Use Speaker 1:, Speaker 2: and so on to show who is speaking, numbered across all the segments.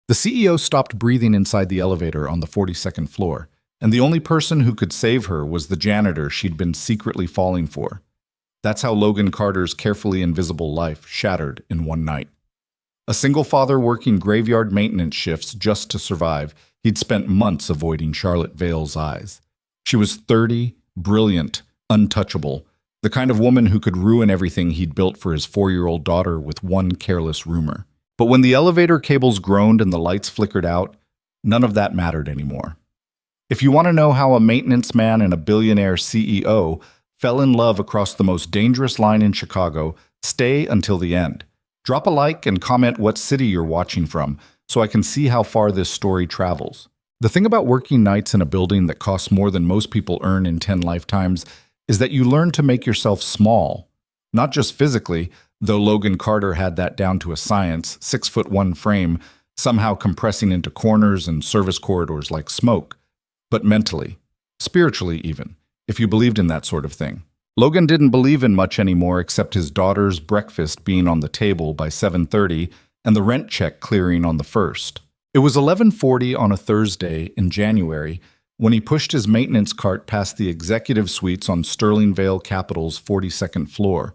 Speaker 1: The CEO stopped breathing inside the elevator on the 42nd floor, and the only person who could save her was the janitor she'd been secretly falling for. That's how Logan Carter's carefully invisible life shattered in one night. A single father working graveyard maintenance shifts just to survive, he'd spent months avoiding Charlotte Vale's eyes. She was 30, brilliant, untouchable, the kind of woman who could ruin everything he'd built for his 4-year-old daughter with one careless rumor. But when the elevator cables groaned and the lights flickered out, none of that mattered anymore. If you want to know how a maintenance man and a billionaire CEO fell in love across the most dangerous line in Chicago, stay until the end. Drop a like and comment what city you're watching from so I can see how far this story travels. The thing about working nights in a building that costs more than most people earn in 10 lifetimes is that you learn to make yourself small. Not just physically, though Logan Carter had that down to a science, 6'1" frame, somehow compressing into corners and service corridors like smoke, but mentally, spiritually even, if you believed in that sort of thing. Logan didn't believe in much anymore except his daughter's breakfast being on the table by 7:30 and the rent check clearing on the 1st. It was 11:40 on a Thursday in January when he pushed his maintenance cart past the executive suites on Sterling Vale Capital's 42nd floor.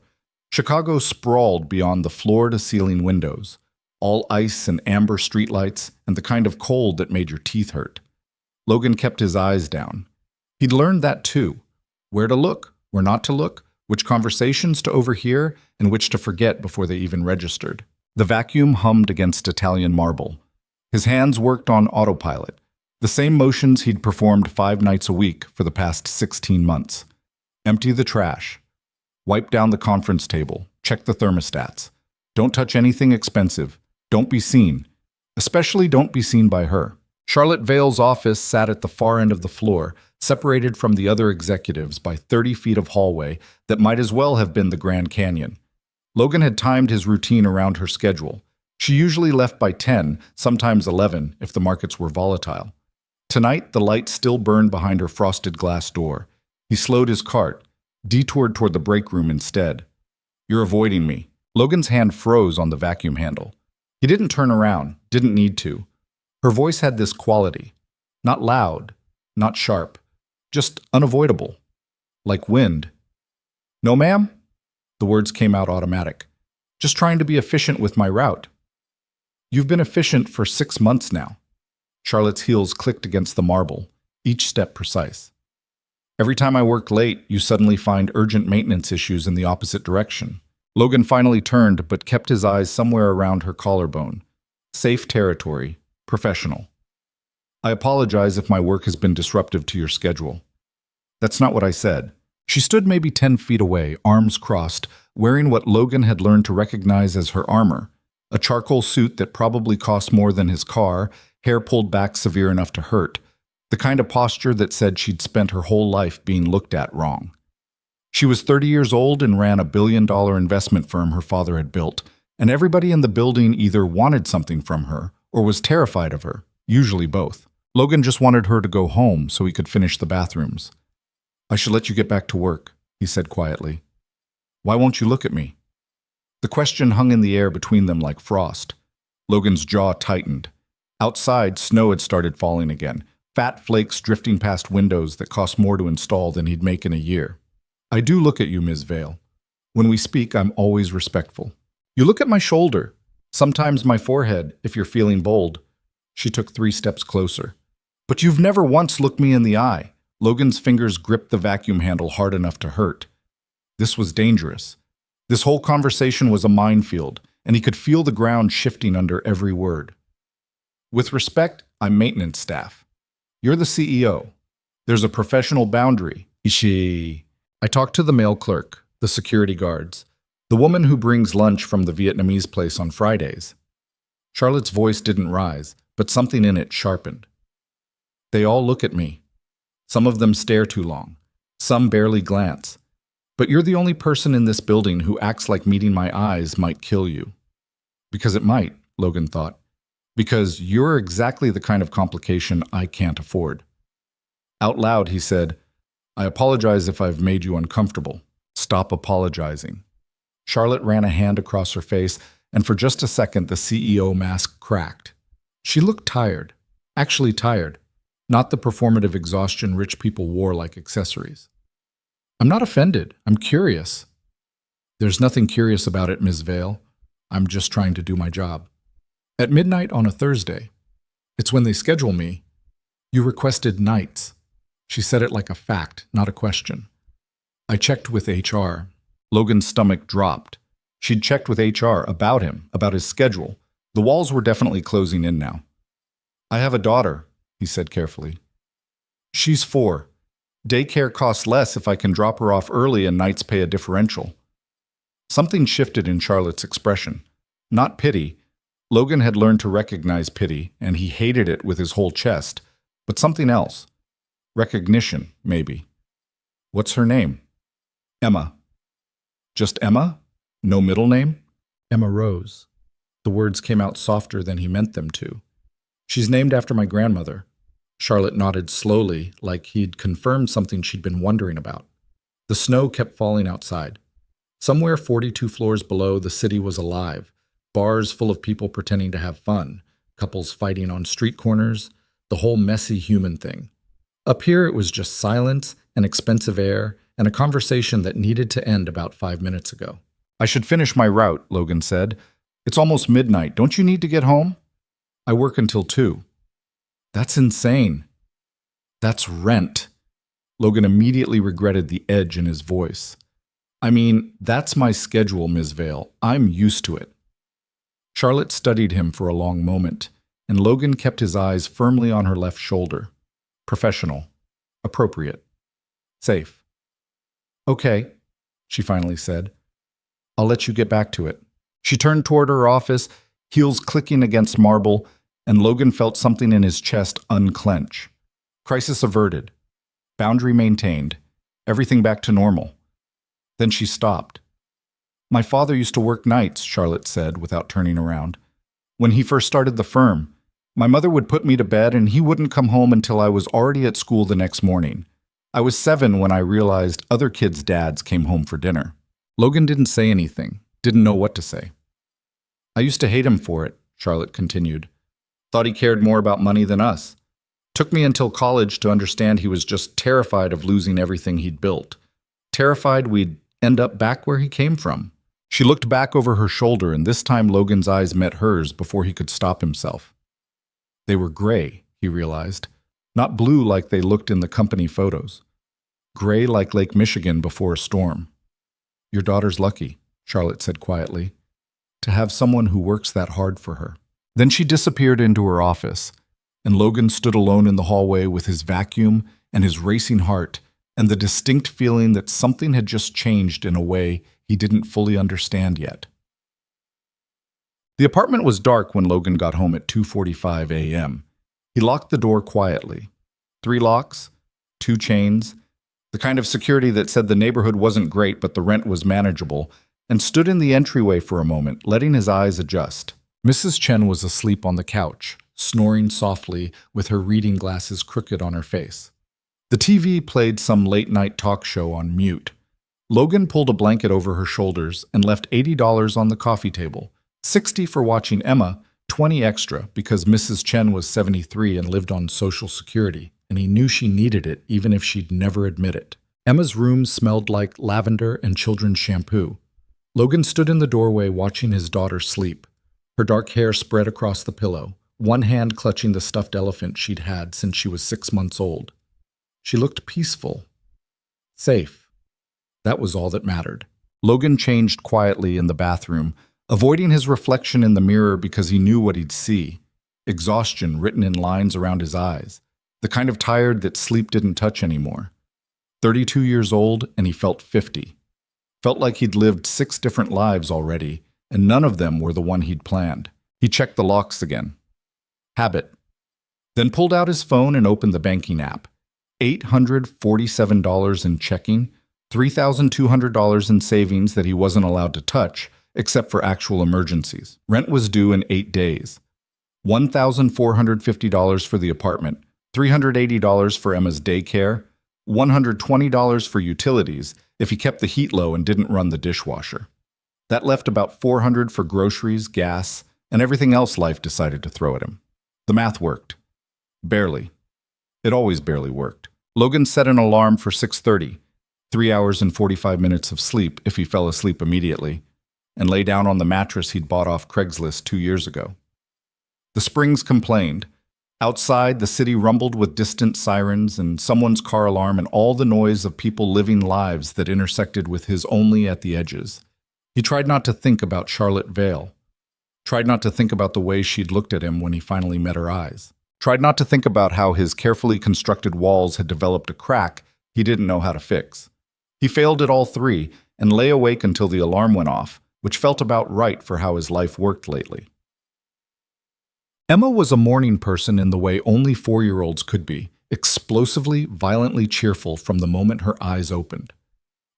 Speaker 1: Chicago sprawled beyond the floor-to-ceiling windows, all ice and amber streetlights and the kind of cold that made your teeth hurt. Logan kept his eyes down. He'd learned that too, where to look, where not to look, which conversations to overhear, and which to forget before they even registered. The vacuum hummed against Italian marble. His hands worked on autopilot, the same motions he'd performed 5 nights a week for the past 16 months. Empty the trash. Wipe down the conference table. Check the thermostats. Don't touch anything expensive. Don't be seen. Especially don't be seen by her. Charlotte Vale's office sat at the far end of the floor, separated from the other executives by 30 feet of hallway that might as well have been the Grand Canyon. Logan had timed his routine around her schedule. She usually left by 10, sometimes 11, if the markets were volatile. Tonight, the light still burned behind her frosted glass door. He slowed his cart, detoured toward the break room instead. "You're avoiding me." Logan's hand froze on the vacuum handle. He didn't turn around, didn't need to. Her voice had this quality. Not loud, not sharp, just unavoidable. Like wind. "No, ma'am?" The words came out automatic. "Just trying to be efficient with my route." "You've been efficient for 6 months now." Charlotte's heels clicked against the marble, each step precise. "Every time I work late, you suddenly find urgent maintenance issues in the opposite direction." Logan finally turned, but kept his eyes somewhere around her collarbone. Safe territory, professional. "I apologize if my work has been disruptive to your schedule." "That's not what I said." She stood maybe 10 feet away, arms crossed, wearing what Logan had learned to recognize as her armor, a charcoal suit that probably cost more than his car, hair pulled back severe enough to hurt, the kind of posture that said she'd spent her whole life being looked at wrong. She was 30 years old and ran a billion-dollar investment firm her father had built, and everybody in the building either wanted something from her or was terrified of her, usually both. Logan just wanted her to go home so he could finish the bathrooms. "I should let you get back to work," he said quietly. "Why won't you look at me?" The question hung in the air between them like frost. Logan's jaw tightened. Outside, snow had started falling again, fat flakes drifting past windows that cost more to install than he'd make in a year. "I do look at you, Ms. Vale. When we speak, I'm always respectful. You look at my shoulder, sometimes my forehead, if you're feeling bold." She took 3 steps closer. "But you've never once looked me in the eye." Logan's fingers gripped the vacuum handle hard enough to hurt. This was dangerous. This whole conversation was a minefield, and he could feel the ground shifting under every word. "With respect, I'm maintenance staff. You're the CEO. There's a professional boundary." I talked to the mail clerk, the security guards, the woman who brings lunch from the Vietnamese place on Fridays. Charlotte's voice didn't rise, but something in it sharpened. "They all look at me. Some of them stare too long. Some barely glance. But you're the only person in this building who acts like meeting my eyes might kill you." Because it might, Logan thought. Because you're exactly the kind of complication I can't afford. Out loud, he said, "I apologize if I've made you uncomfortable. Stop apologizing." Charlotte ran a hand across her face, and for just a second the CEO mask cracked. She looked tired, actually tired, not the performative exhaustion rich people wore like accessories. I'm not offended. I'm curious. There's nothing curious about it, Ms. Vale. I'm just trying to do my job. At midnight on a Thursday, it's when they schedule me, you requested nights. She said it like a fact, not a question. I checked with HR. Logan's stomach dropped. She'd checked with HR about him, about his schedule. The walls were definitely closing in now. I have a daughter, he said carefully. She's 4. Daycare costs less if I can drop her off early and nights pay a differential. Something shifted in Charlotte's expression. Not pity. Logan had learned to recognize pity, and he hated it with his whole chest. But something else. Recognition, maybe. What's her name? Emma. Just Emma? No middle name? Emma Rose. The words came out softer than he meant them to. She's named after my grandmother. Charlotte nodded slowly, like he'd confirmed something she'd been wondering about. The snow kept falling outside. Somewhere 42 floors below, the city was alive. Bars full of people pretending to have fun, couples fighting on street corners, the whole messy human thing. Up here, it was just silence and expensive air and a conversation that needed to end about 5 minutes ago. I should finish my route, Logan said. It's almost midnight. Don't you need to get home? I work until 2. That's insane. That's rent. Logan immediately regretted the edge in his voice. I mean, that's my schedule, Ms. Vale. I'm used to it. Charlotte studied him for a long moment, and Logan kept his eyes firmly on her left shoulder. Professional. Appropriate. Safe. Okay, she finally said. I'll let you get back to it. She turned toward her office, heels clicking against marble, and Logan felt something in his chest unclench. Crisis averted. Boundary maintained. Everything back to normal. Then she stopped. My father used to work nights, Charlotte said without turning around. When he first started the firm, my mother would put me to bed and he wouldn't come home until I was already at school the next morning. I was 7 when I realized other kids' dads came home for dinner. Logan didn't say anything, didn't know what to say. I used to hate him for it, Charlotte continued. Thought he cared more about money than us. Took me until college to understand he was just terrified of losing everything he'd built. Terrified we'd end up back where he came from. She looked back over her shoulder, and this time Logan's eyes met hers before he could stop himself. They were gray, he realized, not blue like they looked in the company photos. Gray like Lake Michigan before a storm. Your daughter's lucky, Charlotte said quietly, to have someone who works that hard for her. Then she disappeared into her office, and Logan stood alone in the hallway with his vacuum and his racing heart and the distinct feeling that something had just changed in a way he didn't fully understand yet. The apartment was dark when Logan got home at 2:45 a.m. He locked the door quietly. 3 locks, 2 chains, the kind of security that said the neighborhood wasn't great but the rent was manageable, and stood in the entryway for a moment, letting his eyes adjust. Mrs. Chen was asleep on the couch, snoring softly with her reading glasses crooked on her face. The TV played some late-night talk show on mute. Logan pulled a blanket over her shoulders and left $80 on the coffee table, $60 for watching Emma, $20 extra because Mrs. Chen was 73 and lived on Social Security, and he knew she needed it even if she'd never admit it. Emma's room smelled like lavender and children's shampoo. Logan stood in the doorway watching his daughter sleep. Her dark hair spread across the pillow, one hand clutching the stuffed elephant she'd had since she was 6 months old. She looked peaceful. Safe. That was all that mattered. Logan changed quietly in the bathroom, avoiding his reflection in the mirror because he knew what he'd see. Exhaustion written in lines around his eyes, the kind of tired that sleep didn't touch anymore. 32 years old, and he felt 50. Felt like he'd lived 6 different lives already, and none of them were the one he'd planned. He checked the locks again. Habit. Then pulled out his phone and opened the banking app. $847 in checking, $3,200 in savings that he wasn't allowed to touch, except for actual emergencies. Rent was due in 8 days. $1,450 for the apartment, $380 for Emma's daycare, $120 for utilities if he kept the heat low and didn't run the dishwasher. That left about $400 for groceries, gas, and everything else life decided to throw at him. The math worked. Barely. It always barely worked. Logan set an alarm for 6:30, 3 hours and 45 minutes of sleep if he fell asleep immediately, and lay down on the mattress he'd bought off Craigslist 2 years ago. The Springs complained. Outside, the city rumbled with distant sirens and someone's car alarm and all the noise of people living lives that intersected with his only at the edges. He tried not to think about Charlotte Vale. Tried not to think about the way she'd looked at him when he finally met her eyes. Tried not to think about how his carefully constructed walls had developed a crack he didn't know how to fix. He failed at all three and lay awake until the alarm went off, which felt about right for how his life worked lately. Emma was a morning person in the way only 4-year-olds could be, explosively, violently cheerful from the moment her eyes opened.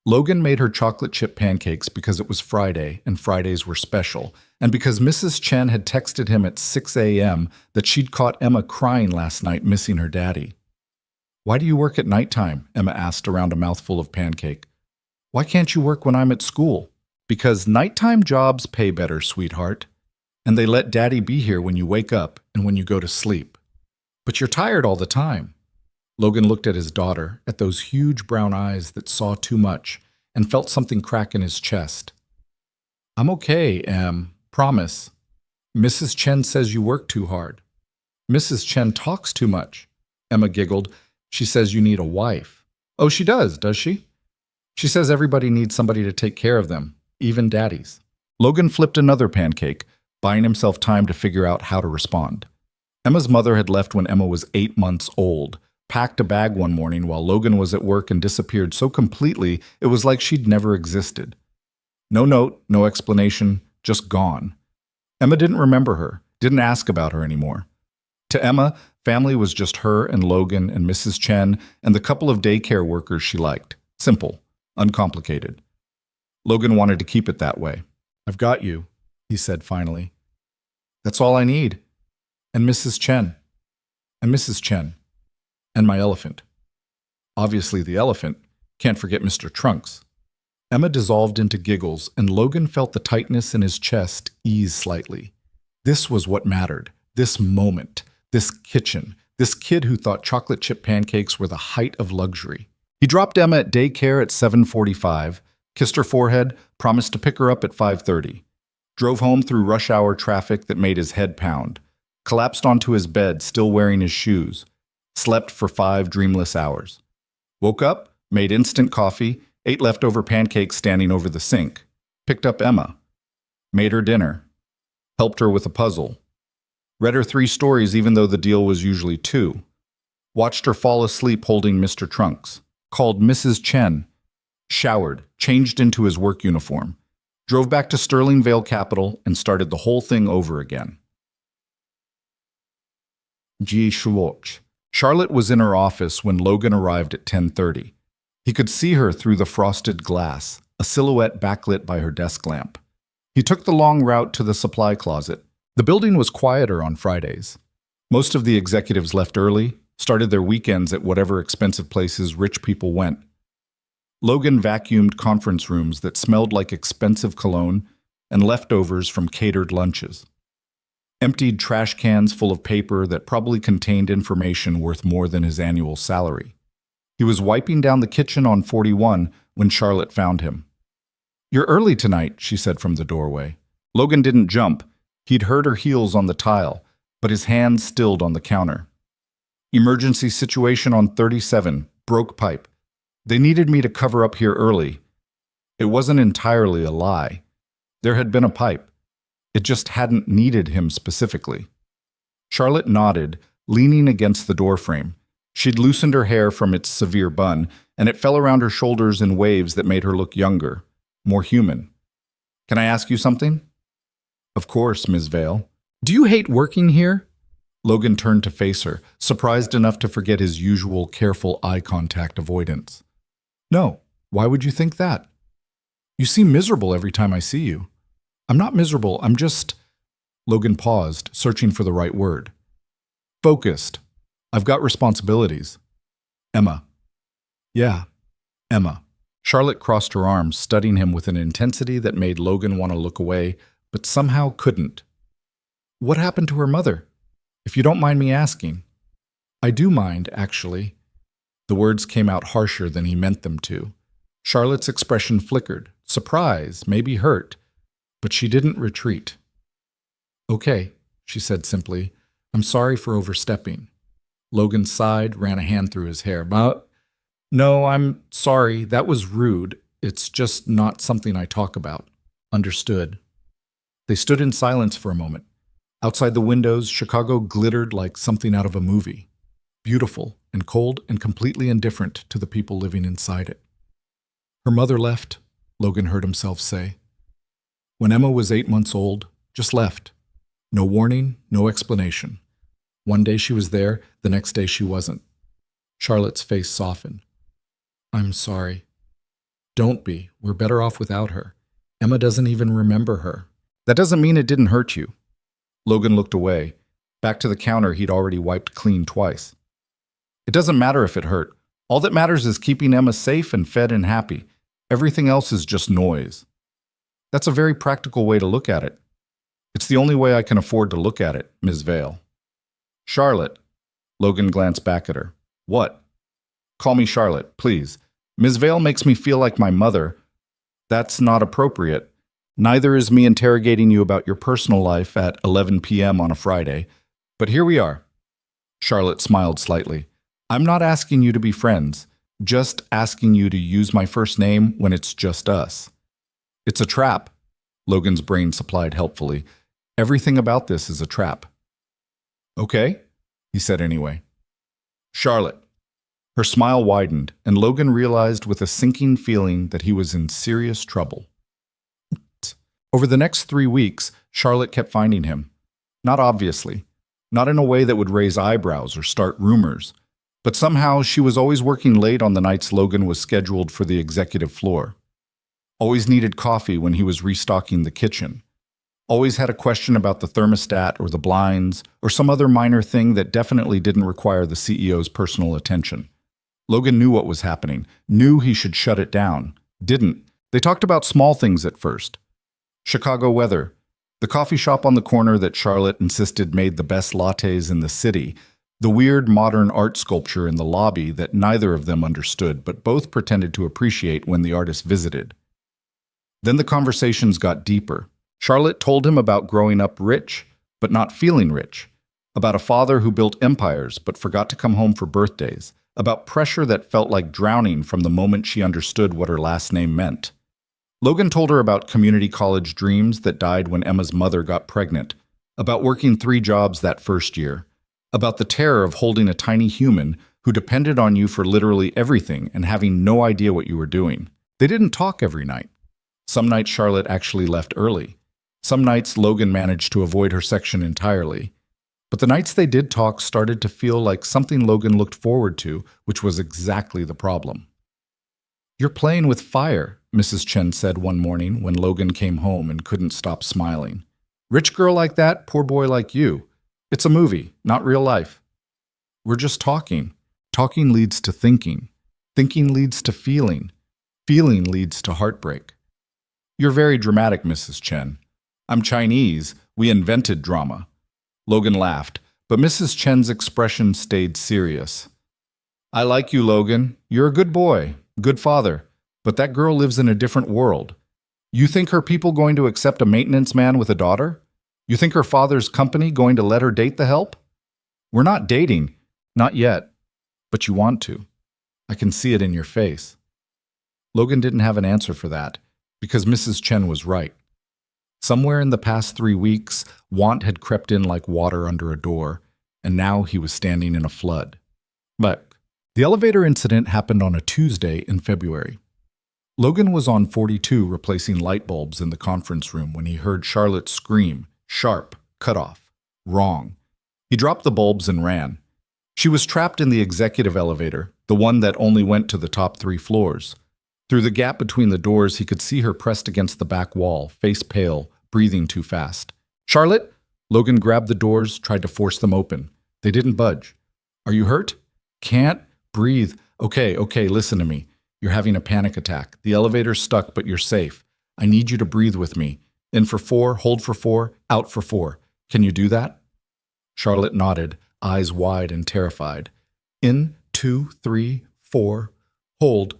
Speaker 1: Logan made her chocolate chip pancakes because it was Friday and Fridays were special, and because Mrs. Chen had texted him at 6 a.m. that she'd caught Emma crying last night missing her daddy. "Why do you work at nighttime?" Emma asked around a mouthful of pancake. "Why can't you work when I'm at school?" "Because nighttime jobs pay better, sweetheart. And they let Daddy be here when you wake up and when you go to sleep." "But you're tired all the time." Logan looked at his daughter, at those huge brown eyes that saw too much, and felt something crack in his chest. "I'm okay, promise. Mrs. Chen says you work too hard." "Mrs. Chen talks too much." Emma giggled. "She says you need a wife." "Oh, she does she?" "She says everybody needs somebody to take care of them, even daddies." Logan flipped another pancake, buying himself time to figure out how to respond. Emma's mother had left when Emma was 8 months old, packed a bag one morning while Logan was at work and disappeared so completely it was like she'd never existed. No note, no explanation, just gone. Emma didn't remember her, didn't ask about her anymore. To Emma, family was just her and Logan and Mrs. Chen and the couple of daycare workers she liked. Simple, uncomplicated. Logan wanted to keep it that way. "I've got you," he said finally. "That's all I need. And Mrs. Chen. And Mrs. Chen. And my elephant. Obviously the elephant. Can't forget Mr. Trunks." Emma dissolved into giggles, and Logan felt the tightness in his chest ease slightly. This was what mattered. This moment. This kitchen. This kid who thought chocolate chip pancakes were the height of luxury. He dropped Emma at daycare at 7:45, kissed her forehead, promised to pick her up at 5:30. Drove home through rush hour traffic that made his head pound. Collapsed onto his bed, still wearing his shoes. Slept for 5 dreamless hours. Woke up, made instant coffee, ate leftover pancakes standing over the sink. Picked up Emma. Made her dinner. Helped her with a puzzle. Read her 3 stories even though the deal was usually 2. Watched her fall asleep holding Mr. Trunks. Called Mrs. Chen. Showered, changed into his work uniform. Drove back to Sterling Vale Capital and started the whole thing over again. Ji Shuoch. Charlotte was in her office when Logan arrived at 10:30. He could see her through the frosted glass, a silhouette backlit by her desk lamp. He took the long route to the supply closet. The building was quieter on Fridays. Most of the executives left early, started their weekends at whatever expensive places rich people went. Logan vacuumed conference rooms that smelled like expensive cologne and leftovers from catered lunches. Emptied trash cans full of paper that probably contained information worth more than his annual salary. He was wiping down the kitchen on 41 when Charlotte found him. "You're early tonight," she said from the doorway. Logan didn't jump. He'd heard her heels on the tile, but his hands stilled on the counter. "Emergency situation on 37, broke pipe. They needed me to cover up here early." It wasn't entirely a lie. There had been a pipe. It just hadn't needed him specifically. Charlotte nodded, leaning against the doorframe. She'd loosened her hair from its severe bun, and it fell around her shoulders in waves that made her look younger, more human. "Can I ask you something?" "Of course, Ms. Vale." "Do you hate working here?" Logan turned to face her, surprised enough to forget his usual careful eye contact avoidance. "No. Why would you think that?" "You seem miserable every time I see you." "I'm not miserable, I'm just—" Logan paused, searching for the right word. "Focused. I've got responsibilities." "Emma." "Yeah, Emma." Charlotte crossed her arms, studying him with an intensity that made Logan want to look away, but somehow couldn't. "What happened to her mother?" If you don't mind me asking. I do mind, actually. The words came out harsher than he meant them to. Charlotte's expression flickered, surprise, maybe hurt, but she didn't retreat. Okay, she said simply. I'm sorry for overstepping. Logan sighed, ran a hand through his hair. No, I'm sorry. That was rude. It's just not something I talk about. Understood. They stood in silence for a moment. Outside the windows, Chicago glittered like something out of a movie. Beautiful and cold and completely indifferent to the people living inside it. Her mother left, Logan heard himself say. When Emma was 8 months old, just left. No warning, no explanation. One day she was there, the next day she wasn't. Charlotte's face softened. I'm sorry. Don't be. We're better off without her. Emma doesn't even remember her. That doesn't mean it didn't hurt you. Logan looked away. Back to the counter he'd already wiped clean twice. It doesn't matter if it hurt. All that matters is keeping Emma safe and fed and happy. Everything else is just noise. That's a very practical way to look at it. It's the only way I can afford to look at it, Ms. Vale. Charlotte. Logan glanced back at her. What? Call me Charlotte, please. Ms. Vale makes me feel like my mother. That's not appropriate. Neither is me interrogating you about your personal life at 11 p.m. on a Friday. But here we are. Charlotte smiled slightly. I'm not asking you to be friends, just asking you to use my first name when it's just us. It's a trap, Logan's brain supplied helpfully. Everything about this is a trap. Okay, he said anyway. Charlotte. Her smile widened, and Logan realized with a sinking feeling that he was in serious trouble. Over the next 3 weeks, Charlotte kept finding him. Not obviously, not in a way that would raise eyebrows or start rumors, but somehow she was always working late on the nights Logan was scheduled for the executive floor. Always needed coffee when he was restocking the kitchen. Always had a question about the thermostat or the blinds or some other minor thing that definitely didn't require the CEO's personal attention. Logan knew what was happening, knew he should shut it down. Didn't. They talked about small things at first. Chicago weather, the coffee shop on the corner that Charlotte insisted made the best lattes in the city, the weird modern art sculpture in the lobby that neither of them understood but both pretended to appreciate when the artist visited. Then the conversations got deeper. Charlotte told him about growing up rich, but not feeling rich, about a father who built empires but forgot to come home for birthdays, about pressure that felt like drowning from the moment she understood what her last name meant. Logan told her about community college dreams that died when Emma's mother got pregnant, about working 3 jobs that first year, about the terror of holding a tiny human who depended on you for literally everything and having no idea what you were doing. They didn't talk every night. Some nights Charlotte actually left early. Some nights Logan managed to avoid her section entirely. But the nights they did talk started to feel like something Logan looked forward to, which was exactly the problem. You're playing with fire, Mrs. Chen said one morning when Logan came home and couldn't stop smiling. Rich girl like that, poor boy like you. It's a movie, not real life. We're just talking. Talking leads to thinking. Thinking leads to feeling. Feeling leads to heartbreak. You're very dramatic, Mrs. Chen. I'm Chinese. We invented drama. Logan laughed, but Mrs. Chen's expression stayed serious. I like you, Logan. You're a good boy, good father, but that girl lives in a different world. You think her people going to accept a maintenance man with a daughter? You think her father's company going to let her date the help? We're not dating. Not yet. But you want to. I can see it in your face. Logan didn't have an answer for that, because Mrs. Chen was right. Somewhere in the past 3 weeks, want had crept in like water under a door, and now he was standing in a flood. But the elevator incident happened on a Tuesday in February. Logan was on 42 replacing light bulbs in the conference room when he heard Charlotte scream, sharp, cut off, wrong. He dropped the bulbs and ran. She was trapped in the executive elevator, the one that only went to the top 3 floors. Through the gap between the doors, he could see her pressed against the back wall, face pale, breathing too fast. Charlotte? Logan grabbed the doors, tried to force them open. They didn't budge. Are you hurt? Can't breathe. Okay, listen to me. You're having a panic attack. The elevator's stuck, but you're safe. I need you to breathe with me. In for 4, hold for 4, out for 4. Can you do that? Charlotte nodded, eyes wide and terrified. In, 2, 3, 4. Hold.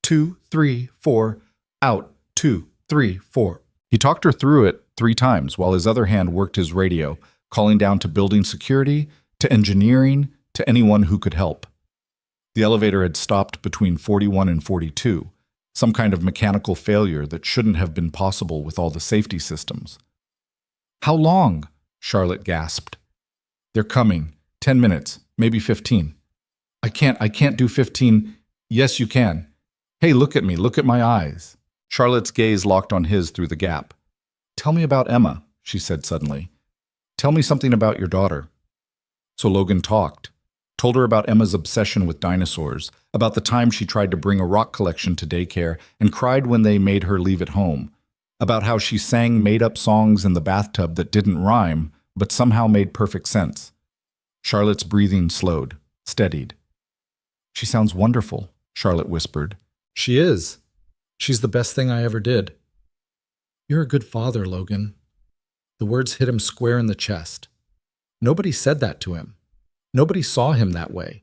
Speaker 1: 2, 3, 4. Out. 2, 3, 4. He talked her through it 3 times while his other hand worked his radio, calling down to building security, to engineering, to anyone who could help. The elevator had stopped between 41 and 42, some kind of mechanical failure that shouldn't have been possible with all the safety systems. How long? Charlotte gasped. They're coming. 10 minutes, maybe 15. I can't do 15. Yes, you can. Hey, look at me, look at my eyes. Charlotte's gaze locked on his through the gap. Tell me about Emma, she said suddenly. Tell me something about your daughter. So Logan talked, told her about Emma's obsession with dinosaurs, about the time she tried to bring a rock collection to daycare and cried when they made her leave it home, about how she sang made-up songs in the bathtub that didn't rhyme, but somehow made perfect sense. Charlotte's breathing slowed, steadied. She sounds wonderful, Charlotte whispered. She is. She's the best thing I ever did. You're a good father, Logan. The words hit him square in the chest. Nobody said that to him. Nobody saw him that way.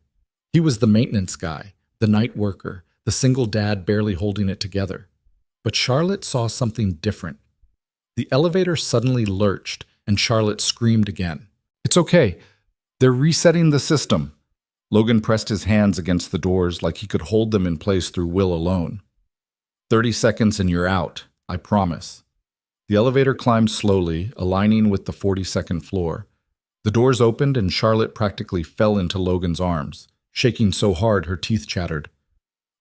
Speaker 1: He was the maintenance guy, the night worker, the single dad barely holding it together. But Charlotte saw something different. The elevator suddenly lurched, and Charlotte screamed again. It's okay. They're resetting the system. Logan pressed his hands against the doors like he could hold them in place through will alone. 30 seconds and you're out, I promise. The elevator climbed slowly, aligning with the 42nd floor. The doors opened and Charlotte practically fell into Logan's arms, shaking so hard her teeth chattered.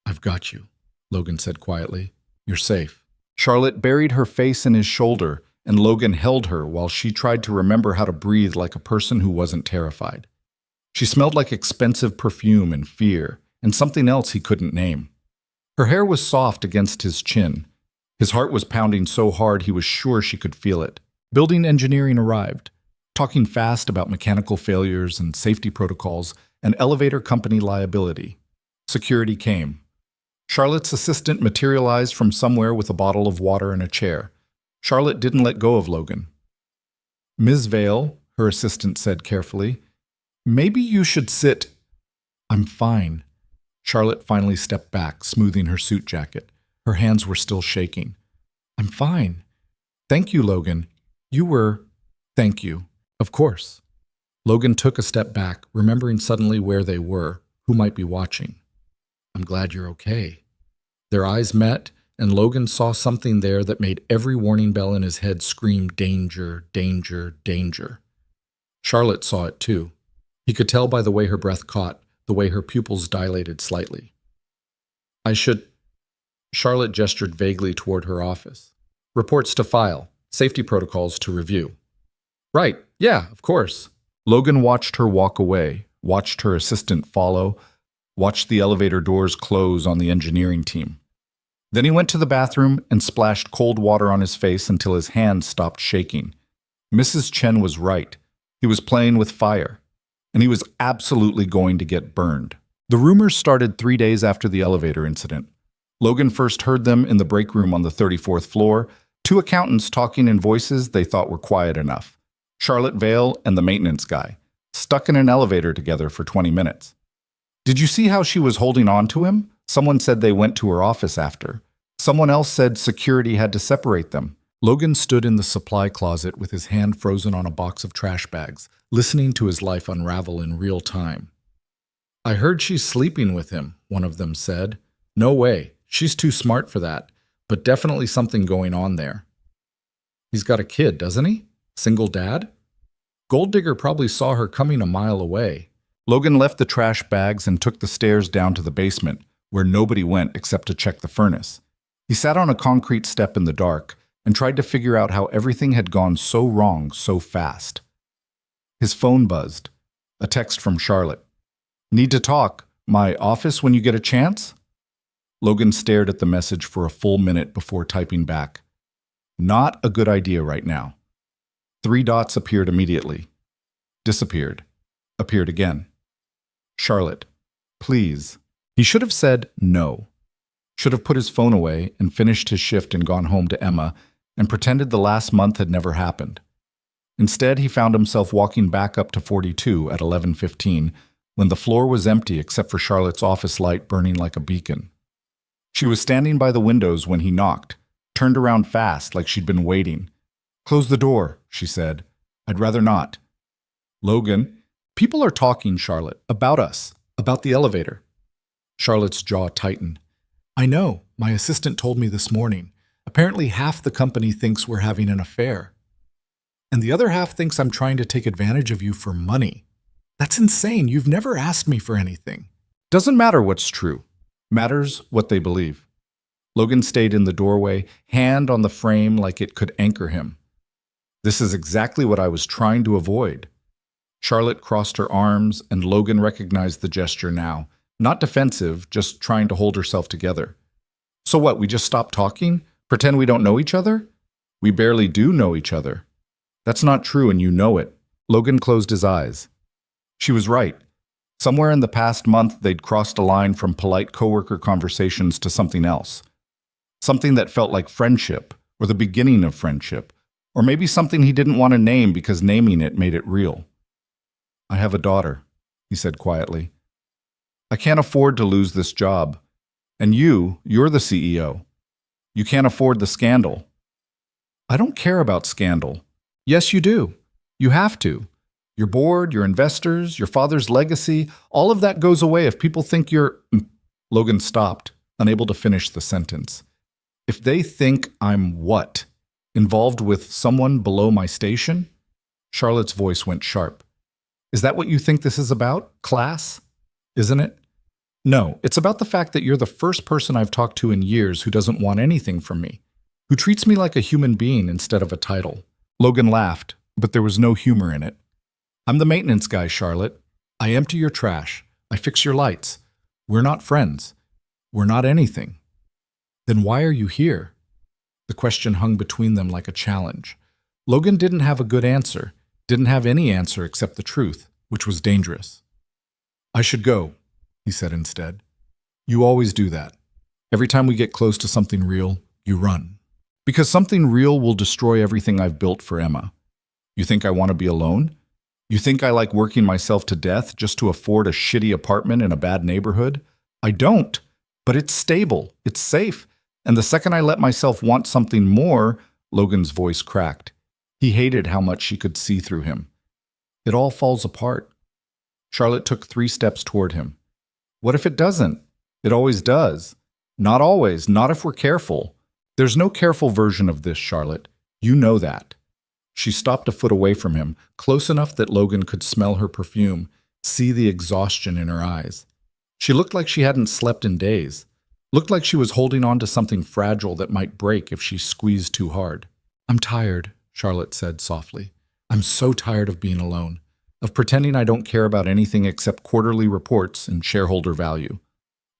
Speaker 1: I've got you, Logan said quietly. You're safe. Charlotte buried her face in his shoulder, and Logan held her while she tried to remember how to breathe like a person who wasn't terrified. She smelled like expensive perfume and fear, and something else he couldn't name. Her hair was soft against his chin. His heart was pounding so hard he was sure she could feel it. Building engineering arrived, talking fast about mechanical failures and safety protocols and elevator company liability. Security came. Charlotte's assistant materialized from somewhere with a bottle of water and a chair. Charlotte didn't let go of Logan. Ms. Vale, her assistant said carefully, maybe you should sit. I'm fine. Charlotte finally stepped back, smoothing her suit jacket. Her hands were still shaking. I'm fine. Thank you, Logan. You were... Thank you. Of course. Logan took a step back, remembering suddenly where they were, who might be watching. I'm glad you're okay. Their eyes met, and Logan saw something there that made every warning bell in his head scream danger, danger, danger. Charlotte saw it too. He could tell by the way her breath caught, the way her pupils dilated slightly. I should... Charlotte gestured vaguely toward her office. Reports to file, safety protocols to review. Right, yeah, of course. Logan watched her walk away, watched her assistant follow, watched the elevator doors close on the engineering team. Then he went to the bathroom and splashed cold water on his face until his hands stopped shaking. Mrs. Chen was right. He was playing with fire, and he was absolutely going to get burned. The rumors started 3 days after the elevator incident. Logan first heard them in the break room on the 34th floor, 2 accountants talking in voices they thought were quiet enough. Charlotte Vale and the maintenance guy, stuck in an elevator together for 20 minutes. Did you see how she was holding on to him? Someone said they went to her office after. Someone else said security had to separate them. Logan stood in the supply closet with his hand frozen on a box of trash bags, listening to his life unravel in real time. I heard she's sleeping with him, one of them said. No way, she's too smart for that, but definitely something going on there. He's got a kid, doesn't he? Single dad? Gold Digger probably saw her coming a mile away. Logan left the trash bags and took the stairs down to the basement, where nobody went except to check the furnace. He sat on a concrete step in the dark and tried to figure out how everything had gone so wrong so fast. His phone buzzed. A text from Charlotte. Need to talk. My office when you get a chance? Logan stared at the message for a full minute before typing back. Not a good idea right now. 3 dots appeared immediately. Disappeared. Appeared again. Charlotte, please. He should have said no. Should have put his phone away and finished his shift and gone home to Emma and pretended the last month had never happened. Instead, he found himself walking back up to 42 at 11:15, when the floor was empty except for Charlotte's office light burning like a beacon. She was standing by the windows when he knocked, turned around fast like she'd been waiting. "Close the door," she said. "I'd rather not." "Logan, people are talking, Charlotte, about us, about the elevator." Charlotte's jaw tightened. "I know. My assistant told me this morning. Apparently half the company thinks we're having an affair. And the other half thinks I'm trying to take advantage of you for money. That's insane. You've never asked me for anything." "Doesn't matter what's true. Matters what they believe." Logan stayed in the doorway, hand on the frame like it could anchor him. "This is exactly what I was trying to avoid." Charlotte crossed her arms, and Logan recognized the gesture now. Not defensive, just trying to hold herself together. "So what, we just stop talking? Pretend we don't know each other?" "We barely do know each other." "That's not true, and you know it." Logan closed his eyes. She was right. Somewhere in the past month, they'd crossed a line from polite coworker conversations to something else. Something that felt like friendship, or the beginning of friendship, or maybe something he didn't want to name because naming it made it real. "I have a daughter," he said quietly. "I can't afford to lose this job. And you're the CEO. You can't afford the scandal." "I don't care about scandal." "Yes, you do. You have to. Your board, your investors, your father's legacy, all of that goes away if people think you're—" Logan stopped, unable to finish the sentence. "If they think I'm what? Involved with someone below my station?" Charlotte's voice went sharp. "Is that what you think this is about? Class? Isn't it?" "No, it's about the fact that you're the first person I've talked to in years who doesn't want anything from me, who treats me like a human being instead of a title." Logan laughed, but there was no humor in it. "I'm the maintenance guy, Charlotte. I empty your trash. I fix your lights. We're not friends. We're not anything." "Then why are you here?" The question hung between them like a challenge. Logan didn't have a good answer, didn't have any answer except the truth, which was dangerous. "I should go," he said instead. "You always do that. Every time we get close to something real, you run. Because something real will destroy everything I've built for Emma. You think I want to be alone? You think I like working myself to death just to afford a shitty apartment in a bad neighborhood? I don't. But it's stable. It's safe. And the second I let myself want something more," Logan's voice cracked. He hated how much she could see through him. "It all falls apart." Charlotte took 3 steps toward him. "What if it doesn't? It always does." "Not always, not if we're careful." "There's no careful version of this, Charlotte. You know that." She stopped a foot away from him, close enough that Logan could smell her perfume, see the exhaustion in her eyes. She looked like she hadn't slept in days. Looked like she was holding on to something fragile that might break if she squeezed too hard. "I'm tired," Charlotte said softly. "I'm so tired of being alone, of pretending I don't care about anything except quarterly reports and shareholder value,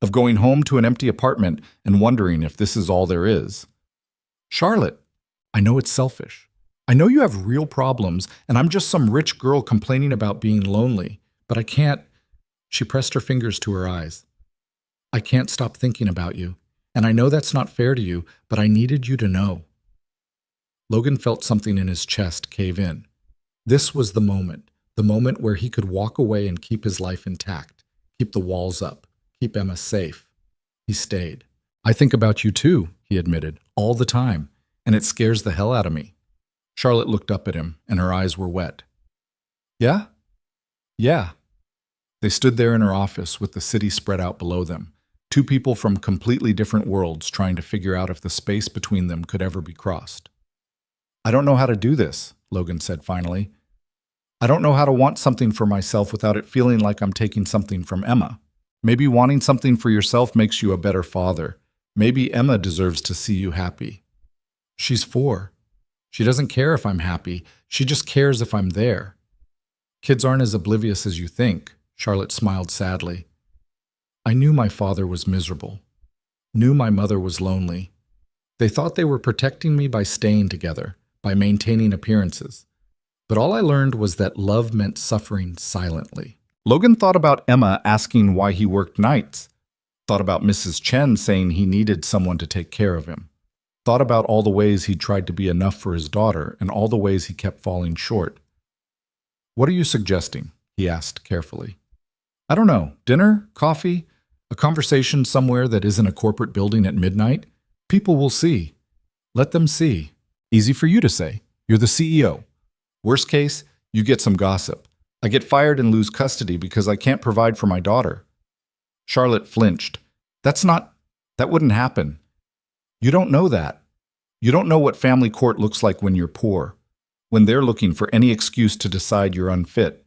Speaker 1: of going home to an empty apartment and wondering if this is all there is." "Charlotte, I know it's selfish. I know you have real problems, and I'm just some rich girl complaining about being lonely, but I can't—" She pressed her fingers to her eyes. "I can't stop thinking about you, and I know that's not fair to you, but I needed you to know." Logan felt something in his chest cave in. This was the moment where he could walk away and keep his life intact, keep the walls up, keep Emma safe. He stayed. "I think about you too," he admitted, "all the time, and it scares the hell out of me." Charlotte looked up at him, and her eyes were wet. "Yeah?" "Yeah." They stood there in her office with the city spread out below them, 2 people from completely different worlds trying to figure out if the space between them could ever be crossed. "I don't know how to do this," Logan said finally. "I don't know how to want something for myself without it feeling like I'm taking something from Emma. Maybe wanting something for yourself makes you a better father. Maybe Emma deserves to see you happy." "She's 4. She doesn't care if I'm happy. She just cares if I'm there." "Kids aren't as oblivious as you think," Charlotte smiled sadly. "I knew my father was miserable. Knew my mother was lonely. They thought they were protecting me by staying together, by maintaining appearances. But all I learned was that love meant suffering silently." Logan thought about Emma asking why he worked nights. Thought about Mrs. Chen saying he needed someone to take care of him. Thought about all the ways he'd tried to be enough for his daughter and all the ways he kept falling short. "What are you suggesting?" he asked carefully. "I don't know. Dinner? Coffee? A conversation somewhere that isn't a corporate building at midnight? People will see. Let them see. Easy for you to say. You're the CEO. Worst case, you get some gossip. I get fired and lose custody because I can't provide for my daughter." Charlotte flinched. That wouldn't happen. You don't know that. You don't know what family court looks like when you're poor, when they're looking for any excuse to decide you're unfit.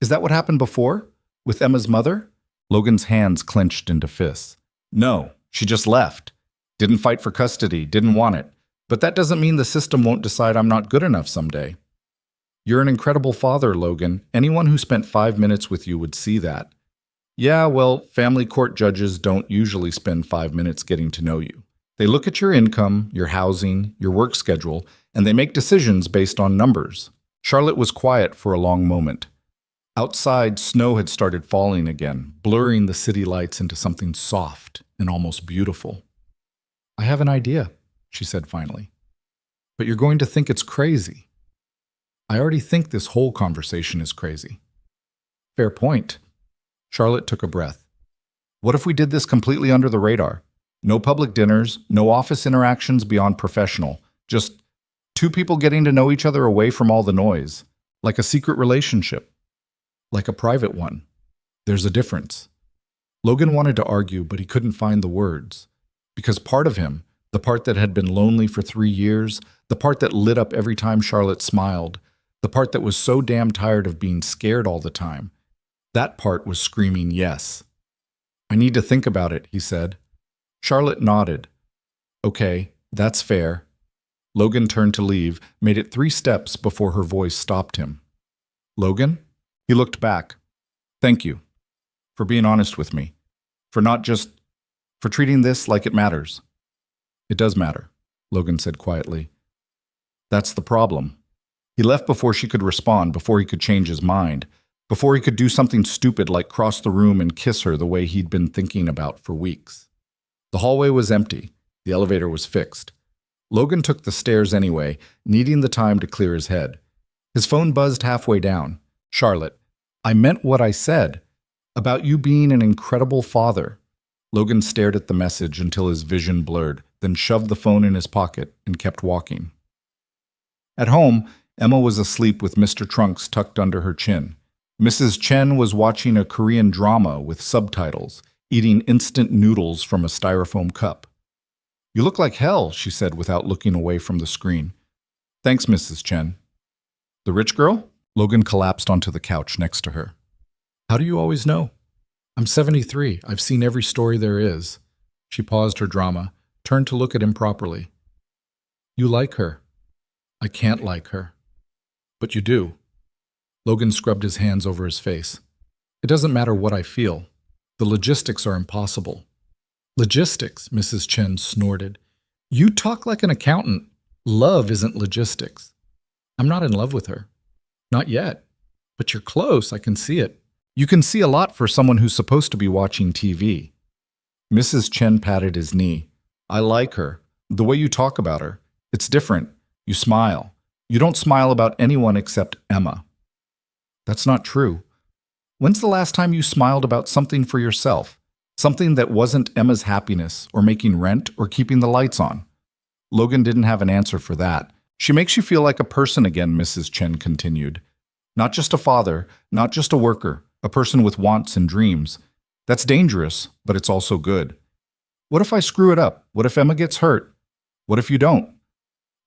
Speaker 1: Is that what happened before? With Emma's mother? Logan's hands clenched into fists. No, she just left. Didn't fight for custody, didn't want it. But that doesn't mean the system won't decide I'm not good enough someday. You're an incredible father, Logan. Anyone who spent 5 minutes with you would see that. Yeah, well, family court judges don't usually spend 5 minutes getting to know you. They look at your income, your housing, your work schedule, and they make decisions based on numbers. Charlotte was quiet for a long moment. Outside, snow had started falling again, blurring the city lights into something soft and almost beautiful. "I have an idea," she said finally. "But you're going to think it's crazy." "I already think this whole conversation is crazy." "Fair point." Charlotte took a breath. "What if we did this completely under the radar? No public dinners, no office interactions beyond professional. Just two people getting to know each other away from all the noise. Like a secret relationship. Like a private one. There's a difference." Logan wanted to argue, but he couldn't find the words. Because part of him, the part that had been lonely for 3 years, the part that lit up every time Charlotte smiled, the part that was so damn tired of being scared all the time, that part was screaming yes. "I need to think about it," he said. Charlotte nodded. "Okay, that's fair." Logan turned to leave, made it 3 steps before her voice stopped him. "Logan?" He looked back. "Thank you. For being honest with me. For treating this like it matters." "It does matter," Logan said quietly. "That's the problem." He left before she could respond, before he could change his mind, before he could do something stupid like cross the room and kiss her the way he'd been thinking about for weeks. The hallway was empty. The elevator was fixed. Logan took the stairs anyway, needing the time to clear his head. His phone buzzed halfway down. "Charlotte, I meant what I said. About you being an incredible father." Logan stared at the message until his vision blurred, then shoved the phone in his pocket and kept walking. At home, Emma was asleep with Mr. Trunks tucked under her chin. Mrs. Chen was watching a Korean drama with subtitles, eating instant noodles from a styrofoam cup. "You look like hell," she said without looking away from the screen. "Thanks, Mrs. Chen." "The rich girl?" Logan collapsed onto the couch next to her. "How do you always know?" "I'm 73. I've seen every story there is." She paused her drama, turned to look at him properly. "You like her." "I can't like her." "But you do." Logan scrubbed his hands over his face. "It doesn't matter what I feel. The logistics are impossible." "Logistics," Mrs. Chen snorted. "You talk like an accountant. Love isn't logistics." "I'm not in love with her." "Not yet. But you're close, I can see it." "You can see a lot for someone who's supposed to be watching TV." Mrs. Chen patted his knee. "I like her. The way you talk about her. It's different. You smile. You don't smile about anyone except Emma." "That's not true." "When's the last time you smiled about something for yourself? Something that wasn't Emma's happiness, or making rent, or keeping the lights on?" Logan didn't have an answer for that. "She makes you feel like a person again," Mrs. Chen continued. "Not just a father, not just a worker, a person with wants and dreams. That's dangerous, but it's also good. What if I screw it up? What if Emma gets hurt? What if you don't?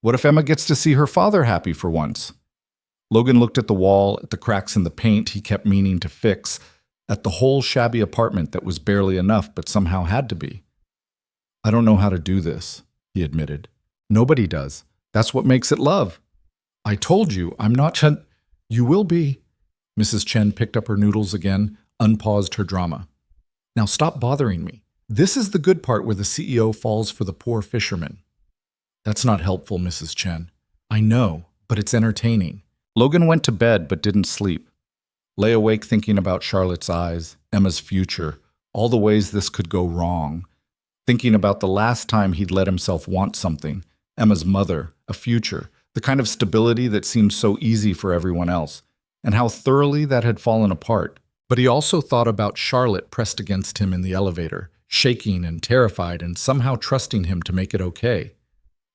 Speaker 1: What if Emma gets to see her father happy for once?" Logan looked at the wall, at the cracks in the paint he kept meaning to fix, at the whole shabby apartment that was barely enough but somehow had to be. "I don't know how to do this," he admitted. "Nobody does. That's what makes it love." "I told you, I'm not Chen." "You will be." Mrs. Chen picked up her noodles again, unpaused her drama. "Now stop bothering me. This is the good part where the CEO falls for the poor fisherman." "That's not helpful, Mrs. Chen." "I know, but it's entertaining." Logan went to bed but didn't sleep. Lay awake thinking about Charlotte's eyes, Emma's future, all the ways this could go wrong. thinking about the last time he'd let himself want something, Emma's mother, a future, the kind of stability that seemed so easy for everyone else, and how thoroughly that had fallen apart. But he also thought about Charlotte pressed against him in the elevator, shaking and terrified and somehow trusting him to make it okay.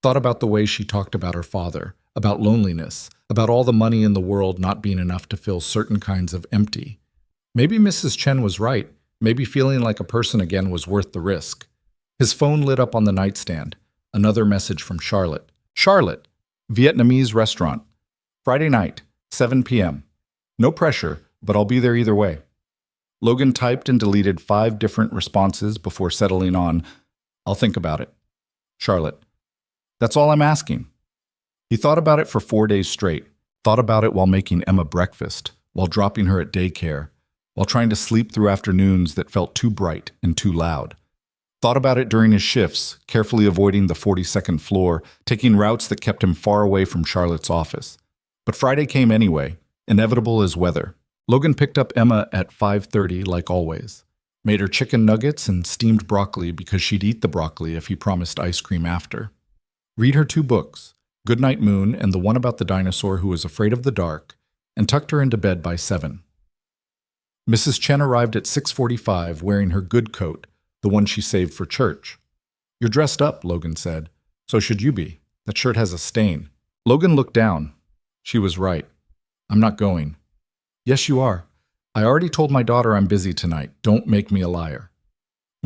Speaker 1: Thought about the way she talked about her father, about loneliness, about all the money in the world not being enough to fill certain kinds of empty. Maybe Mrs. Chen was right. Maybe feeling like a person again was worth the risk. His phone lit up on the nightstand. Another message from Charlotte. Charlotte, Vietnamese restaurant. Friday night, 7 p.m. No pressure, but I'll be there either way. Logan typed and deleted 5 different responses before settling on, I'll think about it. Charlotte. That's all I'm asking. He thought about it for 4 days straight. Thought about it while making Emma breakfast, while dropping her at daycare, while trying to sleep through afternoons that felt too bright and too loud. Thought about it during his shifts, carefully avoiding the 42nd floor, taking routes that kept him far away from Charlotte's office. But Friday came anyway, inevitable as weather. Logan picked up Emma at 5:30 like always. Made her chicken nuggets and steamed broccoli because she'd eat the broccoli if he promised ice cream after. Read her 2 books, Goodnight Moon and the one about the dinosaur who was afraid of the dark, and tucked her into bed by 7. Mrs. Chen arrived at 6:45 wearing her good coat, the one she saved for church. You're dressed up, Logan said. So should you be. That shirt has a stain. Logan looked down. She was right. I'm not going. Yes, you are. I already told my daughter I'm busy tonight. Don't make me a liar.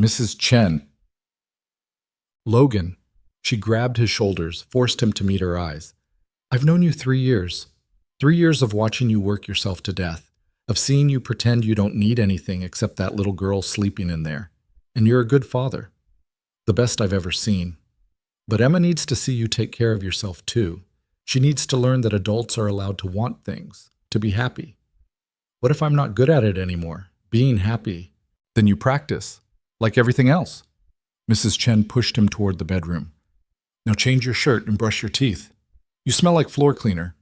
Speaker 1: Mrs. Chen. Logan. She grabbed his shoulders, forced him to meet her eyes. I've known you 3 years. 3 years of watching you work yourself to death, of seeing you pretend you don't need anything except that little girl sleeping in there. And you're a good father. The best I've ever seen. But Emma needs to see you take care of yourself too. She needs to learn that adults are allowed to want things, to be happy. What if I'm not good at it anymore, being happy? Then you practice, like everything else. Mrs. Chen pushed him toward the bedroom. Now change your shirt and brush your teeth. You smell like floor cleaner.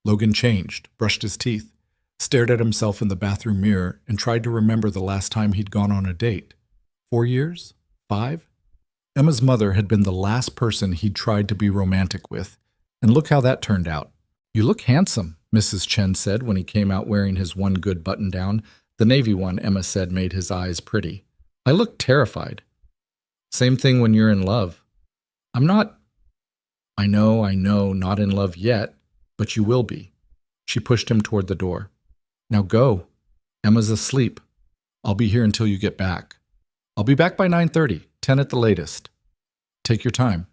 Speaker 1: Logan changed, brushed his teeth, stared at himself in the bathroom mirror, and tried to remember the last time he'd gone on a date. 4 years? 5? Emma's mother had been the last person he'd tried to be romantic with, and look how that turned out. You look handsome, Mrs. Chen said when he came out wearing his one good button-down. The navy one, Emma said, made his eyes pretty. I look terrified. Same thing when you're in love. I'm not. I know, not in love yet, but you will be. She pushed him toward the door. Now go. Emma's asleep. I'll be here until you get back. I'll be back by 9:30, 10 at the latest. Take your time.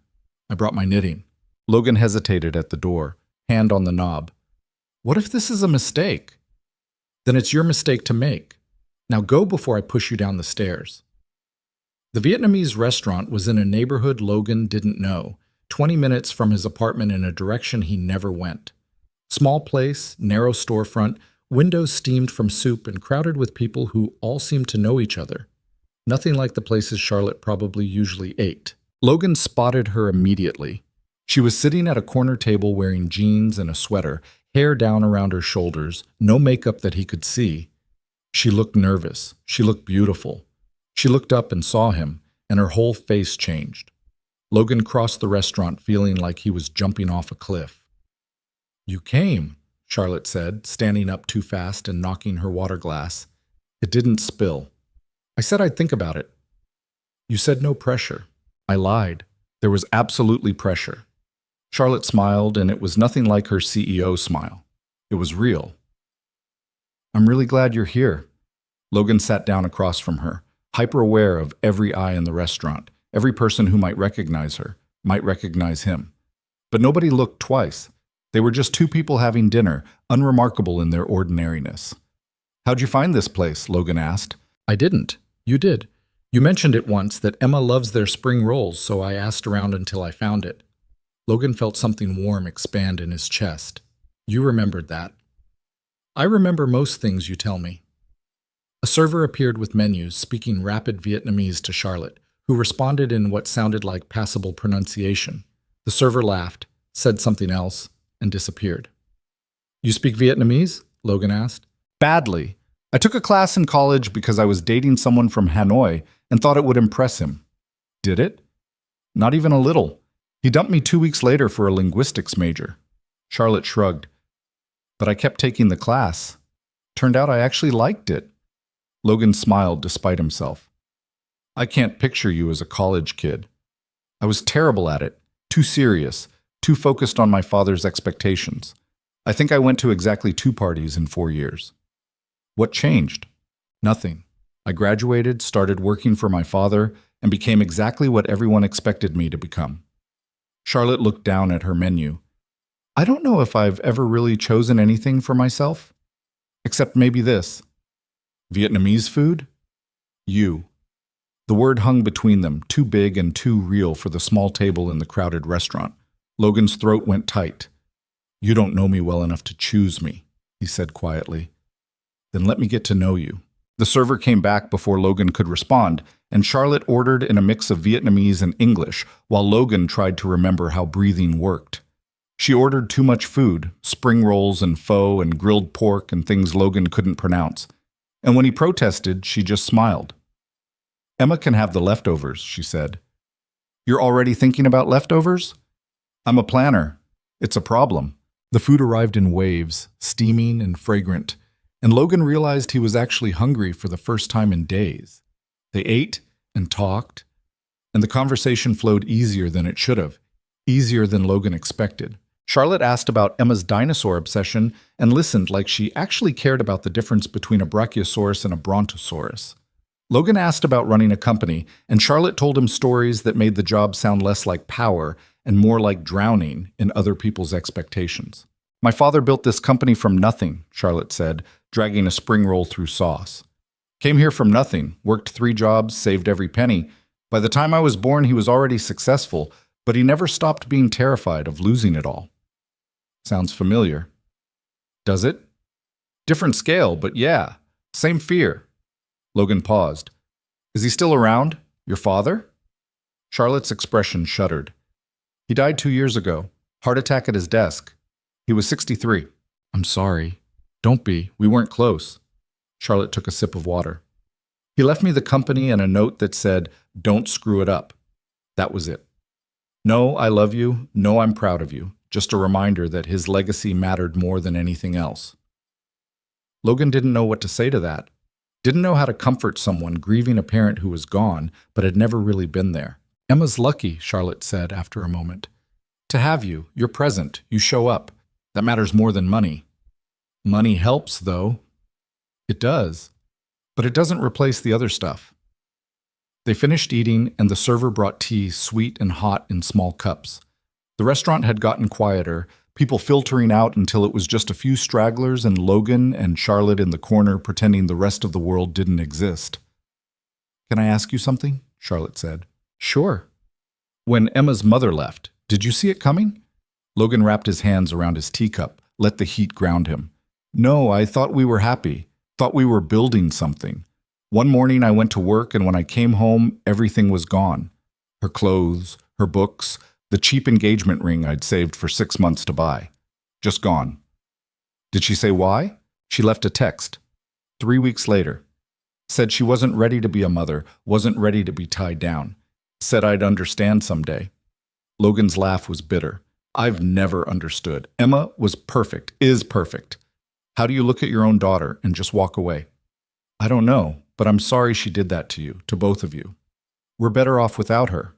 Speaker 1: I brought my knitting. Logan hesitated at the door, hand on the knob. What if this is a mistake? Then it's your mistake to make. Now go before I push you down the stairs. The Vietnamese restaurant was in a neighborhood Logan didn't know, 20 minutes from his apartment in a direction he never went. Small place, narrow storefront, windows steamed from soup and crowded with people who all seemed to know each other. Nothing like the places Charlotte probably usually ate. Logan spotted her immediately. She was sitting at a corner table wearing jeans and a sweater, hair down around her shoulders, no makeup that he could see. She looked nervous. She looked beautiful. She looked up and saw him, and her whole face changed. Logan crossed the restaurant feeling like he was jumping off a cliff. You came, Charlotte said, standing up too fast and knocking her water glass. It didn't spill. I said I'd think about it. You said no pressure. I lied. There was absolutely pressure. Charlotte smiled, and it was nothing like her CEO smile. It was real. I'm really glad you're here. Logan sat down across from her, hyper-aware of every eye in the restaurant, every person who might recognize her, might recognize him. But nobody looked twice. They were just 2 people having dinner, unremarkable in their ordinariness. How'd you find this place? Logan asked. I didn't. You did. You mentioned it once that Emma loves their spring rolls, so I asked around until I found it. Logan felt something warm expand in his chest. You remembered that. I remember most things you tell me. A server appeared with menus, speaking rapid Vietnamese to Charlotte, who responded in what sounded like passable pronunciation. The server laughed, said something else, and disappeared. You speak Vietnamese? Logan asked. Badly. I took a class in college because I was dating someone from Hanoi and thought it would impress him. Did it? Not even a little. He dumped me 2 weeks later for a linguistics major. Charlotte shrugged. But I kept taking the class. Turned out I actually liked it. Logan smiled despite himself. I can't picture you as a college kid. I was terrible at it, too serious, too focused on my father's expectations. I think I went to exactly 2 parties in 4 years. What changed? Nothing. I graduated, started working for my father, and became exactly what everyone expected me to become. Charlotte looked down at her menu. I don't know if I've ever really chosen anything for myself. Except maybe this. Vietnamese food? You. The word hung between them, too big and too real for the small table in the crowded restaurant. Logan's throat went tight. You don't know me well enough to choose me, he said quietly. Then let me get to know you. The server came back before Logan could respond, and Charlotte ordered in a mix of Vietnamese and English, while Logan tried to remember how breathing worked. She ordered too much food, spring rolls and pho and grilled pork and things Logan couldn't pronounce. And when he protested, she just smiled. Emma can have the leftovers, she said. You're already thinking about leftovers? I'm a planner. It's a problem. The food arrived in waves, steaming and fragrant, and Logan realized he was actually hungry for the first time in days. They ate and talked, and the conversation flowed easier than it should have, easier than Logan expected. Charlotte asked about Emma's dinosaur obsession and listened like she actually cared about the difference between a brachiosaurus and a brontosaurus. Logan asked about running a company, and Charlotte told him stories that made the job sound less like power and more like drowning in other people's expectations. My father built this company from nothing, Charlotte said, dragging a spring roll through sauce. Came here from nothing, worked 3 jobs, saved every penny. By the time I was born, he was already successful, but he never stopped being terrified of losing it all. Sounds familiar. Does it? Different scale, but yeah, same fear. Logan paused. Is he still around? Your father? Charlotte's expression shuddered. He died 2 years ago. Heart attack at his desk. He was 63. I'm sorry. Don't be. We weren't close. Charlotte took a sip of water. He left me the company and a note that said, don't screw it up. That was it. No, I love you. No, I'm proud of you. Just a reminder that his legacy mattered more than anything else. Logan didn't know what to say to that. Didn't know how to comfort someone grieving a parent who was gone, but had never really been there. Emma's lucky, Charlotte said after a moment. To have you. You're present. You show up. That matters more than money. Money helps, though. It does. But it doesn't replace the other stuff. They finished eating, and the server brought tea, sweet and hot, in small cups. The restaurant had gotten quieter, people filtering out until it was just a few stragglers and Logan and Charlotte in the corner pretending the rest of the world didn't exist. Can I ask you something? Charlotte said. Sure. When Emma's mother left, did you see it coming? Logan wrapped his hands around his teacup, let the heat ground him. No, I thought we were happy, thought we were building something. One morning I went to work, and when I came home, everything was gone. Her clothes, her books, the cheap engagement ring I'd saved for 6 months to buy. Just gone. Did she say why? She left a text. 3 weeks later. Said she wasn't ready to be a mother, wasn't ready to be tied down. Said I'd understand someday. Logan's laugh was bitter. I've never understood. Emma was perfect, is perfect. How do you look at your own daughter and just walk away? I don't know, but I'm sorry she did that to you, to both of you. We're better off without her.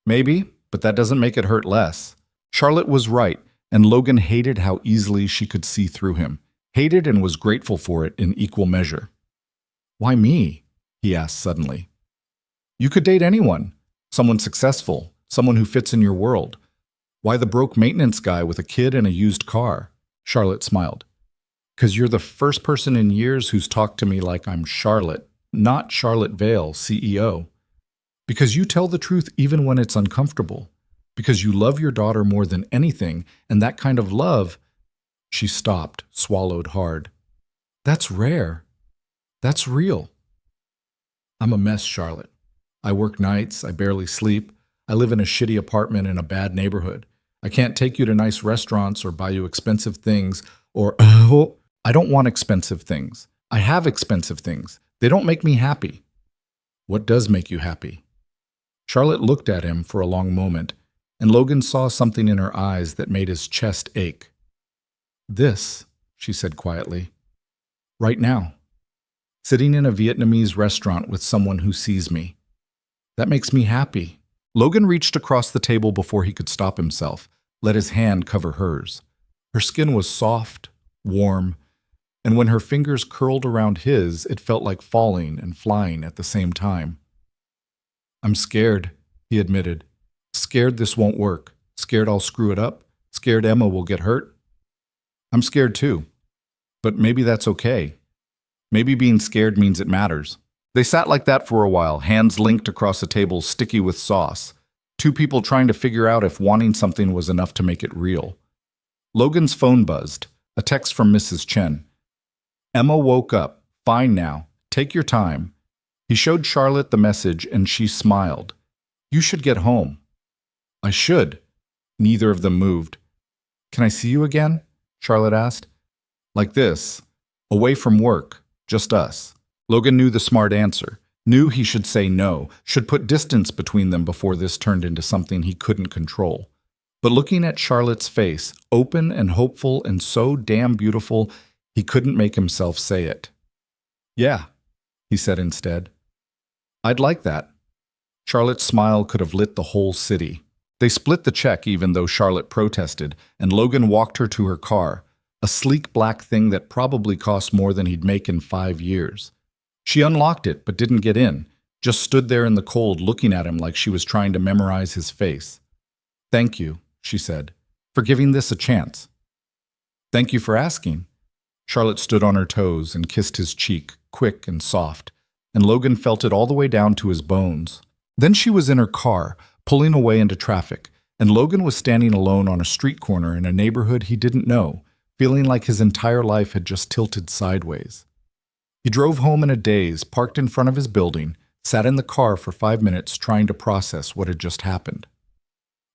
Speaker 1: Maybe, but that doesn't make it hurt less. Charlotte was right, and Logan hated how easily she could see through him. Hated and was grateful for it in equal measure. Why me? He asked suddenly. You could date anyone. Someone successful, someone who fits in your world. Why the broke maintenance guy with a kid and a used car? Charlotte smiled. 'Cause you're the first person in years who's talked to me like I'm Charlotte, not Charlotte Vale, CEO. Because you tell the truth even when it's uncomfortable. Because you love your daughter more than anything, and that kind of love... She stopped, swallowed hard. That's rare. That's real. I'm a mess, Charlotte. I work nights, I barely sleep. I live in a shitty apartment in a bad neighborhood. I can't take you to nice restaurants or buy you expensive things or... I don't want expensive things. I have expensive things. They don't make me happy. What does make you happy? Charlotte looked at him for a long moment, and Logan saw something in her eyes that made his chest ache. "This," she said quietly. "Right now. Sitting in a Vietnamese restaurant with someone who sees me. That makes me happy." Logan reached across the table before he could stop himself, let his hand cover hers. Her skin was soft, warm, and when her fingers curled around his, it felt like falling and flying at the same time. "I'm scared," he admitted. "Scared this won't work. Scared I'll screw it up. Scared Emma will get hurt. I'm scared too. But maybe that's okay. Maybe being scared means it matters." They sat like that for a while, hands linked across a table sticky with sauce. Two people trying to figure out if wanting something was enough to make it real. Logan's phone buzzed, a text from Mrs. Chen. "Emma woke up. Fine now. Take your time." He showed Charlotte the message and she smiled. "You should get home." "I should." Neither of them moved. "Can I see you again?" Charlotte asked. "Like this. Away from work. Just us." Logan knew the smart answer, knew he should say no, should put distance between them before this turned into something he couldn't control. But looking at Charlotte's face, open and hopeful and so damn beautiful, he couldn't make himself say it. "Yeah," he said instead. "I'd like that." Charlotte's smile could have lit the whole city. They split the check even though Charlotte protested, and Logan walked her to her car, a sleek black thing that probably cost more than he'd make in 5 years. She unlocked it but didn't get in, just stood there in the cold looking at him like she was trying to memorize his face. "Thank you," she said, "for giving this a chance." "Thank you for asking." Charlotte stood on her toes and kissed his cheek, quick and soft, and Logan felt it all the way down to his bones. Then she was in her car, pulling away into traffic, and Logan was standing alone on a street corner in a neighborhood he didn't know, feeling like his entire life had just tilted sideways. He drove home in a daze, parked in front of his building, sat in the car for 5 minutes trying to process what had just happened.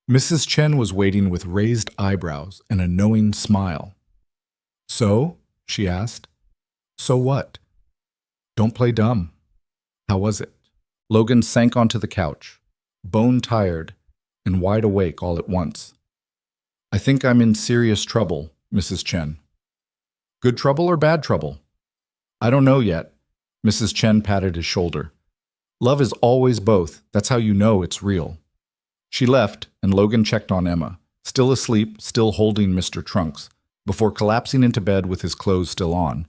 Speaker 1: Mrs. Chen was waiting with raised eyebrows and a knowing smile. "So?" she asked. "So what?" "Don't play dumb." "How was it?" Logan sank onto the couch, bone-tired and wide awake all at once. "I think I'm in serious trouble, Mrs. Chen." "Good trouble or bad trouble?" "I don't know yet." Mrs. Chen patted his shoulder. "Love is always both. That's how you know it's real." She left, and Logan checked on Emma, still asleep, still holding Mr. Trunks, before collapsing into bed with his clothes still on.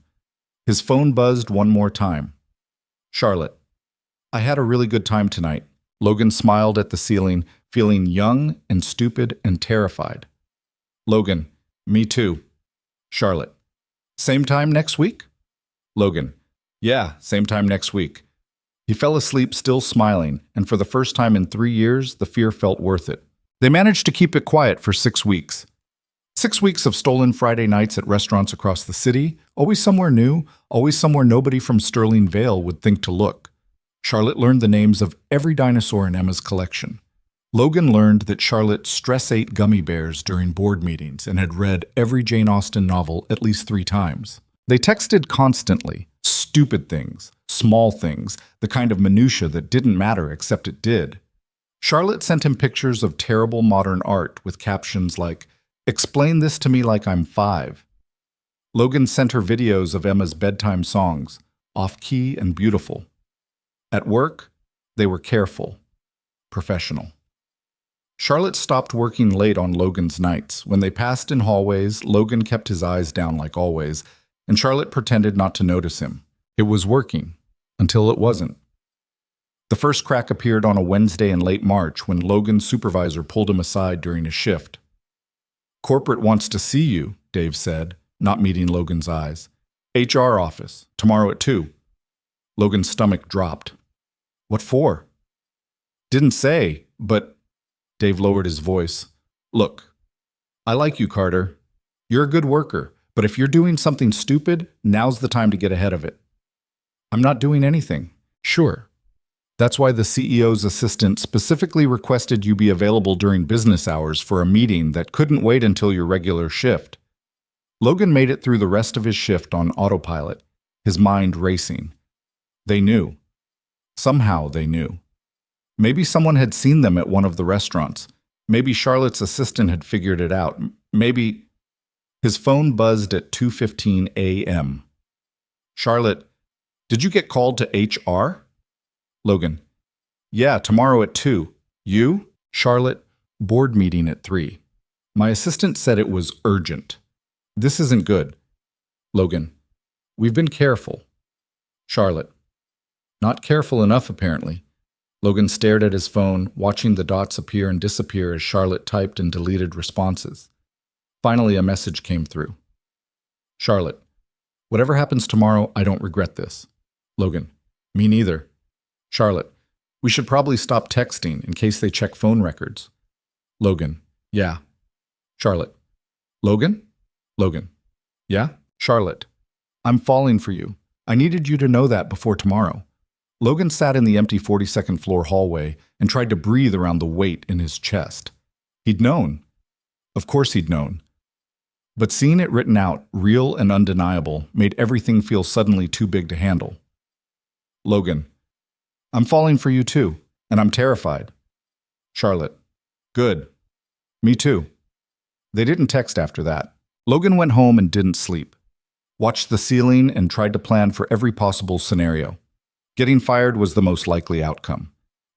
Speaker 1: His phone buzzed one more time. "Charlotte, I had a really good time tonight." Logan smiled at the ceiling, feeling young and stupid and terrified. "Logan, me too." "Charlotte, same time next week?" Logan, "Yeah, same time next week." He fell asleep still smiling, and for the first time in 3 years, the fear felt worth it. They managed to keep it quiet for 6 weeks. 6 weeks of stolen Friday nights at restaurants across the city, always somewhere new, always somewhere nobody from Sterling Vale would think to look. Charlotte learned the names of every dinosaur in Emma's collection. Logan learned that Charlotte stress-ate gummy bears during board meetings and had read every Jane Austen novel at least 3 times. They texted constantly, stupid things, small things, the kind of minutia that didn't matter except it did. Charlotte sent him pictures of terrible modern art with captions like, "Explain this to me like I'm 5. Logan sent her videos of Emma's bedtime songs, off-key and beautiful. At work, they were careful, professional. Charlotte stopped working late on Logan's nights. When they passed in hallways, Logan kept his eyes down like always, and Charlotte pretended not to notice him. It was working, until it wasn't. The first crack appeared on a Wednesday in late March when Logan's supervisor pulled him aside during a shift. "Corporate wants to see you," Dave said, not meeting Logan's eyes. "HR office, tomorrow at 2. Logan's stomach dropped. "What for?" "Didn't say, but..." Dave lowered his voice. "Look, I like you, Carter. You're a good worker, but if you're doing something stupid, now's the time to get ahead of it." "I'm not doing anything." "Sure. That's why the CEO's assistant specifically requested you be available during business hours for a meeting that couldn't wait until your regular shift." Logan made it through the rest of his shift on autopilot, his mind racing. They knew. Somehow they knew. Maybe someone had seen them at one of the restaurants. Maybe Charlotte's assistant had figured it out. Maybe his phone buzzed at 2:15 a.m. Charlotte, did you get called to HR? Logan, yeah, tomorrow at 2. You? Charlotte, board meeting at 3. My assistant said it was urgent. This isn't good. Logan, we've been careful. Charlotte, not careful enough apparently. Logan stared at his phone, watching the dots appear and disappear as Charlotte typed and deleted responses. Finally, a message came through. Charlotte, whatever happens tomorrow, I don't regret this. Logan, me neither. Charlotte, we should probably stop texting in case they check phone records. Logan, yeah. Charlotte, Logan? Logan, yeah? Charlotte, I'm falling for you. I needed you to know that before tomorrow. Logan sat in the empty 42nd floor hallway and tried to breathe around the weight in his chest. He'd known. Of course he'd known. But seeing it written out, real and undeniable, made everything feel suddenly too big to handle. Logan, I'm falling for you too, and I'm terrified. Charlotte, good. Me too. They didn't text after that. Logan went home and didn't sleep. Watched the ceiling and tried to plan for every possible scenario. Getting fired was the most likely outcome.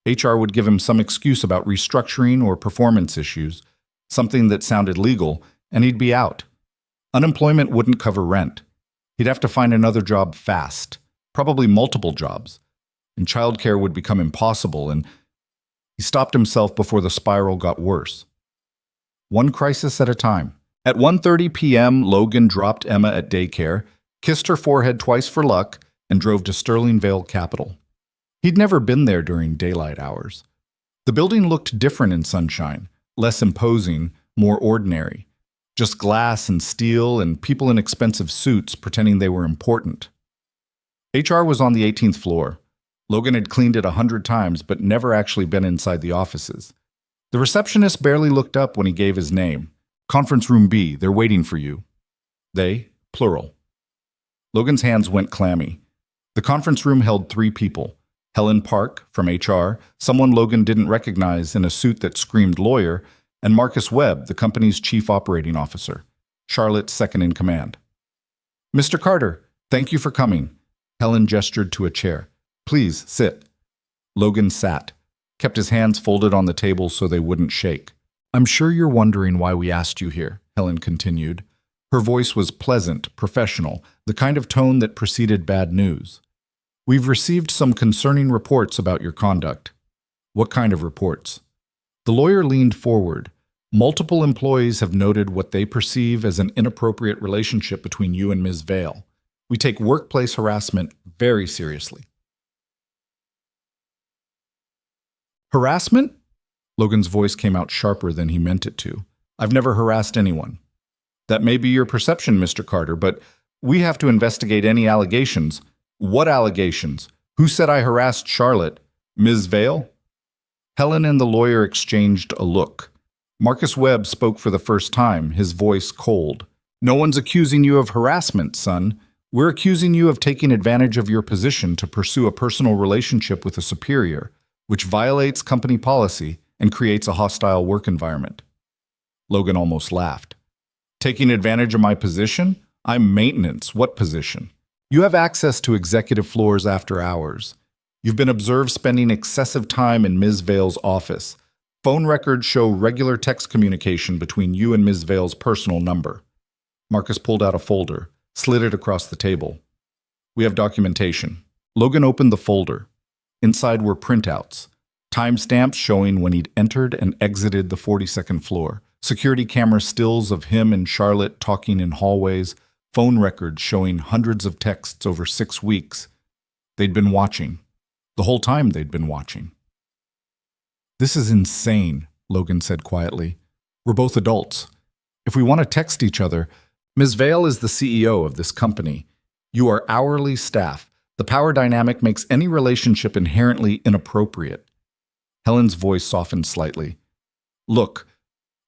Speaker 1: HR would give him some excuse about restructuring or performance issues, something that sounded legal, and he'd be out. Unemployment wouldn't cover rent. He'd have to find another job fast, probably multiple jobs. And childcare would become impossible, and he stopped himself before the spiral got worse. One crisis at a time. At 1:30 p.m., Logan dropped Emma at daycare, kissed her forehead twice for luck, and drove to Sterling Vale Capital. He'd never been there during daylight hours. The building looked different in sunshine, less imposing, more ordinary. Just glass and steel and people in expensive suits pretending they were important. HR was on the 18th floor. Logan had cleaned it 100 times but never actually been inside the offices. The receptionist barely looked up when he gave his name. Conference room B, they're waiting for you. They, plural. Logan's hands went clammy. The conference room held 3 people. Helen Park, from HR, someone Logan didn't recognize in a suit that screamed lawyer, and Marcus Webb, the company's chief operating officer, Charlotte's second in command. Mr. Carter, thank you for coming. Helen gestured to a chair. Please, sit. Logan sat, kept his hands folded on the table so they wouldn't shake. I'm sure you're wondering why we asked you here, Helen continued. Her voice was pleasant, professional, the kind of tone that preceded bad news. We've received some concerning reports about your conduct. What kind of reports? The lawyer leaned forward. Multiple employees have noted what they perceive as an inappropriate relationship between you and Ms. Vale. We take workplace harassment very seriously. Harassment? Logan's voice came out sharper than he meant it to. I've never harassed anyone. That may be your perception, Mr. Carter, but we have to investigate any allegations. What allegations? Who said I harassed Charlotte? Ms. Vale? Helen and the lawyer exchanged a look. Marcus Webb spoke for the first time, his voice cold. No one's accusing you of harassment, son. We're accusing you of taking advantage of your position to pursue a personal relationship with a superior, which violates company policy and creates a hostile work environment. Logan almost laughed. Taking advantage of my position? I'm maintenance. What position? You have access to executive floors after hours. You've been observed spending excessive time in Ms. Vale's office. Phone records show regular text communication between you and Ms. Vale's personal number. Marcus pulled out a folder, slid it across the table. We have documentation. Logan opened the folder. Inside were printouts, timestamps showing when he'd entered and exited the 42nd floor, security camera stills of him and Charlotte talking in hallways, phone records showing hundreds of texts over 6 weeks. They'd been watching. The whole time they'd been watching. This is insane, Logan said quietly. We're both adults. If we want to text each other, Ms. Vale is the CEO of this company. You are hourly staff. The power dynamic makes any relationship inherently inappropriate. Helen's voice softened slightly. Look,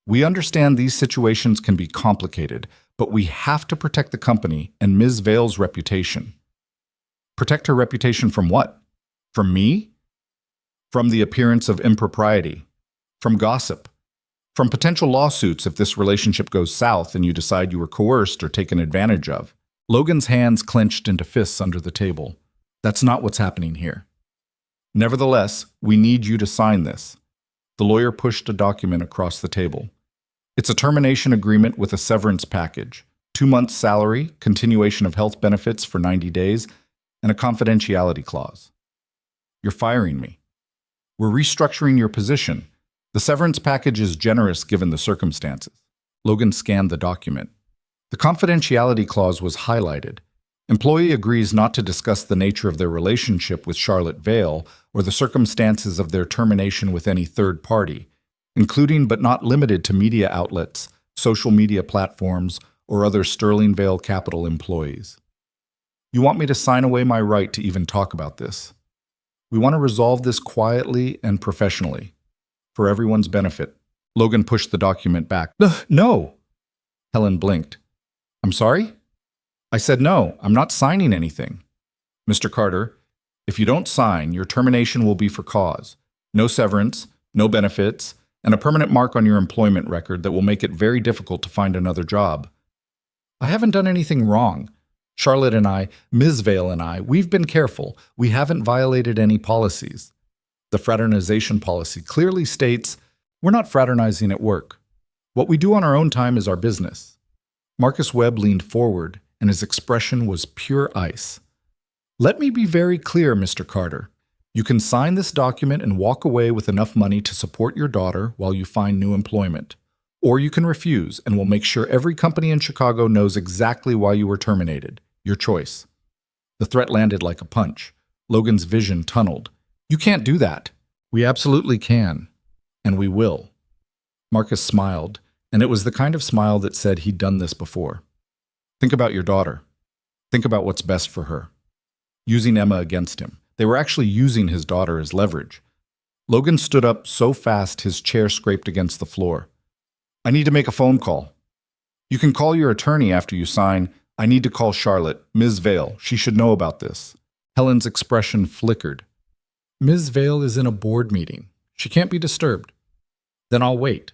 Speaker 1: we understand these situations can be complicated, but we have to protect the company and Ms. Vale's reputation. Protect her reputation from what? From me? from the appearance of impropriety, from gossip, from potential lawsuits if this relationship goes south and you decide you were coerced or taken advantage of. Logan's hands clenched into fists under the table. That's not what's happening here. Nevertheless, we need you to sign this. The lawyer pushed a document across the table. It's a termination agreement with a severance package, 2 months' salary, continuation of health benefits for 90 days, and a confidentiality clause. You're firing me. We're restructuring your position. The severance package is generous given the circumstances. Logan scanned the document. The confidentiality clause was highlighted. Employee agrees not to discuss the nature of their relationship with Charlotte Vale or the circumstances of their termination with any third party, including but not limited to media outlets, social media platforms, or other Sterling Vale Capital employees. You want me to sign away my right to even talk about this. We want to resolve this quietly and professionally, for everyone's benefit. Logan pushed the document back. No! Helen blinked. I'm sorry? I said no, I'm not signing anything. Mr. Carter, if you don't sign, your termination will be for cause. No severance, no benefits, and a permanent mark on your employment record that will make it very difficult to find another job. I haven't done anything wrong. Charlotte and I, Ms. Vale and I, we've been careful. We haven't violated any policies. The fraternization policy clearly states we're not fraternizing at work. What we do on our own time is our business. Marcus Webb leaned forward, and his expression was pure ice. Let me be very clear, Mr. Carter. You can sign this document and walk away with enough money to support your daughter while you find new employment. Or you can refuse, and we'll make sure every company in Chicago knows exactly why you were terminated. Your choice. The threat landed like a punch. Logan's vision tunneled. You can't do that. We absolutely can. And we will. Marcus smiled, and it was the kind of smile that said he'd done this before. Think about your daughter. Think about what's best for her. Using Emma against him. They were actually using his daughter as leverage. Logan stood up so fast his chair scraped against the floor. I need to make a phone call. You can call your attorney after you sign. I need to call Charlotte, Ms. Vale. She should know about this. Helen's expression flickered. Ms. Vale is in a board meeting. She can't be disturbed. Then I'll wait.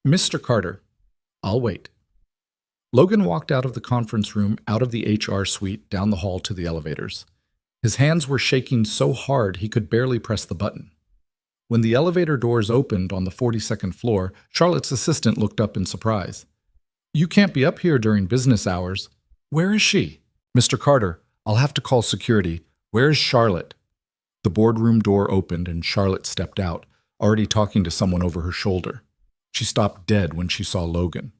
Speaker 1: Mr. Carter, I'll wait. Logan walked out of the conference room, out of the HR suite, down the hall to the elevators. His hands were shaking so hard he could barely press the button. When the elevator doors opened on the 42nd floor, Charlotte's assistant looked up in surprise. You can't be up here during business hours. Where is she? Mr. Carter, I'll have to call security. Where is Charlotte? The boardroom door opened and Charlotte stepped out, already talking to someone over her shoulder. She stopped dead when she saw Logan.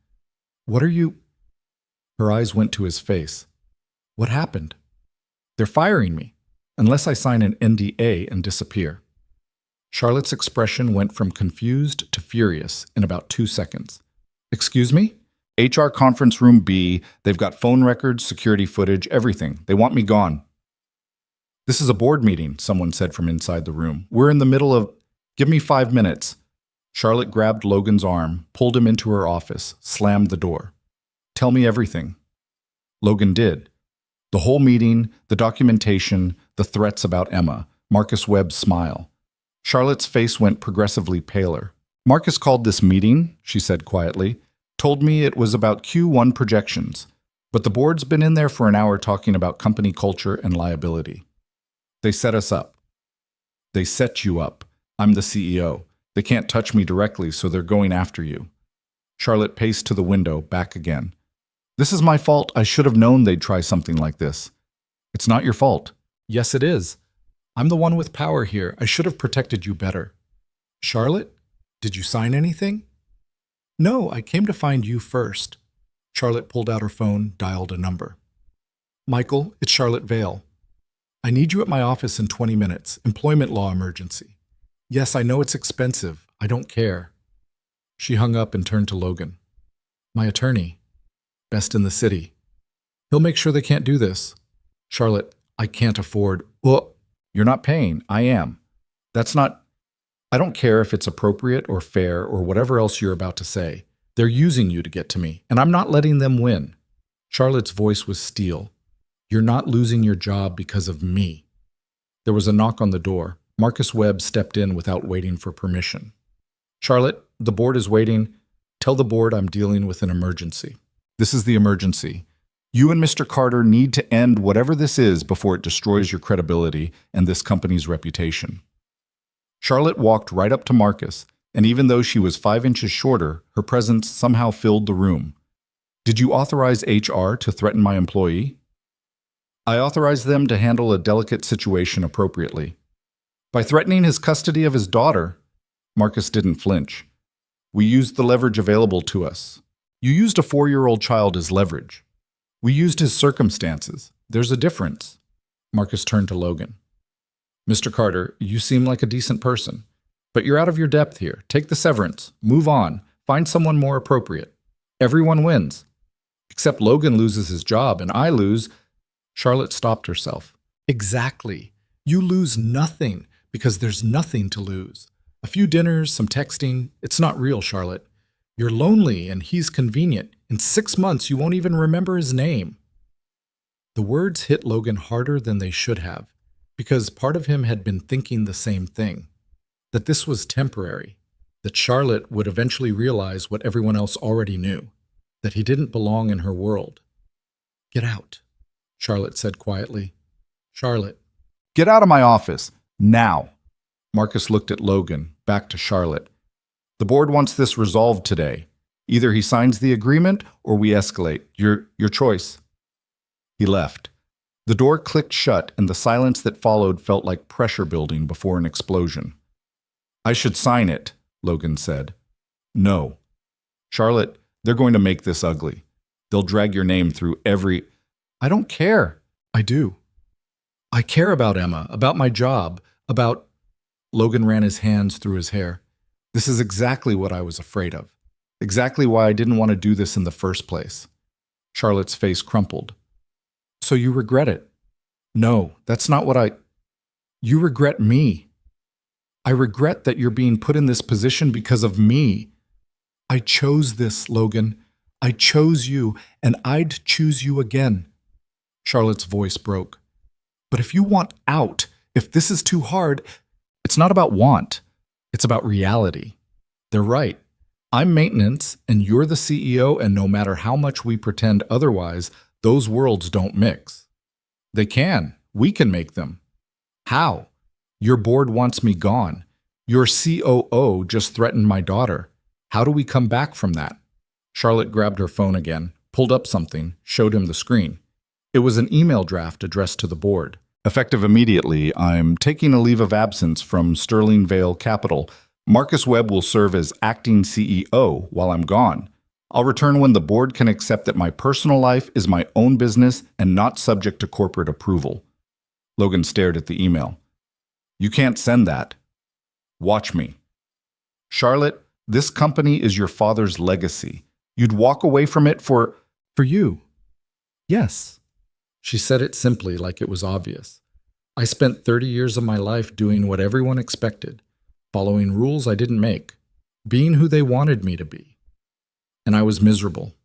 Speaker 1: What are you? Her eyes went to his face. What happened? They're firing me, unless I sign an NDA and disappear. Charlotte's expression went from confused to furious in about 2 seconds. Excuse me? HR conference room B. They've got phone records, security footage, everything. They want me gone. This is a board meeting, someone said from inside the room. We're in the middle of... Give me 5 minutes. Charlotte grabbed Logan's arm, pulled him into her office, slammed the door. Tell me everything. Logan did. The whole meeting, the documentation, the threats about Emma, Marcus Webb's smile. Charlotte's face went progressively paler. Marcus called this meeting, she said quietly, told me it was about Q1 projections, but the board's been in there for an hour talking about company culture and liability. They set us up. They set you up. I'm the CEO. They can't touch me directly, so they're going after you. Charlotte paced to the window, back again. This is my fault. I should have known they'd try something like this. It's not your fault. Yes, it is. I'm the one with power here. I should have protected you better. Charlotte, did you sign anything? No, I came to find you first. Charlotte pulled out her phone, dialed a number. Michael, it's Charlotte Vale. I need you at my office in 20 minutes. Employment law emergency. Yes, I know it's expensive. I don't care. She hung up and turned to Logan. My attorney. Best in the city. He'll make sure they can't do this. Charlotte, I can't afford... Well, you're not paying. I am. That's not... I don't care if it's appropriate or fair or whatever else you're about to say. They're using you to get to me, and I'm not letting them win. Charlotte's voice was steel. You're not losing your job because of me. There was a knock on the door. Marcus Webb stepped in without waiting for permission. Charlotte, the board is waiting. Tell the board I'm dealing with an emergency. This is the emergency. You and Mr. Carter need to end whatever this is before it destroys your credibility and this company's reputation. Charlotte walked right up to Marcus, and even though she was 5 inches shorter, her presence somehow filled the room. Did you authorize HR to threaten my employee? I authorized them to handle a delicate situation appropriately. By threatening his custody of his daughter, Marcus didn't flinch. We used the leverage available to us. You used a 4-year-old child as leverage. We used his circumstances. There's a difference. Marcus turned to Logan. Mr. Carter, you seem like a decent person, but you're out of your depth here. Take the severance. Move on. Find someone more appropriate. Everyone wins. Except Logan loses his job and I lose. Charlotte stopped herself. Exactly. You lose nothing because there's nothing to lose. A few dinners, some texting. It's not real, Charlotte. You're lonely and he's convenient. In 6 months, you won't even remember his name. The words hit Logan harder than they should have, because part of him had been thinking the same thing, that this was temporary, that Charlotte would eventually realize what everyone else already knew, that he didn't belong in her world. Get out, Charlotte said quietly. Charlotte. Get out of my office, now. Marcus looked at Logan, back to Charlotte. The board wants this resolved today. Either he signs the agreement or we escalate. Your choice. He left. The door clicked shut and the silence that followed felt like pressure building before an explosion. I should sign it, Logan said. No. Charlotte, they're going to make this ugly. They'll drag your name through every... I don't care. I do. I care about Emma, about my job, about... Logan ran his hands through his hair. This is exactly what I was afraid of. Exactly why I didn't want to do this in the first place. Charlotte's face crumpled. So you regret it? No, that's not what I... You regret me. I regret that you're being put in this position because of me. I chose this, Logan. I chose you, and I'd choose you again. Charlotte's voice broke. But if you want out, if this is too hard, it's not about want. It's about reality. They're right. I'm maintenance, and you're the CEO, and no matter how much we pretend otherwise, those worlds don't mix. They can. We can make them. How? Your board wants me gone. Your COO just threatened my daughter. How do we come back from that? Charlotte grabbed her phone again, pulled up something, showed him the screen. It was an email draft addressed to the board. Effective immediately, I'm taking a leave of absence from Sterling Vale Capital. Marcus Webb will serve as acting CEO while I'm gone. I'll return when the board can accept that my personal life is my own business and not subject to corporate approval. Logan stared at the email. You can't send that. Watch me. Charlotte, this company is your father's legacy. You'd walk away from it for you. Yes. She said it simply, like it was obvious. I spent 30 years of my life doing what everyone expected, following rules I didn't make, being who they wanted me to be. And I was miserable.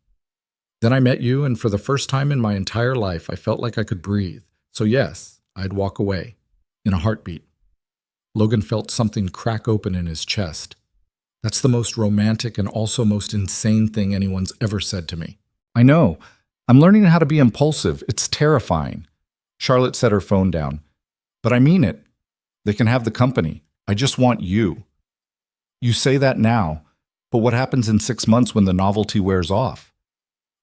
Speaker 1: Then I met you, and for the first time in my entire life, I felt like I could breathe. So yes, I'd walk away, in a heartbeat. Logan felt something crack open in his chest. That's the most romantic and also most insane thing anyone's ever said to me. I know. I'm learning how to be impulsive. It's terrifying. Charlotte set her phone down. But I mean it. They can have the company. I just want you. You say that now, but what happens in 6 months when the novelty wears off?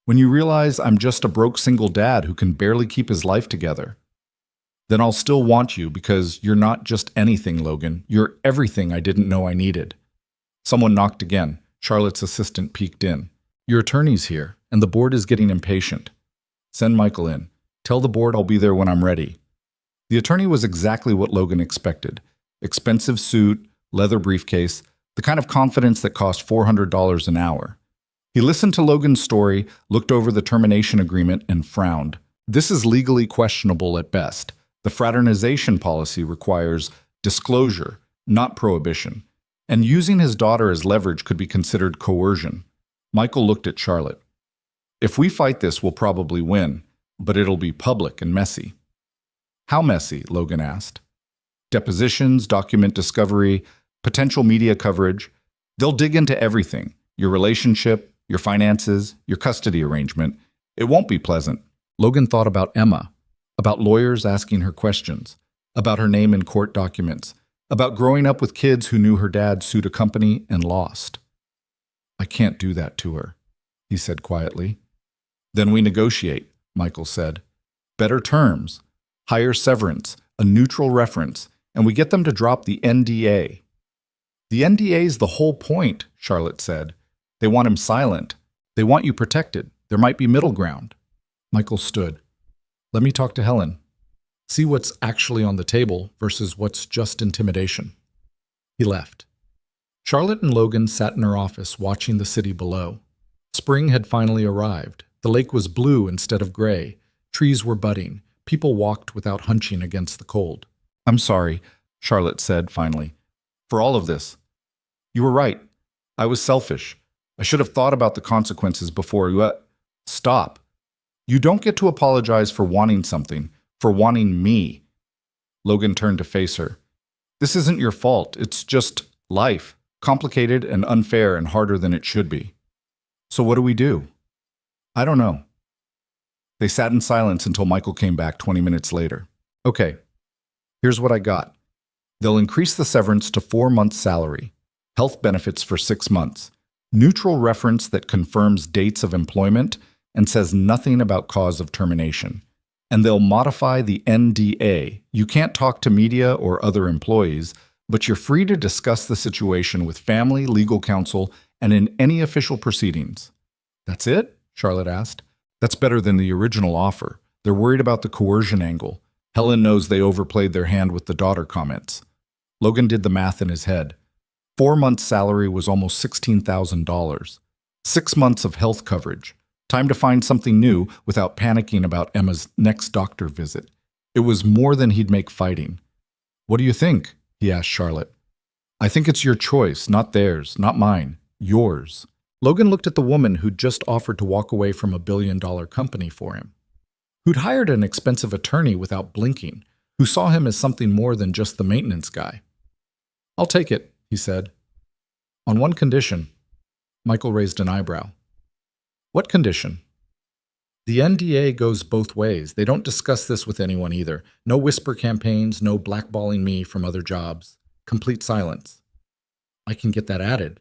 Speaker 1: When you realize I'm just a broke single dad who can barely keep his life together? Then I'll still want you because you're not just anything, Logan. You're everything I didn't know I needed. Someone knocked again. Charlotte's assistant peeked in. Your attorney's here, and the board is getting impatient. Send Michael in. Tell the board I'll be there when I'm ready. The attorney was exactly what Logan expected. Expensive suit, leather briefcase, the kind of confidence that cost $400 an hour. He listened to Logan's story, looked over the termination agreement, and frowned. This is legally questionable at best. The fraternization policy requires disclosure, not prohibition. And using his daughter as leverage could be considered coercion. Michael looked at Charlotte. If we fight this, we'll probably win, but it'll be public and messy. How messy? Logan asked. Depositions, document discovery, potential media coverage. They'll dig into everything. Your relationship, your finances, your custody arrangement. It won't be pleasant. Logan thought about Emma, about lawyers asking her questions, about her name in court documents, about growing up with kids who knew her dad sued a company and lost. I can't do that to her, he said quietly. Then we negotiate, Michael said. Better terms, higher severance, a neutral reference, and we get them to drop the NDA. The NDA's the whole point, Charlotte said. They want him silent. They want you protected. There might be middle ground. Michael stood. Let me talk to Helen. See what's actually on the table versus what's just intimidation. He left. Charlotte and Logan sat in her office watching the city below. Spring had finally arrived. The lake was blue instead of gray. Trees were budding. People walked without hunching against the cold. I'm sorry, Charlotte said finally, for all of this. You were right. I was selfish. I should have thought about the consequences before you... Stop. You don't get to apologize for wanting something, for wanting me. Logan turned to face her. This isn't your fault. It's just life, complicated and unfair and harder than it should be. So what do we do? I don't know. They sat in silence until Michael came back 20 minutes later. Okay, here's what I got. They'll increase the severance to 4 months' salary, health benefits for 6 months, neutral reference that confirms dates of employment and says nothing about cause of termination. And they'll modify the NDA. You can't talk to media or other employees, but you're free to discuss the situation with family, legal counsel, and in any official proceedings. That's it? Charlotte asked. That's better than the original offer. They're worried about the coercion angle. Helen knows they overplayed their hand with the daughter comments. Logan did the math in his head. 4 months' salary was almost $16,000. 6 months of health coverage. Time to find something new without panicking about Emma's next doctor visit. It was more than he'd make fighting. What do you think? He asked Charlotte. I think it's your choice, not theirs, not mine. Yours. Logan looked at the woman who'd just offered to walk away from a billion-dollar company for him, who'd hired an expensive attorney without blinking, who saw him as something more than just the maintenance guy. I'll take it, he said. On one condition. Michael raised an eyebrow. What condition? The NDA goes both ways. They don't discuss this with anyone either. No whisper campaigns, no blackballing me from other jobs. Complete silence. I can get that added.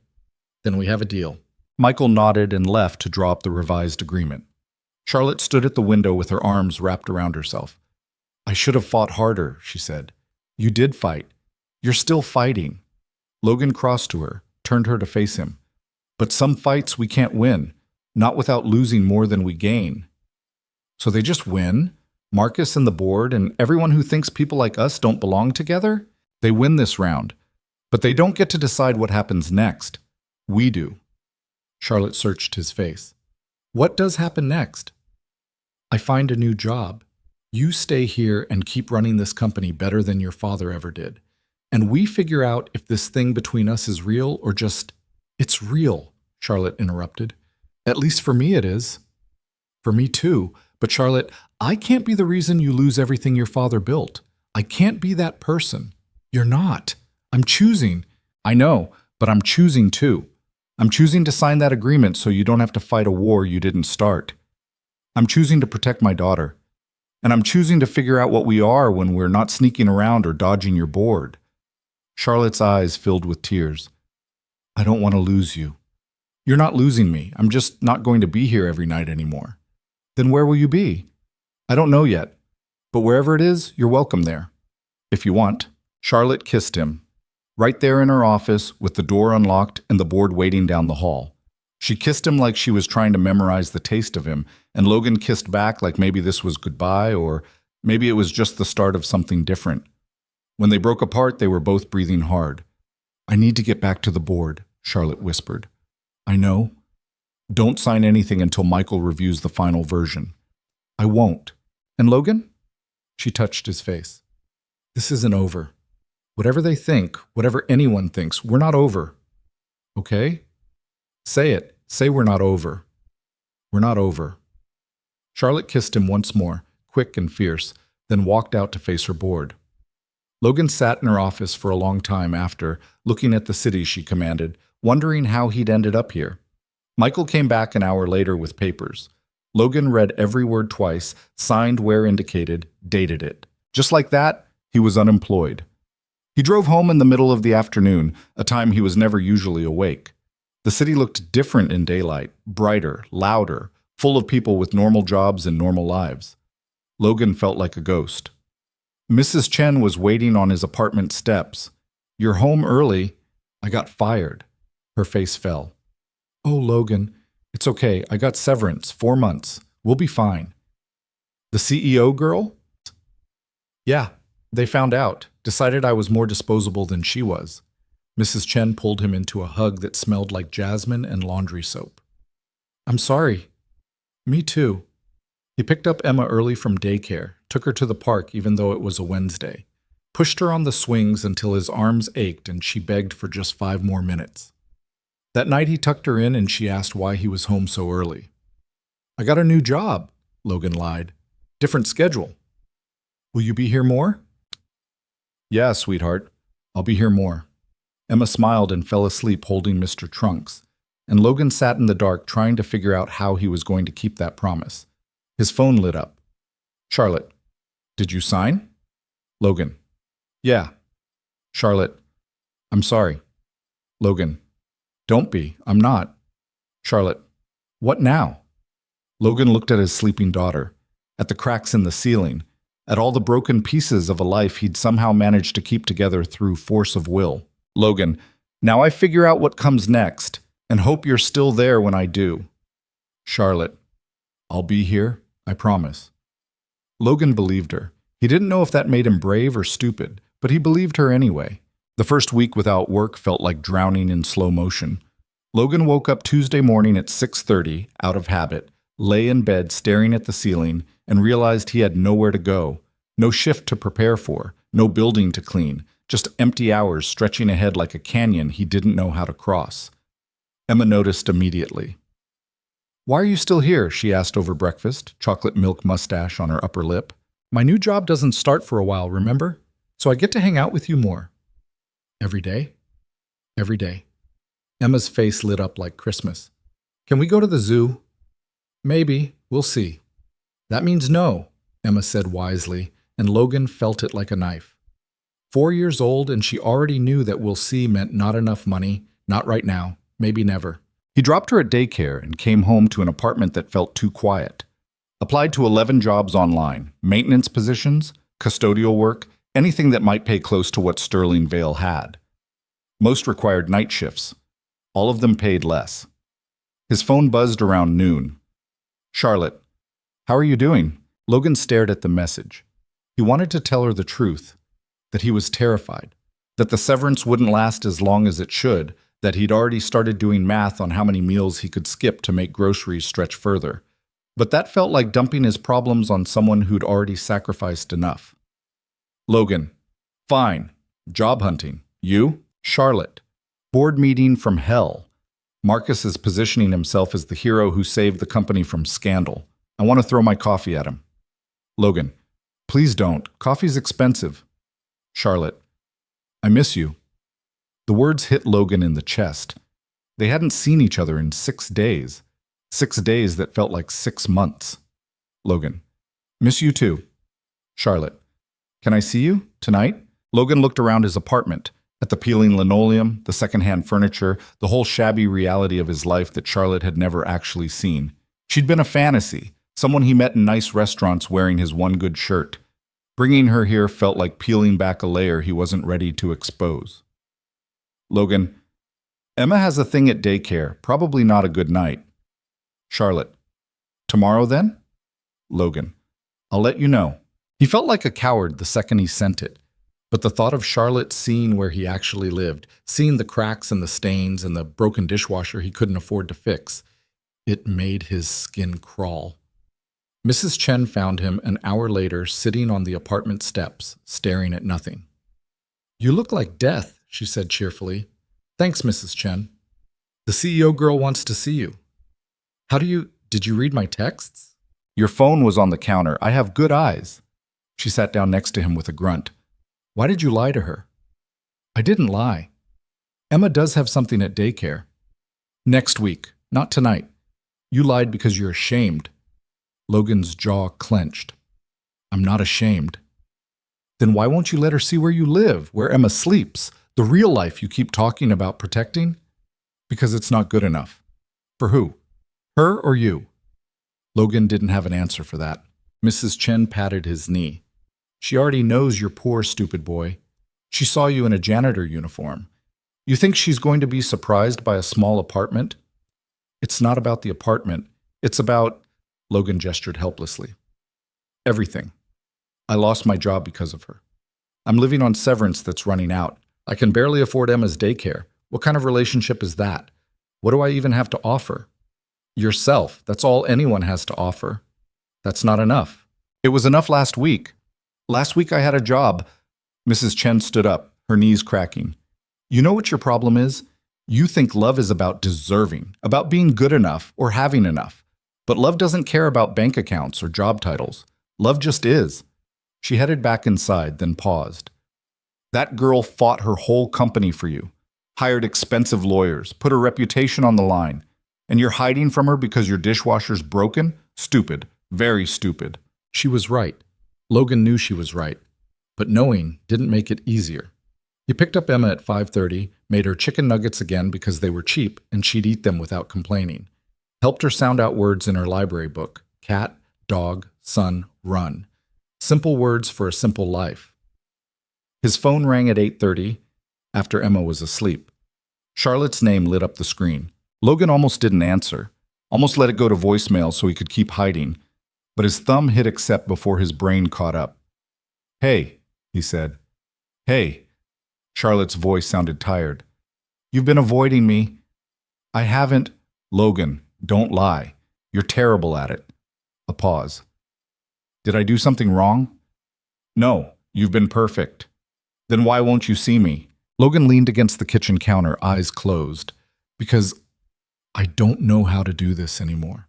Speaker 1: Then we have a deal. Michael nodded and left to draw up the revised agreement. Charlotte stood at the window with her arms wrapped around herself. I should have fought harder, she said. You did fight. You're still fighting. Logan crossed to her, turned her to face him. But some fights we can't win, not without losing more than we gain. So they just win? Marcus and the board and everyone who thinks people like us don't belong together? They win this round. But they don't get to decide what happens next. We do. Charlotte searched his face. What does happen next? I find a new job. You stay here and keep running this company better than your father ever did. And we figure out if this thing between us is real or just... It's real, Charlotte interrupted. At least for me it is. For me too. But Charlotte, I can't be the reason you lose everything your father built. I can't be that person. You're not. I'm choosing. I know, but I'm choosing too. I'm choosing to sign that agreement so you don't have to fight a war you didn't start. I'm choosing to protect my daughter. And I'm choosing to figure out what we are when we're not sneaking around or dodging your board. Charlotte's eyes filled with tears. I don't want to lose you. You're not losing me. I'm just not going to be here every night anymore. Then where will you be? I don't know yet. But wherever it is, you're welcome there. If you want. Charlotte kissed him. Right there in her office, with the door unlocked and the board waiting down the hall. She kissed him like she was trying to memorize the taste of him, and Logan kissed back like maybe this was goodbye, or maybe it was just the start of something different. When they broke apart, they were both breathing hard. I need to get back to the board, Charlotte whispered. I know. Don't sign anything until Michael reviews the final version. I won't. And Logan? She touched his face. This isn't over. Whatever they think, whatever anyone thinks, we're not over. Okay? Say it. Say we're not over. We're not over. Charlotte kissed him once more, quick and fierce, then walked out to face her board. Logan sat in her office for a long time after, looking at the city she commanded, wondering how he'd ended up here. Michael came back an hour later with papers. Logan read every word twice, signed where indicated, dated it. Just like that, he was unemployed. He drove home in the middle of the afternoon, a time he was never usually awake. The city looked different in daylight, brighter, louder, full of people with normal jobs and normal lives. Logan felt like a ghost. Mrs. Chen was waiting on his apartment steps. "You're home early." "I got fired." Her face fell. "Oh, Logan, it's okay. I got severance, 4 months. We'll be fine." "The CEO girl?" "Yeah, they found out, decided I was more disposable than she was." Mrs. Chen pulled him into a hug that smelled like jasmine and laundry soap. "I'm sorry." "Me too." He picked up Emma early from daycare, took her to the park even though it was a Wednesday, pushed her on the swings until his arms ached and she begged for just 5 more minutes. That night he tucked her in and she asked why he was home so early. "I got a new job," Logan lied. "Different schedule." "Will you be here more?" "Yeah, sweetheart. I'll be here more." Emma smiled and fell asleep holding Mr. Trunks, and Logan sat in the dark trying to figure out how he was going to keep that promise. His phone lit up. "Charlotte, did you sign?" Logan, "Yeah." Charlotte, "I'm sorry." Logan, "Don't be, I'm not." Charlotte, "What now?" Logan looked at his sleeping daughter, at the cracks in the ceiling, at all the broken pieces of a life he'd somehow managed to keep together through force of will. Logan, "Now I figure out what comes next, and hope you're still there when I do." Charlotte, "I'll be here, I promise." Logan believed her. He didn't know if that made him brave or stupid, but he believed her anyway. The first week without work felt like drowning in slow motion. Logan woke up Tuesday morning at 6:30, out of habit, lay in bed staring at the ceiling, and realized he had nowhere to go, no shift to prepare for, no building to clean, just empty hours stretching ahead like a canyon he didn't know how to cross. Emma noticed immediately. "Why are you still here?" she asked over breakfast, chocolate milk mustache on her upper lip. "My new job doesn't start for a while, remember? So I get to hang out with you more." "Every day?" "Every day." Emma's face lit up like Christmas. "Can we go to the zoo?" "Maybe. We'll see." "That means no," Emma said wisely, and Logan felt it like a knife. 4 years old, and she already knew that "we'll see" meant not enough money, not right now, maybe never. He dropped her at daycare and came home to an apartment that felt too quiet. Applied to 11 jobs online, maintenance positions, custodial work, anything that might pay close to what Sterling Vale had. Most required night shifts. All of them paid less. His phone buzzed around noon. "Charlotte, how are you doing?" Logan stared at the message. He wanted to tell her the truth, that he was terrified, that the severance wouldn't last as long as it should, that he'd already started doing math on how many meals he could skip to make groceries stretch further. But that felt like dumping his problems on someone who'd already sacrificed enough. Logan, "Fine. Job hunting. You?" Charlotte, "Board meeting from hell. Marcus is positioning himself as the hero who saved the company from scandal. I want to throw my coffee at him." Logan, "Please don't. Coffee's expensive." Charlotte, "I miss you." The words hit Logan in the chest. They hadn't seen each other in 6 days. 6 days that felt like 6 months. Logan, "Miss you too." Charlotte, "Can I see you? Tonight?" Logan looked around his apartment, at the peeling linoleum, the secondhand furniture, the whole shabby reality of his life that Charlotte had never actually seen. She'd been a fantasy, someone he met in nice restaurants wearing his one good shirt. Bringing her here felt like peeling back a layer he wasn't ready to expose. Logan, "Emma has a thing at daycare, probably not a good night." Charlotte, "Tomorrow then?" Logan, "I'll let you know." He felt like a coward the second he sent it, but the thought of Charlotte seeing where he actually lived, seeing the cracks and the stains and the broken dishwasher he couldn't afford to fix, it made his skin crawl. Mrs. Chen found him an hour later sitting on the apartment steps, staring at nothing. "You look like death," she said cheerfully. "Thanks, Mrs. Chen. The CEO girl wants to see you." Did you read my texts?" "Your phone was on the counter. I have good eyes." She sat down next to him with a grunt. Why did you lie to her? I didn't lie. Emma does have something at daycare. Next week, not tonight. You lied because you're ashamed. Logan's jaw clenched. I'm not ashamed. Then why won't you let her see where you live, where Emma sleeps, the real life you keep talking about protecting? Because it's not good enough. For who? Her or you? Logan didn't have an answer for that. Mrs. Chen patted his knee. She already knows you're poor, stupid boy. She saw you in a janitor uniform. You think she's going to be surprised by a small apartment? It's not about the apartment. It's about, Logan gestured helplessly, everything. I lost my job because of her. I'm living on severance that's running out. I can barely afford Emma's daycare. What kind of relationship is that? What do I even have to offer? Yourself. That's all anyone has to offer. That's not enough. It was enough last week. Last week I had a job. Mrs. Chen stood up, her knees cracking. You know what your problem is? You think love is about deserving, about being good enough or having enough. But love doesn't care about bank accounts or job titles. Love just is. She headed back inside, then paused. That girl fought her whole company for you, hired expensive lawyers, put her reputation on the line. And you're hiding from her because your dishwasher's broken? Stupid. Very stupid. She was right. Logan knew she was right. But knowing didn't make it easier. He picked up Emma at 5:30, made her chicken nuggets again because they were cheap and she'd eat them without complaining. Helped her sound out words in her library book. Cat, dog, son, run. Simple words for a simple life. His phone rang at 8:30 after Emma was asleep. Charlotte's name lit up the screen. Logan almost didn't answer, almost let it go to voicemail so he could keep hiding, but his thumb hit accept before his brain caught up. Hey, he said. Hey. Charlotte's voice sounded tired. You've been avoiding me. I haven't. Logan, don't lie. You're terrible at it. A pause. Did I do something wrong? No, you've been perfect. Then why won't you see me? Logan leaned against the kitchen counter, eyes closed. Because I don't know how to do this anymore.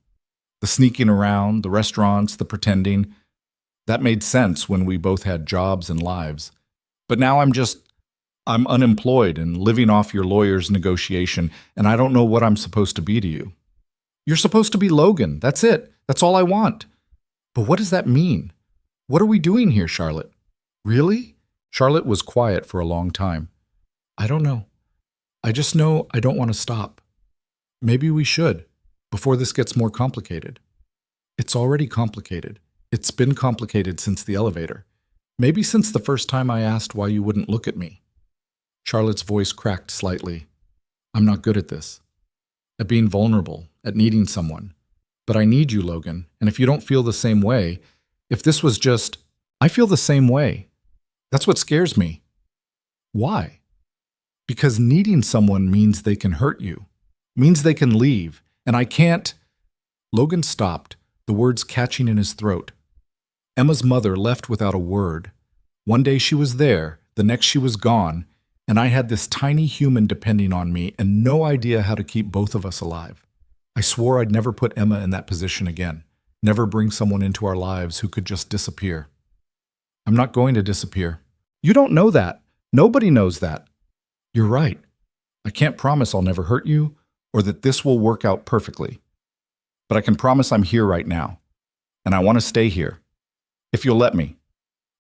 Speaker 1: The sneaking around, the restaurants, the pretending, that made sense when we both had jobs and lives. But now I'm unemployed and living off your lawyer's negotiation, and I don't know what I'm supposed to be to you. You're supposed to be Logan. That's it. That's all I want. But what does that mean? What are we doing here, Charlotte? Really? Charlotte was quiet for a long time. I don't know. I just know I don't want to stop. Maybe we should, before this gets more complicated. It's already complicated. It's been complicated since the elevator. Maybe since the first time I asked why you wouldn't look at me. Charlotte's voice cracked slightly. I'm not good at this. At being vulnerable, at needing someone. But I need you, Logan, and if you don't feel the same way, if this was just, I feel the same way. That's what scares me. Why? Because needing someone means they can hurt you, means they can leave, and I can't. Logan stopped, the words catching in his throat. Emma's mother left without a word. One day she was there, the next she was gone, and I had this tiny human depending on me and no idea how to keep both of us alive. I swore I'd never put Emma in that position again, never bring someone into our lives who could just disappear. I'm not going to disappear. You don't know that. Nobody knows that. You're right. I can't promise I'll never hurt you or that this will work out perfectly. But I can promise I'm here right now, and I want to stay here. If you'll let me.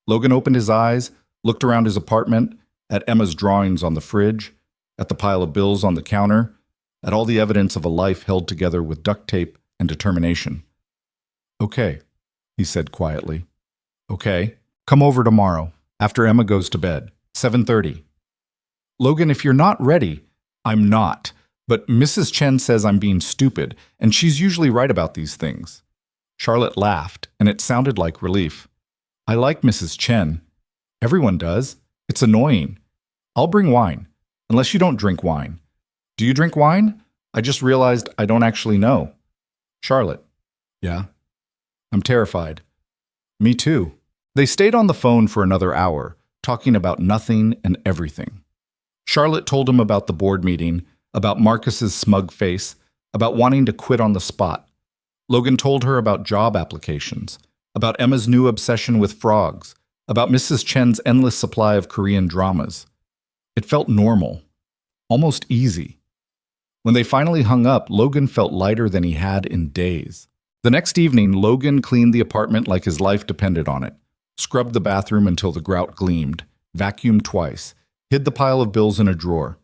Speaker 1: Logan opened his eyes, looked around his apartment, at Emma's drawings on the fridge, at the pile of bills on the counter, at all the evidence of a life held together with duct tape and determination. Okay, he said quietly. Okay, come over tomorrow, after Emma goes to bed, 7:30. Logan, if you're not ready, I'm not. But Mrs. Chen says I'm being stupid, and she's usually right about these things. Charlotte laughed, and it sounded like relief. I like Mrs. Chen. Everyone does. It's annoying. I'll bring wine, unless you don't drink wine. Do you drink wine? I just realized I don't actually know. Charlotte. Yeah. I'm terrified. Me too. They stayed on the phone for another hour, talking about nothing and everything. Charlotte told him about the board meeting, about Marcus's smug face, about wanting to quit on the spot. Logan told her about job applications, about Emma's new obsession with frogs, about Mrs. Chen's endless supply of Korean dramas. It felt normal, almost easy. When they finally hung up, Logan felt lighter than he had in days. The next evening, Logan cleaned the apartment like his life depended on it, scrubbed the bathroom until the grout gleamed, vacuumed twice, hid the pile of bills in a drawer,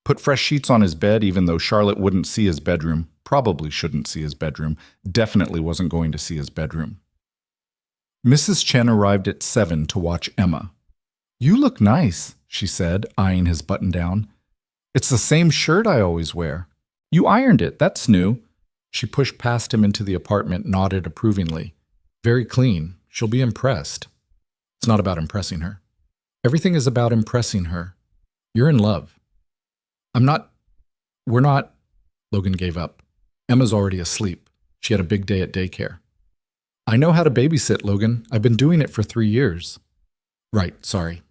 Speaker 1: put fresh sheets on his bed even though Charlotte wouldn't see his bedroom, probably shouldn't see his bedroom, definitely wasn't going to see his bedroom. Mrs. Chen arrived at 7 to watch Emma. "You look nice," she said, eyeing his button-down. "It's the same shirt I always wear. You ironed it, that's new." She pushed past him into the apartment, nodded approvingly. "Very clean. She'll be impressed." It's not about impressing her. Everything is about impressing her. You're in love. We're not. Logan gave up. Emma's already asleep. She had a big day at daycare. "I know how to babysit, Logan. I've been doing it for 3 years. "Right, sorry."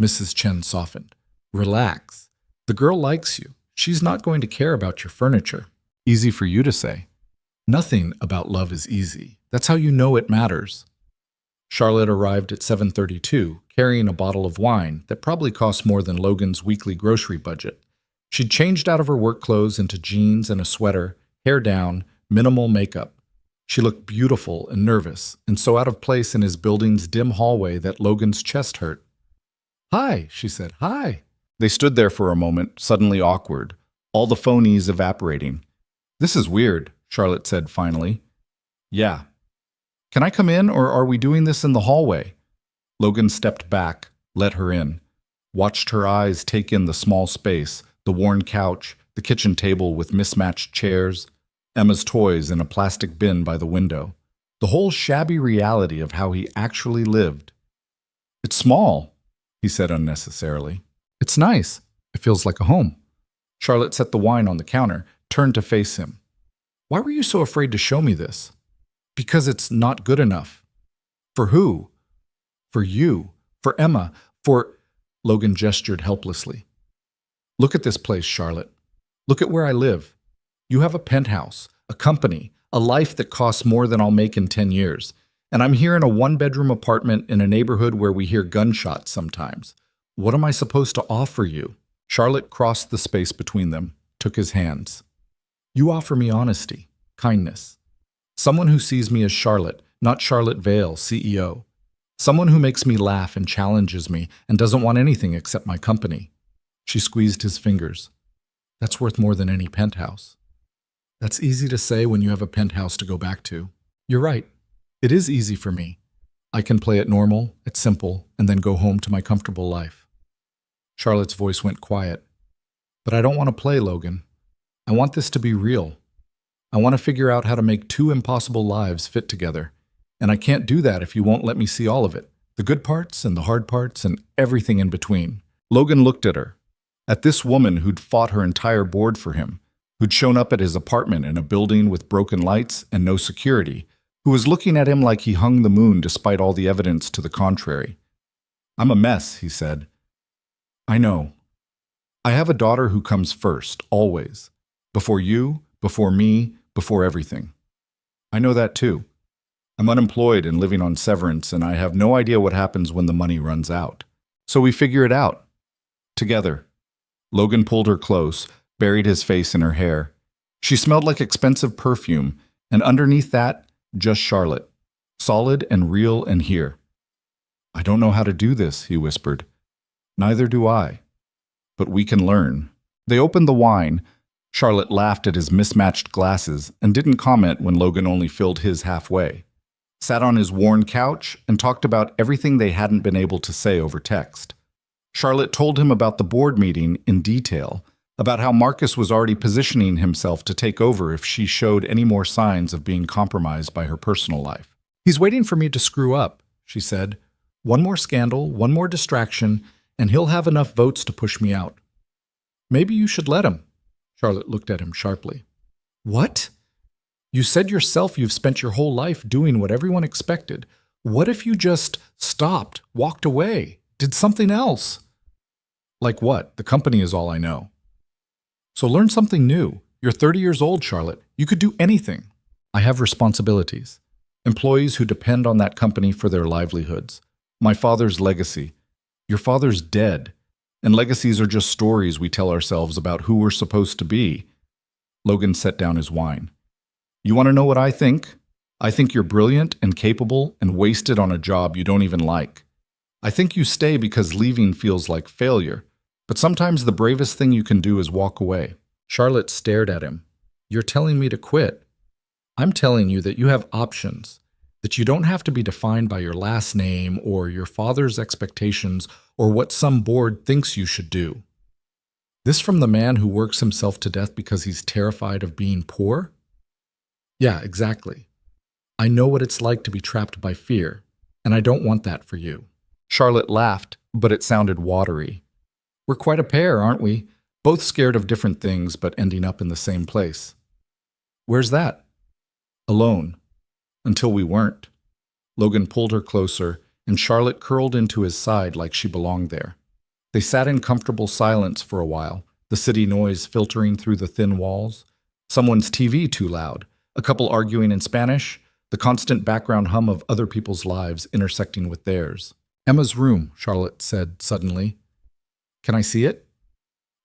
Speaker 1: Mrs. Chen softened. "Relax. The girl likes you. She's not going to care about your furniture." Easy for you to say. Nothing about love is easy. That's how you know it matters. Charlotte arrived at 7:32, carrying a bottle of wine that probably cost more than Logan's weekly grocery budget. She'd changed out of her work clothes into jeans and a sweater, hair down, minimal makeup. She looked beautiful and nervous, and so out of place in his building's dim hallway that Logan's chest hurt. "Hi," she said. "Hi." They stood there for a moment, suddenly awkward, all the phonies evaporating. "This is weird," Charlotte said finally. "Yeah. Can I come in, or are we doing this in the hallway?" Logan stepped back, let her in, watched her eyes take in the small space, the worn couch, the kitchen table with mismatched chairs, Emma's toys in a plastic bin by the window, the whole shabby reality of how he actually lived. "It's small," he said unnecessarily. "It's nice. It feels like a home." Charlotte set the wine on the counter, turned to face him. "Why were you so afraid to show me this?" "Because it's not good enough." "For who?" "For you. For Emma. For—" Logan gestured helplessly. "Look at this place, Charlotte. Look at where I live. You have a penthouse, a company, a life that costs more than I'll make in 10 years. And I'm here in a one-bedroom apartment in a neighborhood where we hear gunshots sometimes. What am I supposed to offer you?" Charlotte crossed the space between them, took his hands. "You offer me honesty, kindness. Someone who sees me as Charlotte, not Charlotte Vale, CEO. Someone who makes me laugh and challenges me and doesn't want anything except my company." She squeezed his fingers. "That's worth more than any penthouse." "That's easy to say when you have a penthouse to go back to." "You're right. It is easy for me. I can play it normal, it's simple, and then go home to my comfortable life." Charlotte's voice went quiet. "But I don't want to play, Logan. I want this to be real. I want to figure out how to make 2 impossible lives fit together. And I can't do that if you won't let me see all of it. The good parts and the hard parts and everything in between." Logan looked at her. At this woman who'd fought her entire board for him, who'd shown up at his apartment in a building with broken lights and no security, who was looking at him like he hung the moon despite all the evidence to the contrary. "I'm a mess," he said. "I know. I have a daughter who comes first, always. Before you, before me, before everything. I know that too. I'm unemployed and living on severance, and I have no idea what happens when the money runs out. So we figure it out. Together." Logan pulled her close, buried his face in her hair. She smelled like expensive perfume, and underneath that, just Charlotte. Solid and real and here. "I don't know how to do this," he whispered. "Neither do I. But we can learn." They opened the wine. Charlotte laughed at his mismatched glasses and didn't comment when Logan only filled his halfway. Sat on his worn couch and talked about everything they hadn't been able to say over text. Charlotte told him about the board meeting in detail, about how Marcus was already positioning himself to take over if she showed any more signs of being compromised by her personal life. "He's waiting for me to screw up," she said. "One more scandal, one more distraction, and he'll have enough votes to push me out." "Maybe you should let him." Charlotte looked at him sharply. "What? You said yourself you've spent your whole life doing what everyone expected. What if you just stopped, walked away, did something else?" "Like what? The company is all I know." "So learn something new. You're 30 years old, Charlotte. You could do anything." "I have responsibilities. Employees who depend on that company for their livelihoods. My father's legacy. Your father's dead, and legacies are just stories we tell ourselves about who we're supposed to be. Logan set down his wine. You want to know what I think? I think you're brilliant and capable and wasted on a job you don't even like. I think you stay because leaving feels like failure, but sometimes the bravest thing you can do is walk away. Charlotte stared at him. You're telling me to quit. I'm telling you that you have options, that you don't have to be defined by your last name or your father's expectations or what some board thinks you should do. This from the man who works himself to death because he's terrified of being poor? Yeah, exactly. I know what it's like to be trapped by fear, and I don't want that for you. Charlotte laughed, but it sounded watery. We're quite a pair, aren't we? Both scared of different things, but ending up in the same place. Where's that? Alone. Until we weren't. Logan pulled her closer, and Charlotte curled into his side like she belonged there. They sat in comfortable silence for a while, the city noise filtering through the thin walls, someone's TV too loud, a couple arguing in Spanish, the constant background hum of other people's lives intersecting with theirs. Emma's room, Charlotte said suddenly. Can I see it?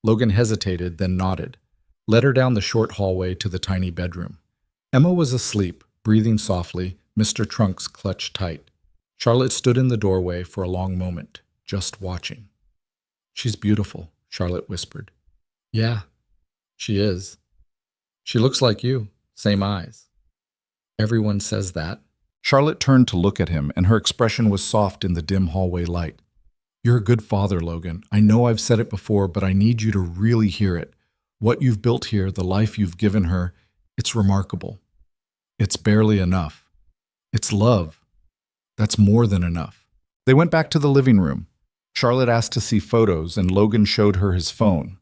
Speaker 1: Logan hesitated, then nodded, led her down the short hallway to the tiny bedroom. Emma was asleep, breathing softly, Mr. Trunks clutched tight. Charlotte stood in the doorway for a long moment, just watching. She's beautiful, Charlotte whispered. Yeah, she is. She looks like you, same eyes. Everyone says that. Charlotte turned to look at him, and her expression was soft in the dim hallway light. You're a good father, Logan. I know I've said it before, but I need you to really hear it. What you've built here, the life you've given her, it's remarkable. It's barely enough. It's love. That's more than enough. They went back to the living room. Charlotte asked to see photos, and Logan showed her his phone.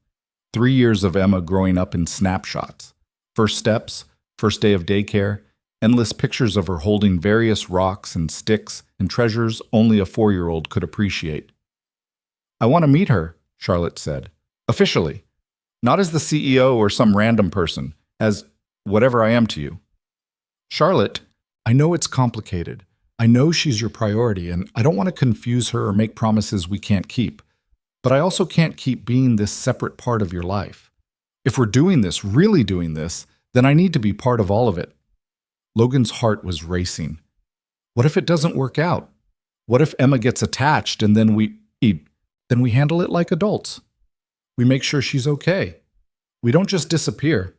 Speaker 1: 3 years of Emma growing up in snapshots. First steps, first day of daycare, endless pictures of her holding various rocks and sticks and treasures only a 4-year-old could appreciate. I want to meet her, Charlotte said. Officially. Not as the CEO or some random person, as whatever I am to you. Charlotte, I know it's complicated. I know she's your priority, and I don't want to confuse her or make promises we can't keep. But I also can't keep being this separate part of your life. If we're doing this, really doing this, then I need to be part of all of it. Logan's heart was racing. What if it doesn't work out? What if Emma gets attached and then we handle it like adults? We make sure she's okay. We don't just disappear.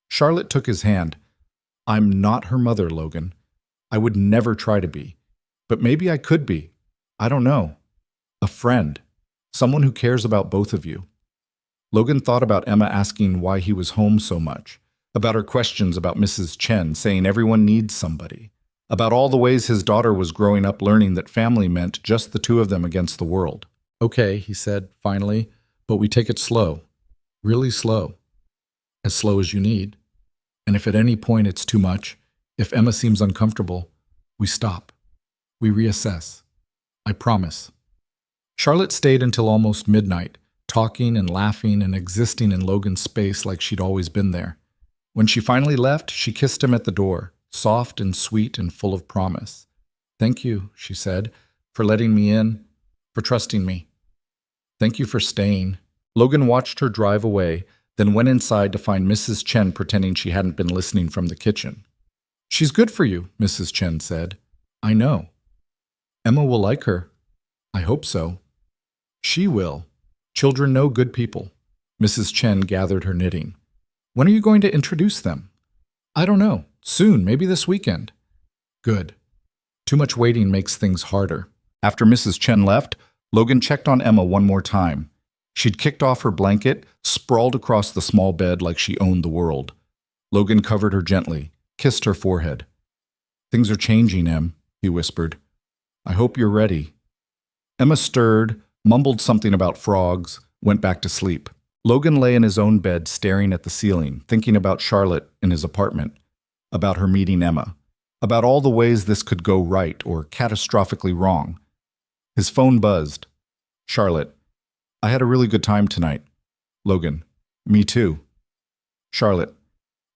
Speaker 1: Charlotte took his hand. I'm not her mother, Logan. I would never try to be. But maybe I could be. I don't know. A friend. Someone who cares about both of you. Logan thought about Emma asking why he was home so much, about her questions about Mrs. Chen saying everyone needs somebody, about all the ways his daughter was growing up learning that family meant just the two of them against the world. Okay, he said, finally, but we take it slow. Really slow. As slow as you need. And if at any point it's too much, if Emma seems uncomfortable, we stop. We reassess. I promise. Charlotte stayed until almost midnight, talking and laughing and existing in Logan's space like she'd always been there. When she finally left, she kissed him at the door, soft and sweet and full of promise. Thank you, she said, for letting me in, for trusting me. Thank you for staying. Logan watched her drive away, then went inside to find Mrs. Chen pretending she hadn't been listening from the kitchen. She's good for you, Mrs. Chen said. I know. Emma will like her. I hope so. She will. Children know good people. Mrs. Chen gathered her knitting. When are you going to introduce them? I don't know. Soon, maybe this weekend. Good. Too much waiting makes things harder. After Mrs. Chen left, Logan checked on Emma one more time. She'd kicked off her blanket, sprawled across the small bed like she owned the world. Logan covered her gently, kissed her forehead. Things are changing, Em, he whispered. I hope you're ready. Emma stirred, mumbled something about frogs, went back to sleep. Logan lay in his own bed staring at the ceiling, thinking about Charlotte in his apartment, about her meeting Emma, about all the ways this could go right or catastrophically wrong. His phone buzzed. Charlotte, I had a really good time tonight. Logan, me too. Charlotte,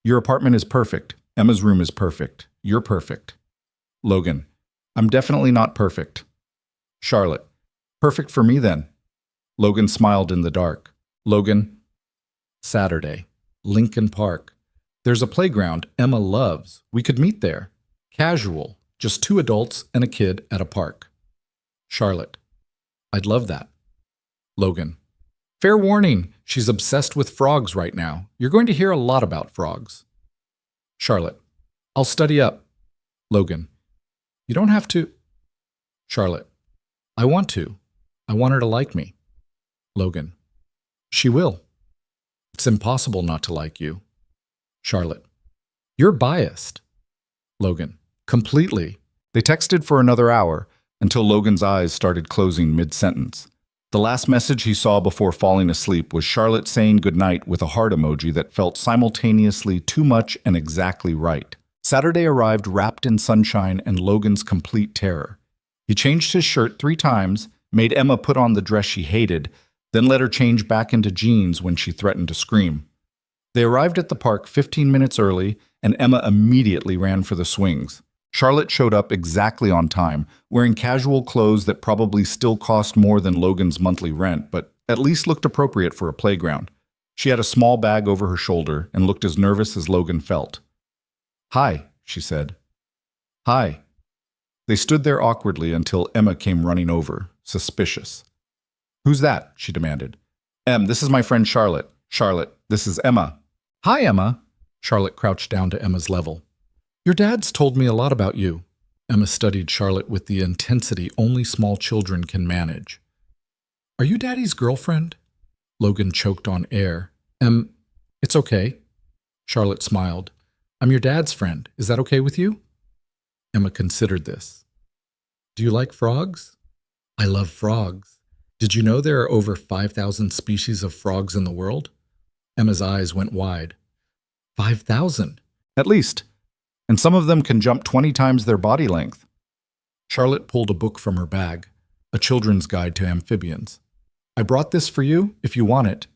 Speaker 1: your apartment is perfect. Emma's room is perfect. You're perfect. Logan, I'm definitely not perfect. Charlotte. Perfect for me then. Logan smiled in the dark. Logan. Saturday. Lincoln Park. There's a playground Emma loves. We could meet there. Casual. Just 2 adults and a kid at a park. Charlotte. I'd love that. Logan. Fair warning, she's obsessed with frogs right now. You're going to hear a lot about frogs. Charlotte. I'll study up. Logan. You don't have to. Charlotte. I want to. I want her to like me. Logan. She will. It's impossible not to like you. Charlotte. You're biased. Logan. Completely. They texted for another hour until Logan's eyes started closing mid-sentence. The last message he saw before falling asleep was Charlotte saying goodnight with a heart emoji that felt simultaneously too much and exactly right. Saturday arrived wrapped in sunshine and Logan's complete terror. He changed his shirt 3 times, made Emma put on the dress she hated, then let her change back into jeans when she threatened to scream. They arrived at the park 15 minutes early, and Emma immediately ran for the swings. Charlotte showed up exactly on time, wearing casual clothes that probably still cost more than Logan's monthly rent, but at least looked appropriate for a playground. She had a small bag over her shoulder and looked as nervous as Logan felt. Hi, she said. Hi. They stood there awkwardly until Emma came running over, suspicious. Who's that? She demanded. This is my friend Charlotte. Charlotte, this is Emma. Hi, Emma. Charlotte crouched down to Emma's level. Your dad's told me a lot about you. Emma studied Charlotte with the intensity only small children can manage. Are you Daddy's girlfriend? Logan choked on air. It's okay. Charlotte smiled. I'm your dad's friend. Is that okay with you? Emma considered this. Do you like frogs? I love frogs. Did you know there are over 5,000 species of frogs in the world? Emma's eyes went wide. 5,000? At least. And some of them can jump 20 times their body length. Charlotte pulled a book from her bag, a children's guide to amphibians. I brought this for you, if you want it.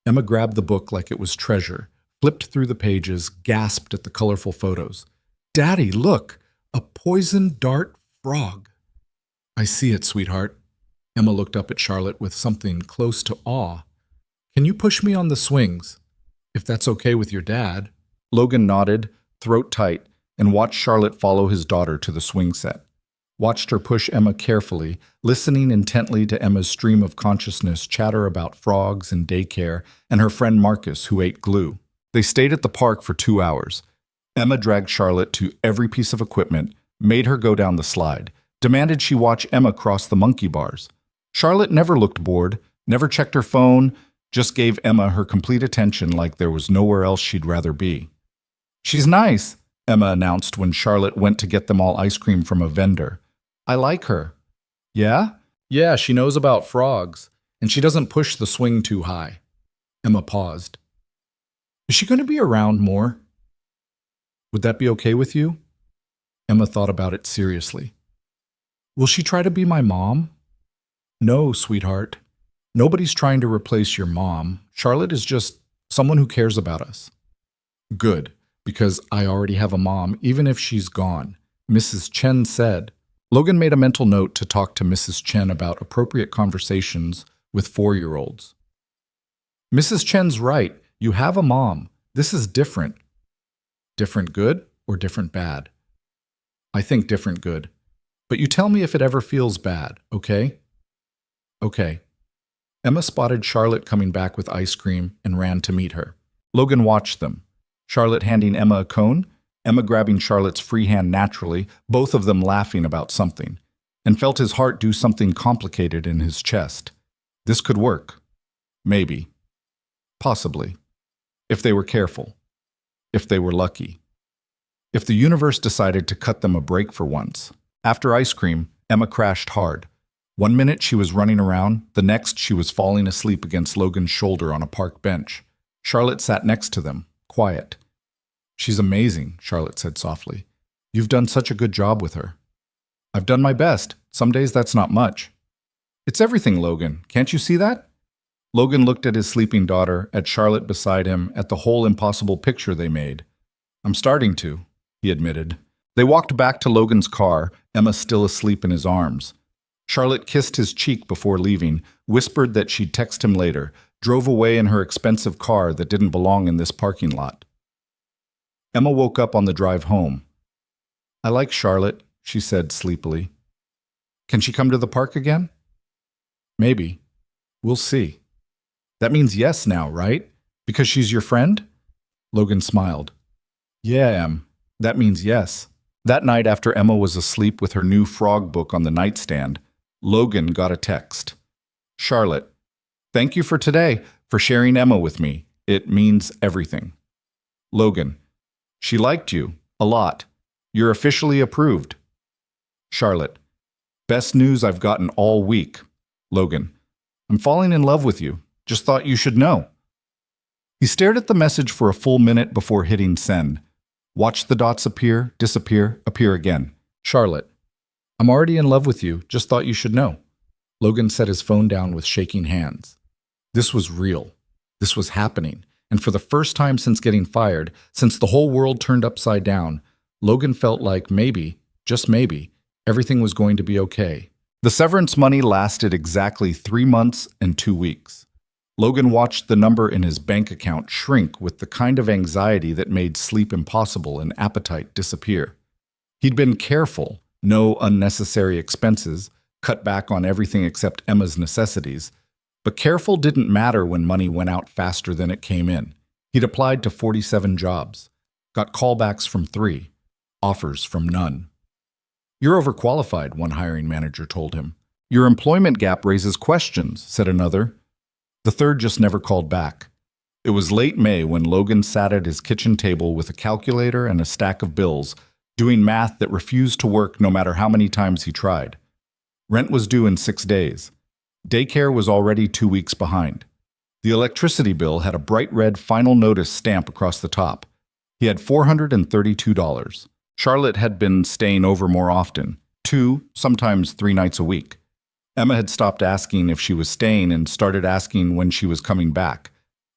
Speaker 1: Emma grabbed the book like it was treasure, flipped through the pages, gasped at the colorful photos. Daddy, look! A poison dart frog. I see it, sweetheart. Emma looked up at Charlotte with something close to awe. Can you push me on the swings? If that's okay with your dad. Logan nodded, throat tight, and watched Charlotte follow his daughter to the swing set. Watched her push Emma carefully, listening intently to Emma's stream of consciousness chatter about frogs and daycare and her friend Marcus, who ate glue. They stayed at the park for 2 hours. Emma dragged Charlotte to every piece of equipment, made her go down the slide, demanded she watch Emma cross the monkey bars. Charlotte never looked bored, never checked her phone, just gave Emma her complete attention like there was nowhere else she'd rather be. She's nice, Emma announced when Charlotte went to get them all ice cream from a vendor. I like her. Yeah? Yeah, she knows about frogs, and she doesn't push the swing too high. Emma paused. Is she going to be around more? Would that be okay with you? Emma thought about it seriously. Will she try to be my mom? No, sweetheart. Nobody's trying to replace your mom. Charlotte is just someone who cares about us. Good, because I already have a mom, even if she's gone. Mrs. Chen said. Logan made a mental note to talk to Mrs. Chen about appropriate conversations with 4-year-olds. Mrs. Chen's right. You have a mom. This is different. Different good or different bad? I think different good. But you tell me if it ever feels bad, okay? Okay. Emma spotted Charlotte coming back with ice cream and ran to meet her. Logan watched them. Charlotte handing Emma a cone, Emma grabbing Charlotte's free hand naturally, both of them laughing about something, and felt his heart do something complicated in his chest. This could work. Maybe. Possibly. If they were careful. If they were lucky. If the universe decided to cut them a break for once. After ice cream, Emma crashed hard. 1 minute she was running around, the next she was falling asleep against Logan's shoulder on a park bench. Charlotte sat next to them, quiet. She's amazing, Charlotte said softly. You've done such a good job with her. I've done my best. Some days that's not much. It's everything, Logan. Can't you see that? Logan looked at his sleeping daughter, at Charlotte beside him, at the whole impossible picture they made. I'm starting to, he admitted. They walked back to Logan's car, Emma still asleep in his arms. Charlotte kissed his cheek before leaving, whispered that she'd text him later, drove away in her expensive car that didn't belong in this parking lot. Emma woke up on the drive home. "I like Charlotte," she said sleepily. "Can she come to the park again?" "Maybe. We'll see." "That means yes now, right? Because she's your friend?" Logan smiled. "Yeah, Em. That means yes." That night, after Emma was asleep with her new frog book on the nightstand, Logan got a text. "Charlotte, thank you for today, for sharing Emma with me. It means everything." Logan, "She liked you. A lot. You're officially approved." Charlotte, "Best news I've gotten all week." Logan, "I'm falling in love with you. Just thought you should know." He stared at the message for a full minute before hitting send. Watched the dots appear, disappear, appear again. Charlotte, "I'm already in love with you. Just thought you should know." Logan set his phone down with shaking hands. This was real. This was happening. And for the first time since getting fired, since the whole world turned upside down, Logan felt like maybe, just maybe, everything was going to be okay. The severance money lasted exactly 3 months and 2 weeks. Logan watched the number in his bank account shrink with the kind of anxiety that made sleep impossible and appetite disappear. He'd been careful, no unnecessary expenses, cut back on everything except Emma's necessities. But careful didn't matter when money went out faster than it came in. He'd applied to 47 jobs, got callbacks from 3, offers from none. "You're overqualified," one hiring manager told him. "Your employment gap raises questions," said another. The third just never called back. It was late May when Logan sat at his kitchen table with a calculator and a stack of bills, doing math that refused to work no matter how many times he tried. Rent was due in 6 days. Daycare was already 2 weeks behind. The electricity bill had a bright red final notice stamp across the top. He had $432. Charlotte had been staying over more often, 2, sometimes 3 nights a week. Emma had stopped asking if she was staying and started asking when she was coming back.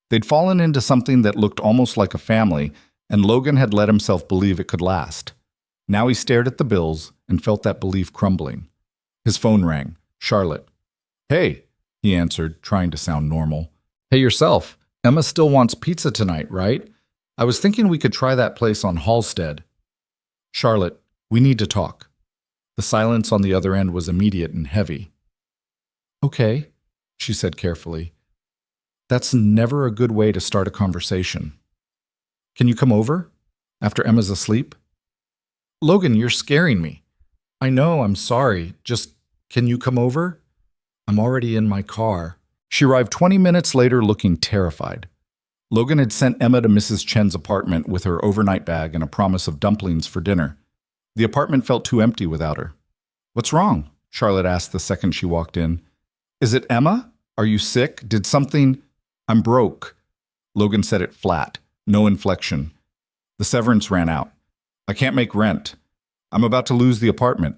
Speaker 1: They'd fallen into something that looked almost like a family, and Logan had let himself believe it could last. Now he stared at the bills and felt that belief crumbling. His phone rang. Charlotte. "Hey," he answered, trying to sound normal. "Hey yourself. Emma still wants pizza tonight, right? I was thinking we could try that place on Halstead." "Charlotte, we need to talk." The silence on the other end was immediate and heavy. "Okay," she said carefully. "That's never a good way to start a conversation. Can you come over? After Emma's asleep?" "Logan, you're scaring me." "I know, I'm sorry. Just, can you come over?" "I'm already in my car." She arrived 20 minutes later looking terrified. Logan had sent Emma to Mrs. Chen's apartment with her overnight bag and a promise of dumplings for dinner. The apartment felt too empty without her. "What's wrong?" Charlotte asked the second she walked in. "Is it Emma? Are you sick? Did something—" "I'm broke." Logan said it flat, no inflection. "The severance ran out. I can't make rent. I'm about to lose the apartment."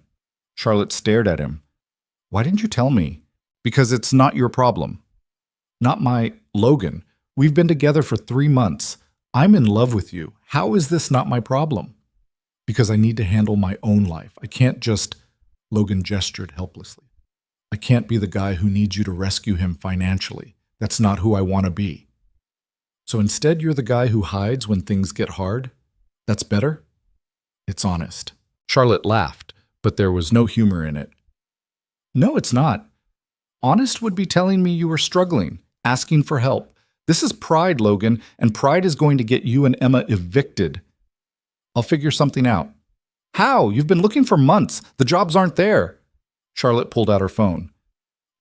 Speaker 1: Charlotte stared at him. "Why didn't you tell me?" "Because it's not your problem." "Not my— Logan, we've been together for 3 months. I'm in love with you. How is this not my problem?" "Because I need to handle my own life. I can't just—" Logan gestured helplessly. "I can't be the guy who needs you to rescue him financially. That's not who I want to be." "So instead you're the guy who hides when things get hard? That's better?" "It's honest." Charlotte laughed, but there was no humor in it. "No, it's not. Honest would be telling me you were struggling, asking for help. This is pride, Logan, and pride is going to get you and Emma evicted. I'll figure something out." "How? You've been looking for months. The jobs aren't there." Charlotte pulled out her phone.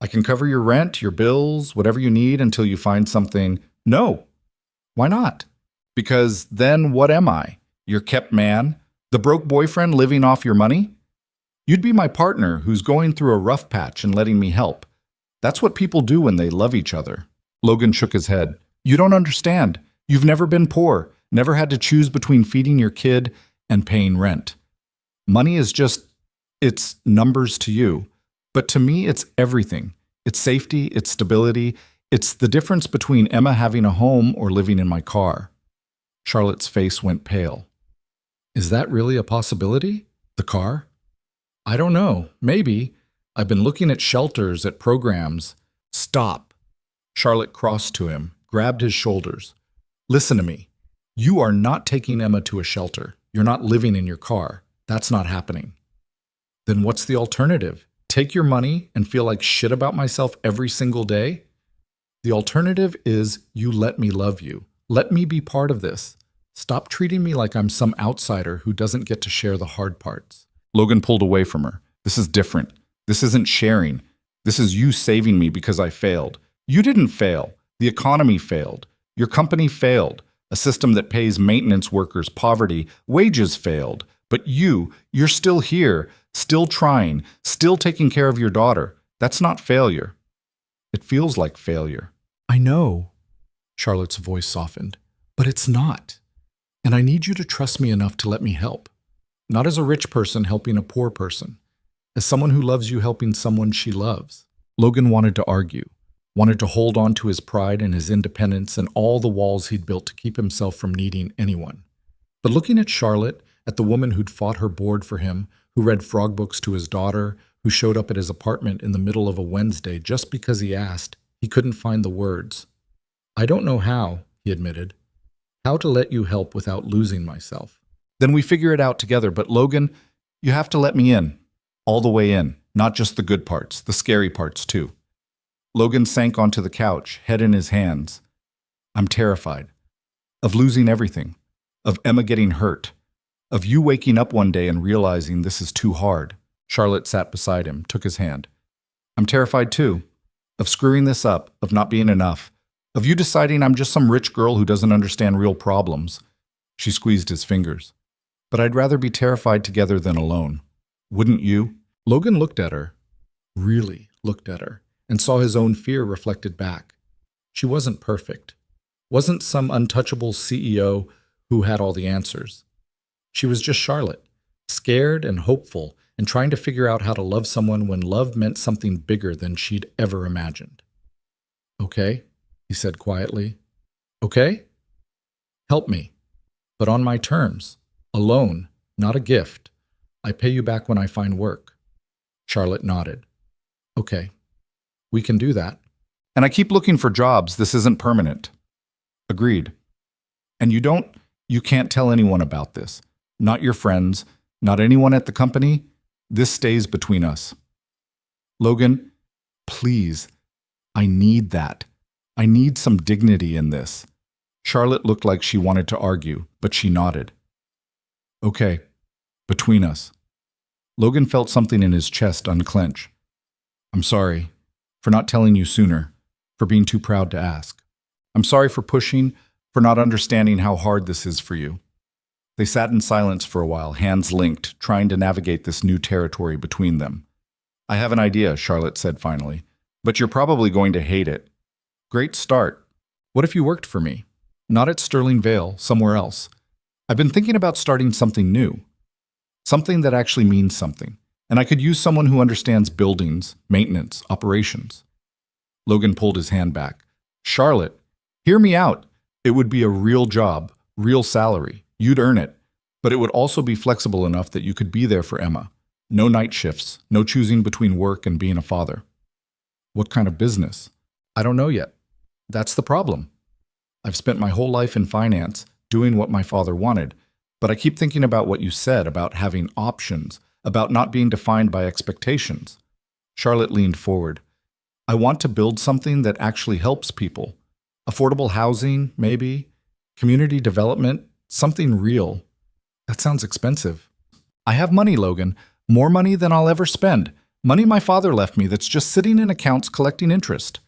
Speaker 1: "I can cover your rent, your bills, whatever you need until you find something." "No." "Why not?" "Because then what am I? Your kept man? The broke boyfriend living off your money? You'd be my partner who's going through a rough patch and letting me help. That's what people do when they love each other." Logan shook his head. "You don't understand. You've never been poor, never had to choose between feeding your kid and paying rent. Money is just, it's numbers to you. But to me, it's everything. It's safety, it's stability. It's the difference between Emma having a home or living in my car." Charlotte's face went pale. "Is that really a possibility? The car?" "I don't know. Maybe. I've been looking at shelters, at programs. Stop. Charlotte crossed to him, grabbed his shoulders. Listen to me. You are not taking Emma to a shelter. You're not living in your car. That's not happening. Then what's the alternative? Take your money and feel like shit about myself every single day? The alternative is you let me love you. Let me be part of this. Stop treating me like I'm some outsider who doesn't get to share the hard parts. Logan pulled away from her. This is different. This isn't sharing. This is you saving me because I failed. You didn't fail. The economy failed. Your company failed. A system that pays maintenance workers poverty, wages failed. But you're still here, still trying, still taking care of your daughter. That's not failure. It feels like failure. I know. Charlotte's voice softened. But it's not. And I need you to trust me enough to let me help. Not as a rich person helping a poor person. As someone who loves you helping someone she loves. Logan wanted to argue. Wanted to hold on to his pride and his independence and all the walls he'd built to keep himself from needing anyone. But looking at Charlotte, at the woman who'd fought her board for him, who read frog books to his daughter, who showed up at his apartment in the middle of a Wednesday just because he asked, he couldn't find the words. I don't know how, he admitted. How to let you help without losing myself. Then we figure it out together, but Logan, you have to let me in. All the way in, not just the good parts, the scary parts too. Logan sank onto the couch, head in his hands. I'm terrified. Of losing everything. Of Emma getting hurt. Of you waking up one day and realizing this is too hard. Charlotte sat beside him, took his hand. I'm terrified too. Of screwing this up, of not being enough. Of you deciding I'm just some rich girl who doesn't understand real problems. She squeezed his fingers. But I'd rather be terrified together than alone. Wouldn't you? Logan looked at her. Really looked at her. And saw his own fear reflected back. She wasn't perfect. Wasn't some untouchable CEO who had all the answers. She was just Charlotte, scared and hopeful, and trying to figure out how to love someone when love meant something bigger than she'd ever imagined. Okay, he said quietly. Okay? Help me, but on my terms, alone, not a gift. I pay you back when I find work. Charlotte nodded. Okay. We can do that. And I keep looking for jobs. This isn't permanent. Agreed. And you can't tell anyone about this. Not your friends, not anyone at the company. This stays between us. Logan, please, I need that. I need some dignity in this. Charlotte looked like she wanted to argue, but she nodded. Okay, between us. Logan felt something in his chest unclench. I'm sorry. For not telling you sooner, for being too proud to ask. I'm sorry for pushing, for not understanding how hard this is for you. They sat in silence for a while, hands linked, trying to navigate this new territory between them. I have an idea, Charlotte said finally, but you're probably going to hate it. Great start. What if you worked for me? Not at Sterling Vale, somewhere else. I've been thinking about starting something new. Something that actually means something. And I could use someone who understands buildings, maintenance, operations. Logan pulled his hand back. Charlotte, hear me out. It would be a real job, real salary. You'd earn it. But it would also be flexible enough that you could be there for Emma. No night shifts, no choosing between work and being a father. What kind of business? I don't know yet. That's the problem. I've spent my whole life in finance, doing what my father wanted, but I keep thinking about what you said about having options, about not being defined by expectations. Charlotte leaned forward. I want to build something that actually helps people. Affordable housing, maybe. Community development, something real. That sounds expensive. I have money, Logan. More money than I'll ever spend. Money my father left me that's just sitting in accounts collecting interest.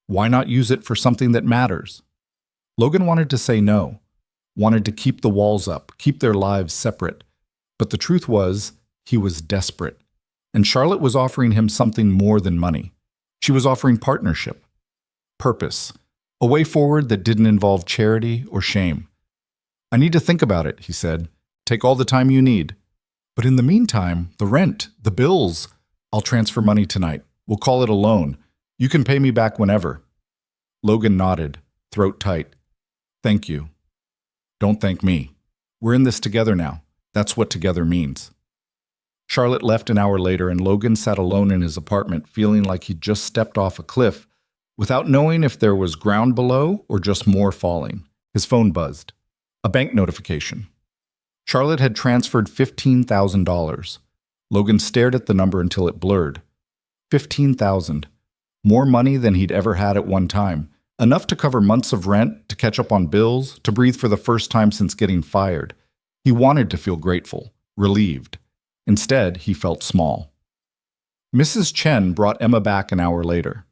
Speaker 1: Why not use it for something that matters? Logan wanted to say no. Wanted to keep the walls up, keep their lives separate. But the truth was, he was desperate, and Charlotte was offering him something more than money. She was offering partnership, purpose, a way forward that didn't involve charity or shame. I need to think about it, he said. Take all the time you need. But in the meantime, the rent, the bills, I'll transfer money tonight. We'll call it a loan. You can pay me back whenever. Logan nodded, throat tight. Thank you. Don't thank me. We're in this together now. That's what together means. Charlotte left an hour later, and Logan sat alone in his apartment, feeling like he'd just stepped off a cliff without knowing if there was ground below or just more falling. His phone buzzed. A bank notification. Charlotte had transferred $15,000. Logan stared at the number until it blurred. $15,000. More money than he'd ever had at one time. Enough to cover months of rent, to catch up on bills, to breathe for the first time since getting fired. He wanted to feel grateful, relieved. Instead, he felt small. Mrs. Chen brought Emma back an hour later.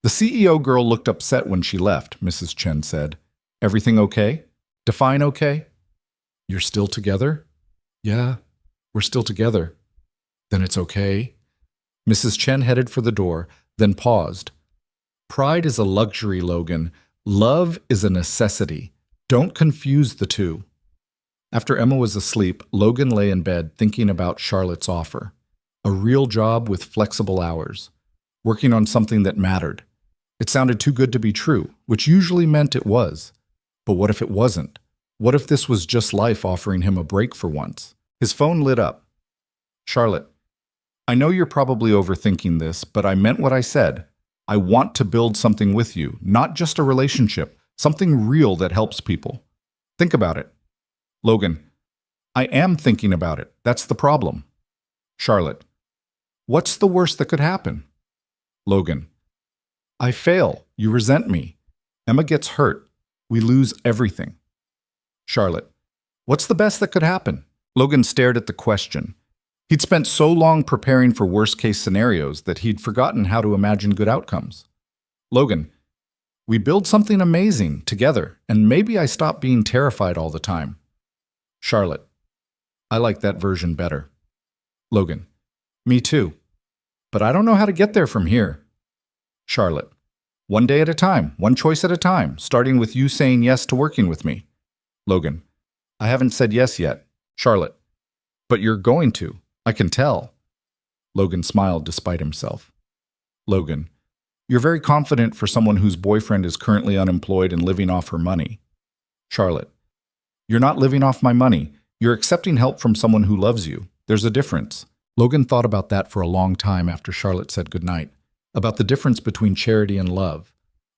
Speaker 1: The CEO girl looked upset when she left, Mrs. Chen said. Everything okay? Define okay? You're still together? Yeah, we're still together. Then it's okay. Mrs. Chen headed for the door, then paused. Pride is a luxury, Logan. Love is a necessity. Don't confuse the two. After Emma was asleep, Logan lay in bed thinking about Charlotte's offer. A real job with flexible hours. Working on something that mattered. It sounded too good to be true, which usually meant it was. But what if it wasn't? What if this was just life offering him a break for once? His phone lit up. Charlotte, I know you're probably overthinking this, but I meant what I said. I want to build something with you, not just a relationship, something real that helps people. Think about it. Logan, I am thinking about it. That's the problem. Charlotte, what's the worst that could happen? Logan, I fail. You resent me. Emma gets hurt. We lose everything. Charlotte, what's the best that could happen? Logan stared at the question. He'd spent so long preparing for worst-case scenarios that he'd forgotten how to imagine good outcomes. Logan, we build something amazing together, and maybe I stop being terrified all the time. Charlotte, I like that version better. Logan, me too. But I don't know how to get there from here. Charlotte, one day at a time, one choice at a time, starting with you saying yes to working with me. Logan, I haven't said yes yet. Charlotte, but you're going to. I can tell. Logan smiled despite himself. Logan, you're very confident for someone whose boyfriend is currently unemployed and living off her money. Charlotte, you're not living off my money. You're accepting help from someone who loves you. There's a difference. Logan thought about that for a long time after Charlotte said goodnight, about the difference between charity and love,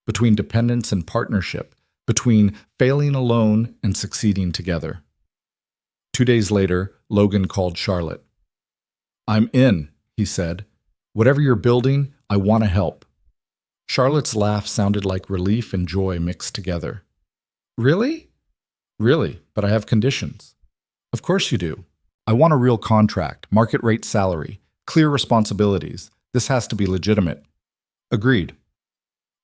Speaker 1: between dependence and partnership, between failing alone and succeeding together. 2 days later, Logan called Charlotte. I'm in, he said. Whatever you're building, I want to help. Charlotte's laugh sounded like relief and joy mixed together. Really? Really, but I have conditions. Of course you do. I want a real contract, market rate salary, clear responsibilities. This has to be legitimate. Agreed.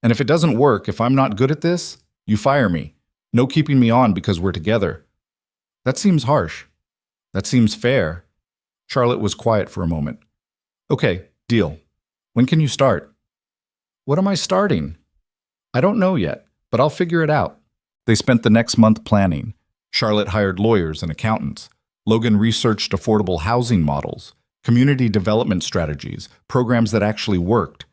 Speaker 1: And if it doesn't work, if I'm not good at this, you fire me. No keeping me on because we're together. That seems harsh. That seems fair. Charlotte was quiet for a moment. Okay, deal. When can you start? What am I starting? I don't know yet, but I'll figure it out. They spent the next month planning. Charlotte hired lawyers and accountants. Logan researched affordable housing models, community development strategies, programs that actually worked.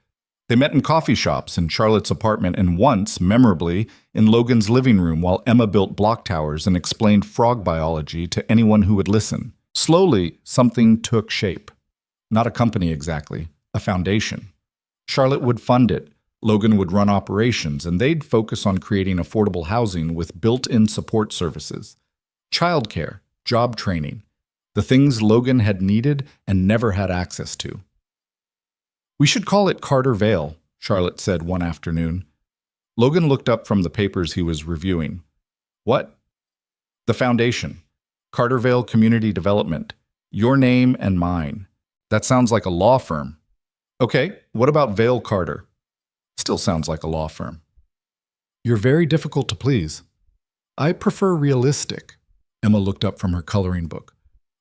Speaker 1: They met in coffee shops, in Charlotte's apartment, and once, memorably, in Logan's living room while Emma built block towers and explained frog biology to anyone who would listen. Slowly, something took shape. Not a company exactly, a foundation. Charlotte would fund it, Logan would run operations, and they'd focus on creating affordable housing with built-in support services. Childcare, job training, the things Logan had needed and never had access to. We should call it Carter Vale, Charlotte said one afternoon. Logan looked up from the papers he was reviewing. What? The foundation. Carter Vale Community Development. Your name and mine. That sounds like a law firm. Okay, what about Vale Carter? Still sounds like a law firm. You're very difficult to please. I prefer realistic. Emma looked up from her coloring book.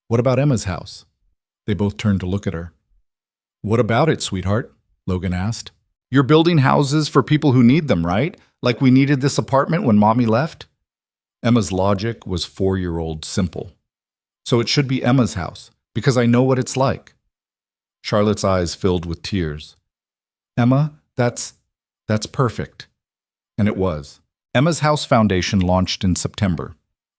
Speaker 1: What about Emma's house? They both turned to look at her. What about it, sweetheart? Logan asked. You're building houses for people who need them, right? Like we needed this apartment when Mommy left? Emma's logic was 4-year-old simple. So it should be Emma's house, because I know what it's like. Charlotte's eyes filled with tears. Emma, that's perfect. And it was. Emma's House Foundation launched in September.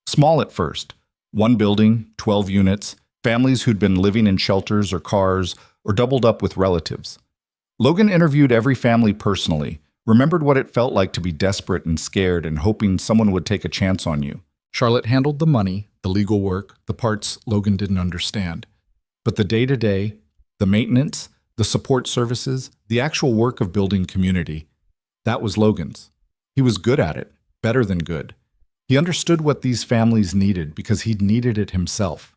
Speaker 1: Small at first. 1 building, 12 units, families who'd been living in shelters or cars or doubled up with relatives. Logan interviewed every family personally, remembered what it felt like to be desperate and scared and hoping someone would take a chance on you. Charlotte handled the money, the legal work, the parts Logan didn't understand. But the day-to-day, the maintenance, the support services, the actual work of building community, that was Logan's. He was good at it, better than good. He understood what these families needed because he'd needed it himself.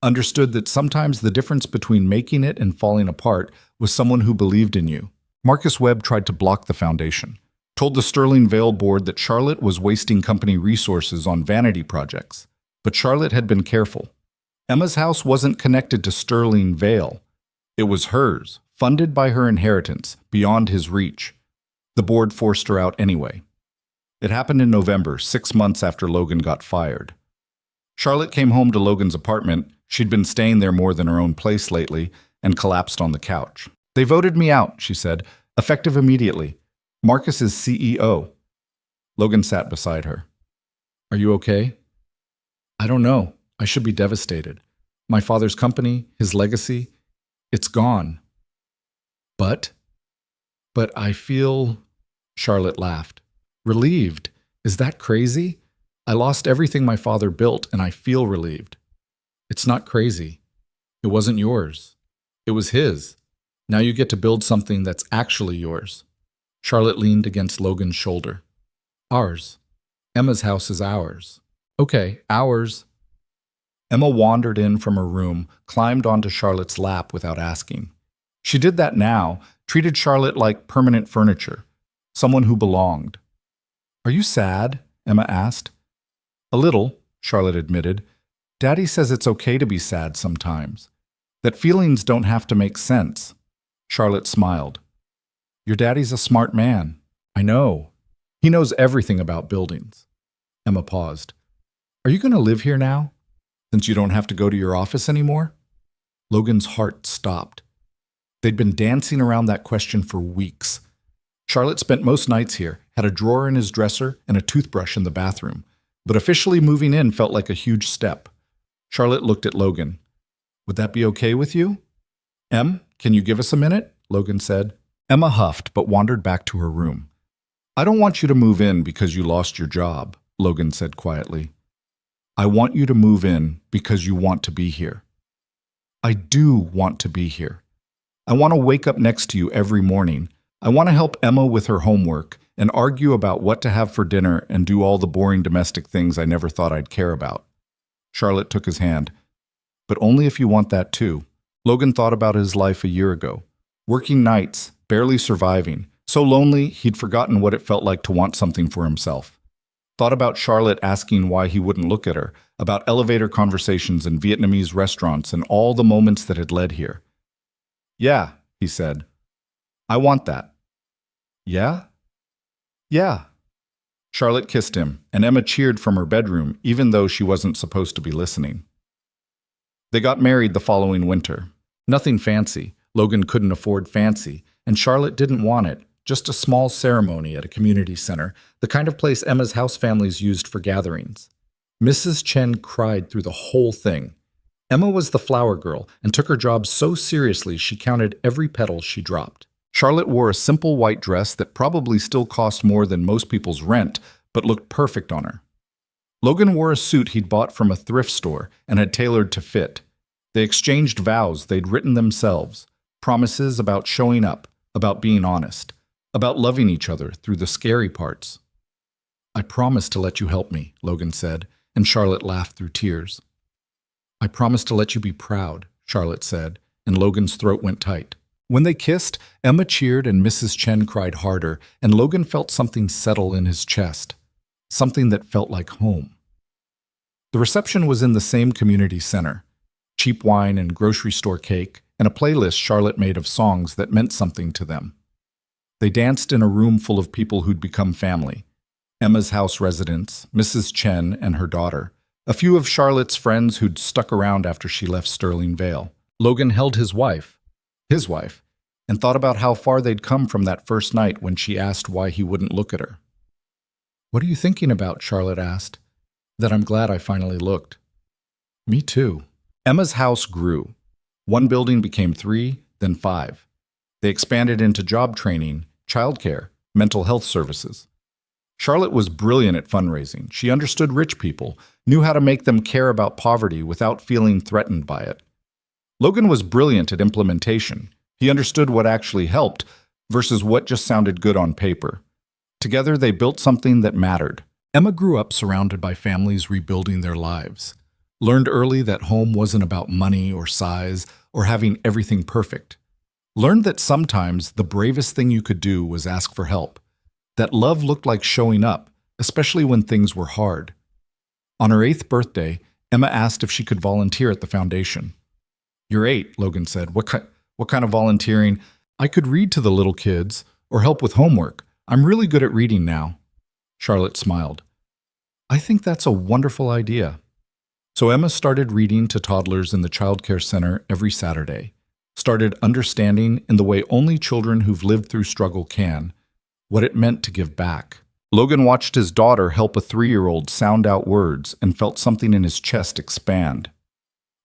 Speaker 1: Understood that sometimes the difference between making it and falling apart was someone who believed in you. Marcus Webb tried to block the foundation, told the Sterling Vale board that Charlotte was wasting company resources on vanity projects. But Charlotte had been careful. Emma's house wasn't connected to Sterling Vale. It was hers, funded by her inheritance, beyond his reach. The board forced her out anyway. It happened in November, 6 months after Logan got fired. Charlotte came home to Logan's apartment. She'd been staying there more than her own place lately and collapsed on the couch. "They voted me out," she said, "effective immediately. Marcus is CEO." Logan sat beside her. "Are you okay?" "I don't know. I should be devastated. My father's company, his legacy, it's gone." But I feel," Charlotte laughed. "Relieved. Is that crazy? I lost everything my father built and I feel relieved." "It's not crazy. It wasn't yours. It was his. Now you get to build something that's actually yours." Charlotte leaned against Logan's shoulder. "Ours. Emma's house is ours." "Okay, ours." Emma wandered in from her room, climbed onto Charlotte's lap without asking. She did that now, treated Charlotte like permanent furniture, someone who belonged. "Are you sad?" Emma asked. "A little," Charlotte admitted. "Daddy says it's okay to be sad sometimes, that feelings don't have to make sense." Charlotte smiled. "Your daddy's a smart man." "I know. He knows everything about buildings." Emma paused. "Are you going to live here now, since you don't have to go to your office anymore?" Logan's heart stopped. They'd been dancing around that question for weeks. Charlotte spent most nights here, had a drawer in his dresser and a toothbrush in the bathroom, but officially moving in felt like a huge step. Charlotte looked at Logan. "Would that be okay with you?" "Em, can you give us a minute?" Logan said. Emma huffed but wandered back to her room. "I don't want you to move in because you lost your job," Logan said quietly. "I want you to move in because you want to be here." "I do want to be here. I want to wake up next to you every morning. I want to help Emma with her homework and argue about what to have for dinner and do all the boring domestic things I never thought I'd care about." Charlotte took his hand. "But only if you want that too." Logan thought about his life a year ago. Working nights, barely surviving, so lonely he'd forgotten what it felt like to want something for himself. Thought about Charlotte asking why he wouldn't look at her, about elevator conversations in Vietnamese restaurants and all the moments that had led here. "Yeah," he said. "I want that." "Yeah?" "Yeah." Charlotte kissed him, and Emma cheered from her bedroom, even though she wasn't supposed to be listening. They got married the following winter. Nothing fancy. Logan couldn't afford fancy, and Charlotte didn't want it. Just a small ceremony at a community center, the kind of place Emma's house families used for gatherings. Mrs. Chen cried through the whole thing. Emma was the flower girl and took her job so seriously she counted every petal she dropped. Charlotte wore a simple white dress that probably still cost more than most people's rent, but looked perfect on her. Logan wore a suit he'd bought from a thrift store and had tailored to fit. They exchanged vows they'd written themselves, promises about showing up, about being honest, about loving each other through the scary parts. "I promise to let you help me," Logan said, and Charlotte laughed through tears. "I promise to let you be proud," Charlotte said, and Logan's throat went tight. When they kissed, Emma cheered and Mrs. Chen cried harder, and Logan felt something settle in his chest, something that felt like home. The reception was in the same community center. Cheap wine and grocery store cake, and a playlist Charlotte made of songs that meant something to them. They danced in a room full of people who'd become family. Emma's house residents, Mrs. Chen and her daughter, a few of Charlotte's friends who'd stuck around after she left Sterling Vale. Logan held his wife, and thought about how far they'd come from that first night when she asked why he wouldn't look at her. "What are you thinking about?" Charlotte asked. "That I'm glad I finally looked." "Me too." Emma's house grew. One building became 3, then 5. They expanded into job training, childcare, mental health services. Charlotte was brilliant at fundraising. She understood rich people, knew how to make them care about poverty without feeling threatened by it. Logan was brilliant at implementation. He understood what actually helped versus what just sounded good on paper. Together, they built something that mattered. Emma grew up surrounded by families rebuilding their lives. Learned early that home wasn't about money or size or having everything perfect. Learned that sometimes the bravest thing you could do was ask for help. That love looked like showing up, especially when things were hard. On her 8th birthday, Emma asked if she could volunteer at the foundation. "You're 8, Logan said. What kind of volunteering? I could read to the little kids or help with homework. I'm really good at reading now." Charlotte smiled. "I think that's a wonderful idea." So Emma started reading to toddlers in the childcare center every Saturday, started understanding, in the way only children who've lived through struggle can, what it meant to give back. Logan watched his daughter help a 3-year-old sound out words and felt something in his chest expand.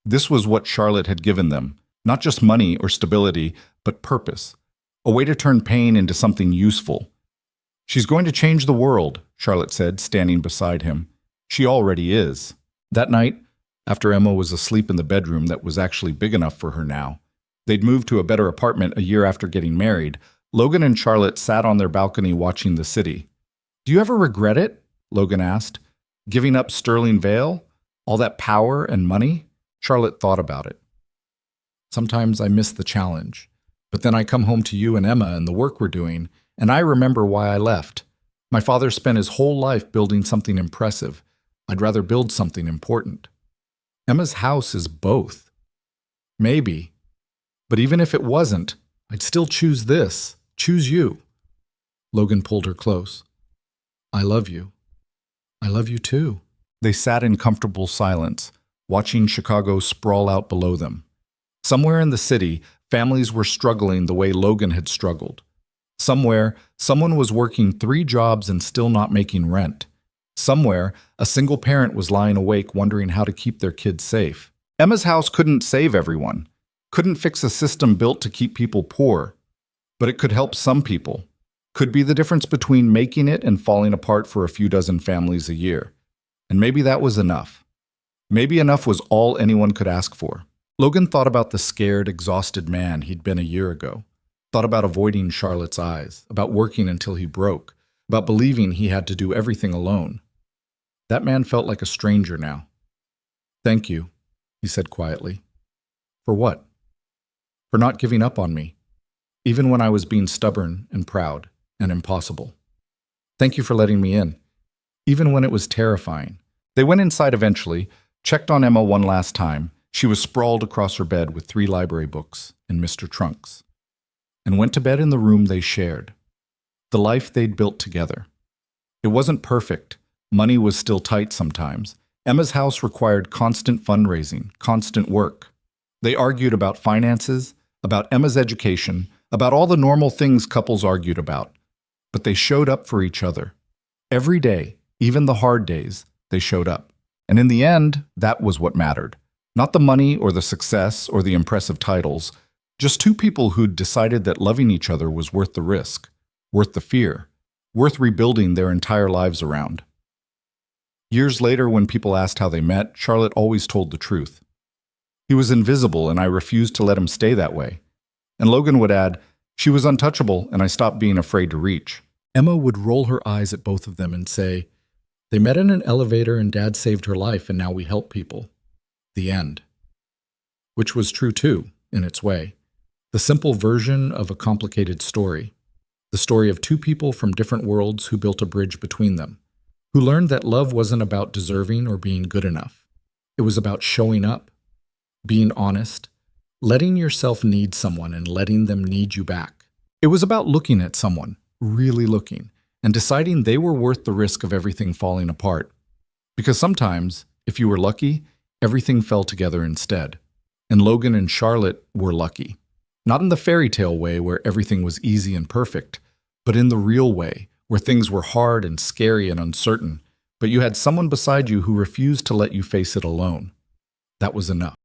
Speaker 1: This was what Charlotte had given them, not just money or stability, but purpose, a way to turn pain into something useful. "She's going to change the world," Charlotte said, standing beside him. "She already is." That night, after Emma was asleep in the bedroom that was actually big enough for her now, they'd moved to a better apartment a year after getting married, Logan and Charlotte sat on their balcony watching the city. "Do you ever regret it?" Logan asked. "Giving up Sterling Vale? All that power and money?" Charlotte thought about it. "Sometimes I miss the challenge. But then I come home to you and Emma and the work we're doing, and I remember why I left. My father spent his whole life building something impressive. I'd rather build something important." Emma's house is both. Maybe. But even if it wasn't, I'd still choose this. Choose you. Logan pulled her close. "I love you. I love you too." They sat in comfortable silence, watching Chicago sprawl out below them. Somewhere in the city, families were struggling the way Logan had struggled. Somewhere, someone was working 3 jobs and still not making rent. Somewhere, a single parent was lying awake wondering how to keep their kids safe. Emma's house couldn't save everyone, couldn't fix a system built to keep people poor, but it could help some people. Could be the difference between making it and falling apart for a few dozen families a year. And maybe that was enough. Maybe enough was all anyone could ask for. Logan thought about the scared, exhausted man he'd been a year ago. Thought about avoiding Charlotte's eyes, about working until he broke, about believing he had to do everything alone. That man felt like a stranger now. "Thank you," he said quietly. "For what?" "For not giving up on me, even when I was being stubborn and proud and impossible. Thank you for letting me in, even when it was terrifying." They went inside eventually, checked on Emma one last time. She was sprawled across her bed with 3 library books and Mr. Trunks, and went to bed in the room they shared, the life they'd built together. It wasn't perfect. Money was still tight sometimes. Emma's house required constant fundraising, constant work. They argued about finances, about Emma's education, about all the normal things couples argued about. But they showed up for each other. Every day, even the hard days, they showed up. And in the end, that was what mattered. Not the money or the success or the impressive titles, just 2 people who'd decided that loving each other was worth the risk, worth the fear, worth rebuilding their entire lives around. Years later, when people asked how they met, Charlotte always told the truth. "He was invisible and I refused to let him stay that way." And Logan would add, "She was untouchable and I stopped being afraid to reach." Emma would roll her eyes at both of them and say, "They met in an elevator and Dad saved her life and now we help people." The end. Which was true too, in its way. The simple version of a complicated story. The story of 2 people from different worlds who built a bridge between them, who learned that love wasn't about deserving or being good enough. It was about showing up, being honest, letting yourself need someone and letting them need you back. It was about looking at someone, really looking, and deciding they were worth the risk of everything falling apart. Because sometimes, if you were lucky, everything fell together instead. And Logan and Charlotte were lucky. Not in the fairy tale way where everything was easy and perfect, but in the real way, where things were hard and scary and uncertain, but you had someone beside you who refused to let you face it alone. That was enough.